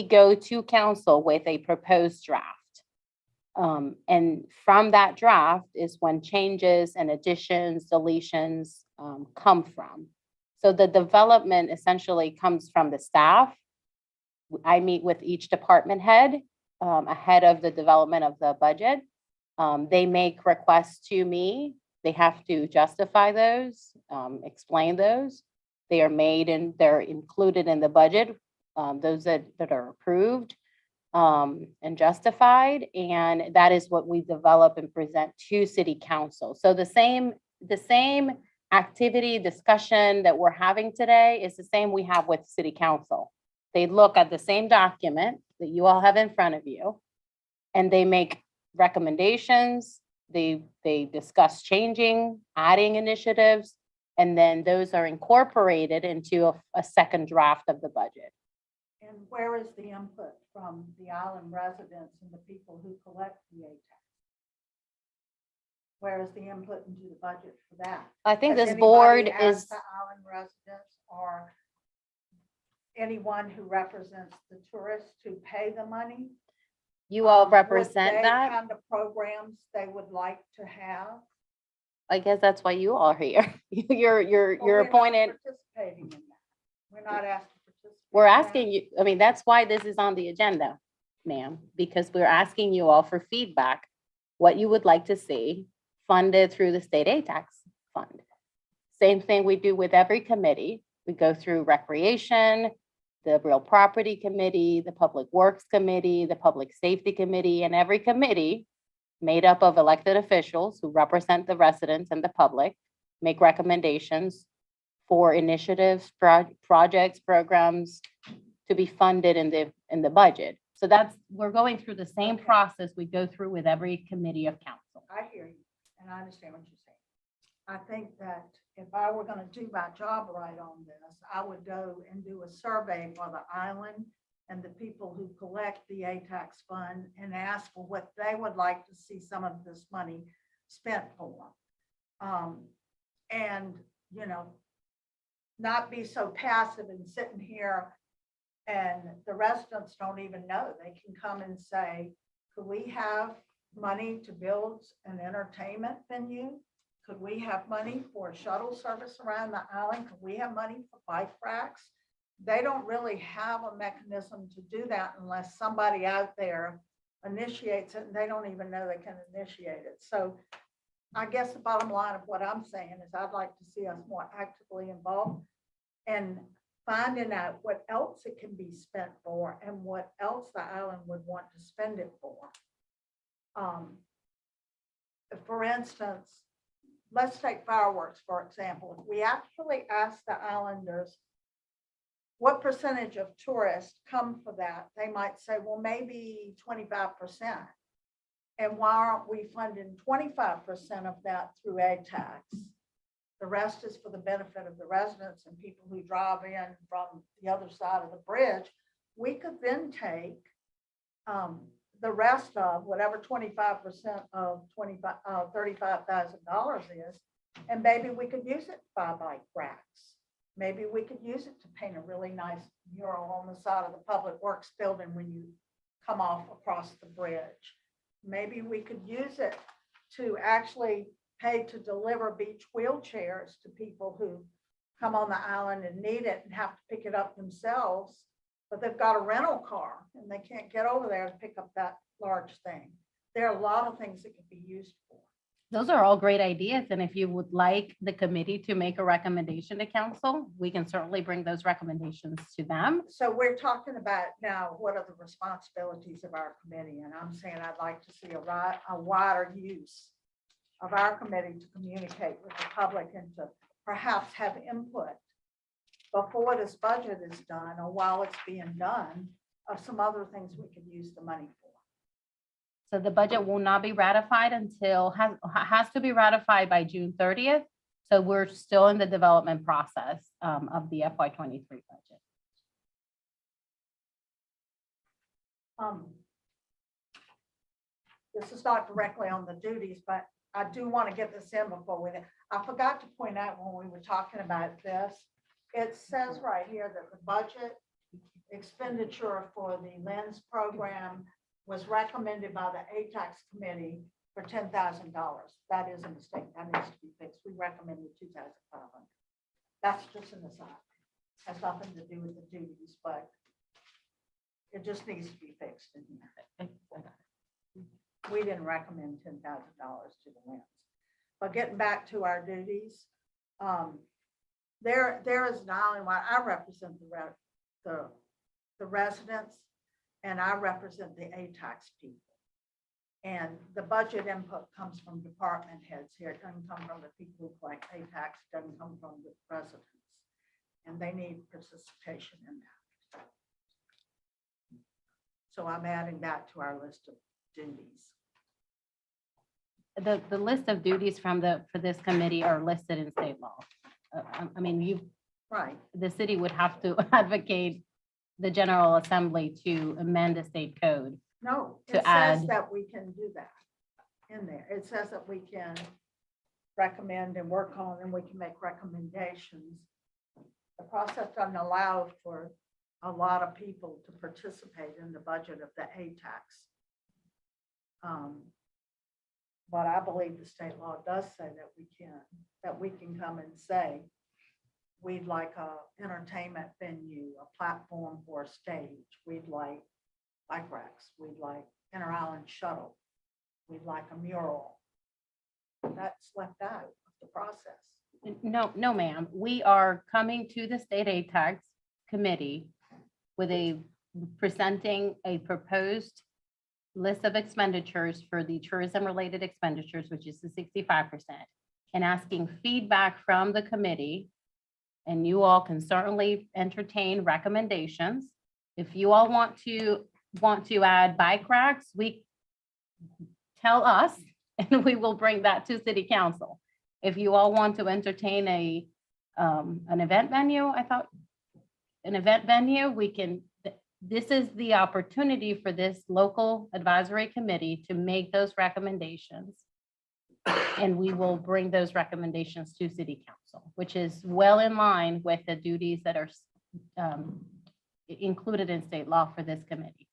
go to council with a proposed draft. And from that draft is when changes and additions, deletions come from. So the development essentially comes from the staff. I meet with each department head ahead of the development of the budget. They make requests to me. They have to justify those, explain those. They are made and they're included in the budget, those that are approved and justified. And that is what we develop and present to city council. So the same activity discussion that we're having today is the same we have with city council. They look at the same document that you all have in front of you, and they make recommendations. They discuss changing, adding initiatives, and then those are incorporated into a second draft of the budget. And where is the input from the island residents and the people who collect the ATAX? Where is the input into the budget for that? I think Has this anybody board asked is, the island residents or anyone who represents the tourists to pay the money? you all What represent they that. kind of programs they would like to have? I guess that's why you all are here. You're Or we're not appointed. Participating in that. We're not asked to participate. We're in that? asking you, I mean, that's why this is on the agenda, ma'am, because we're asking you all for feedback, what you would like to see funded through the state ATAX fund. Same thing we do with every committee. We go through recreation, the real property committee, the public works committee, the public safety committee, and every committee made up of elected officials who represent the residents and the public, make recommendations for initiatives, projects, programs to be funded in the budget. So we're going through the same Okay. process we go through with every committee of council. I hear you, and I understand what you're saying. I think that if I were gonna do my job right on this, I would go and do a survey for the island and the people who collect the ATAX fund and ask for what they would like to see some of this money spent for. And, you know, not be so passive and sitting here and the residents don't even know. They can come and say, could we have money to build an entertainment venue? Could we have money for a shuttle service around the island? Could we have money for bike racks? They don't really have a mechanism to do that unless somebody out there initiates it and they don't even know they can initiate it. So I guess the bottom line of what I'm saying is I'd like to see us more actively involved and finding out what else it can be spent for and what else the island would want to spend it for. For instance, let's take fireworks, for example. If we actually ask the islanders what percentage of tourists come for that, they might say, well, maybe 25%. And why aren't we funding 25% of that through ATAX? The rest is for the benefit of the residents and people who drive in from the other side of the bridge. We could then take the rest of whatever 25% of $35,000 is, and maybe we could use it to buy bike racks. Maybe we could use it to paint a really nice mural on the side of the Public Works building when you come off across the bridge. Maybe we could use it to actually pay to deliver beach wheelchairs to people who come on the island and need it and have to pick it up themselves, but they've got a rental car and they can't get over there to pick up that large thing. There are a lot of things it could be used for. Those are all great ideas. And if you would like the committee to make a recommendation to council, we can certainly bring those recommendations to them. So we're talking about now, what are the responsibilities of our committee? And I'm saying I'd like to see a wider use of our committee to communicate with the public and to perhaps have input before this budget is done or while it's being done of some other things we could use the money for. So the budget will not be ratified until, has to be ratified by June 30th. So we're still in the development process of the FY23 budget. This is not directly on the duties, but I do want to get this in before we, I forgot to point out when we were talking about this, it says right here that the budget expenditure for the LENS program was recommended by the ATAX committee for $10,000. That is a mistake. That needs to be fixed. We recommended $2,500. That's just an aside. Has nothing to do with the duties, but it just needs to be fixed in here. We didn't recommend $10,000 to the LENS. But getting back to our duties, there is an island where I represent the residents and I represent the ATAX people. And the budget input comes from department heads here. It doesn't come from the people who collect ATAX, it doesn't come from the residents. And they need participation in that. So I'm adding that to our list of duties. The list of duties for this committee are listed in state law. I mean, Right. the city would have to advocate the General Assembly to amend the state code. No, To it says add. that we can do that in there. It says that we can recommend and work on, and we can make recommendations. The process doesn't allow for a lot of people to participate in the budget of the ATAX. But I believe the state law does say that we can come and say, we'd like a entertainment venue, a platform for a stage. We'd like bike racks. We'd like inter-island shuttle. We'd like a mural. That's left out of the process. No, ma'am. We are coming to the state ATAX committee with presenting a proposed list of expenditures for the tourism-related expenditures, which is the 65%, and asking feedback from the committee. And you all can certainly entertain recommendations. If you all want to add bike racks, tell us and we will bring that to city council. If you all want to entertain an event venue, this is the opportunity for this local advisory committee to make those recommendations. And we will bring those recommendations to city council, which is well in line with the duties that are included in state law for this committee.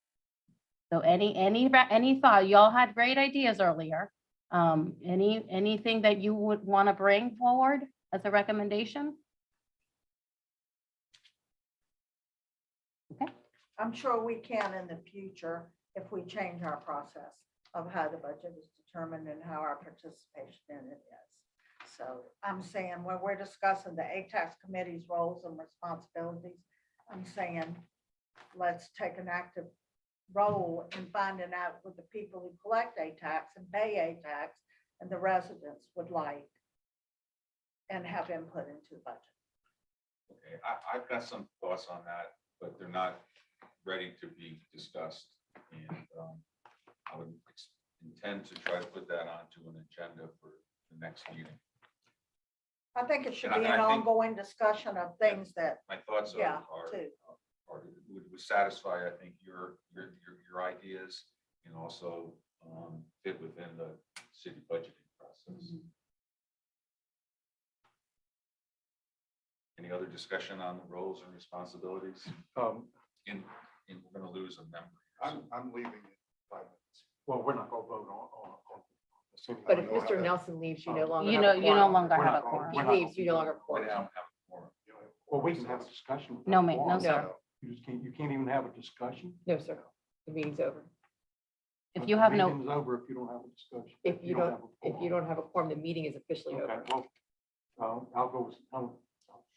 So any thought, y'all had great ideas earlier. Anything that you would want to bring forward as a recommendation? I'm sure we can in the future if we change our process of how the budget is determined and how our participation in it is. So I'm saying when we're discussing the ATAX committee's roles and responsibilities, I'm saying let's take an active role in finding out what the people who collect ATAX and pay ATAX and the residents would like and have input into the budget. Okay, I've got some thoughts on that, but they're not ready to be discussed. And I would intend to try to put that onto an agenda for the next meeting. I think it should And be I an think- ongoing discussion of things that, My thoughts yeah, are too. would satisfy, I think, your ideas and also fit within the city budgeting process. Any other discussion on the roles and responsibilities? And we're gonna lose a member. I'm leaving in 5 minutes. Well, we're not gonna vote on the city. But if Mr. Nelson leaves, you no longer. You have know, a you no quorum. longer We're have a not gonna- quorum. He we're not leaves, you no longer have a We quorum. don't have a quorum. Well, we can have a discussion. No, ma'am, no, No. sir. You can't even have a discussion. No, sir. The meeting's over. If you have The no, meeting's over if you don't have a discussion. If you have don't, a if you quorum. don't have a quorum, the meeting is officially Okay, over. well, I'll go, I'll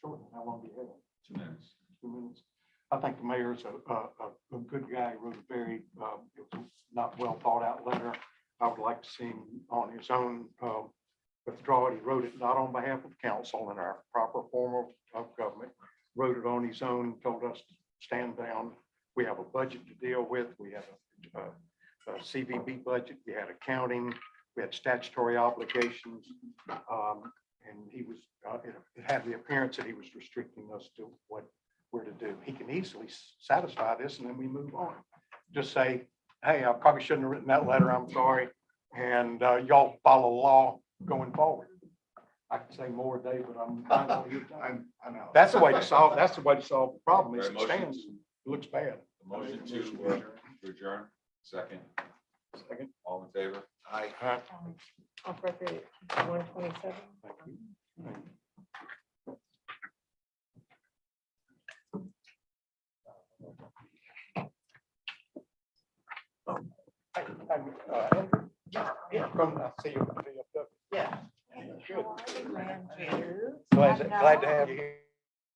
shorten, how long do you have? 2 minutes. 2 minutes. I think the mayor's a good guy, wrote a very, it was not well thought out letter. I would like to see him on his own withdraw it. He wrote it not on behalf of council in our proper form of government. Wrote it on his own, told us to stand down. We have a budget to deal with. We have a CVB budget. We had accounting. We had statutory obligations. And he was, it had the appearance that he was restricting us to what we're to do. He can easily satisfy this and then we move on. Just say, hey, I probably shouldn't have written that letter. I'm sorry. And y'all follow law going forward. I can say more, Dave, but I'm. I know. That's the way to solve, that's the way to solve the problem. As it Motion stands, it looks bad. The motion to adjourn, second. Second. All in favor? Aye. Off record, 127. Thank you. Andrew? Yeah, come, I see you. Yeah. Glad to have you here.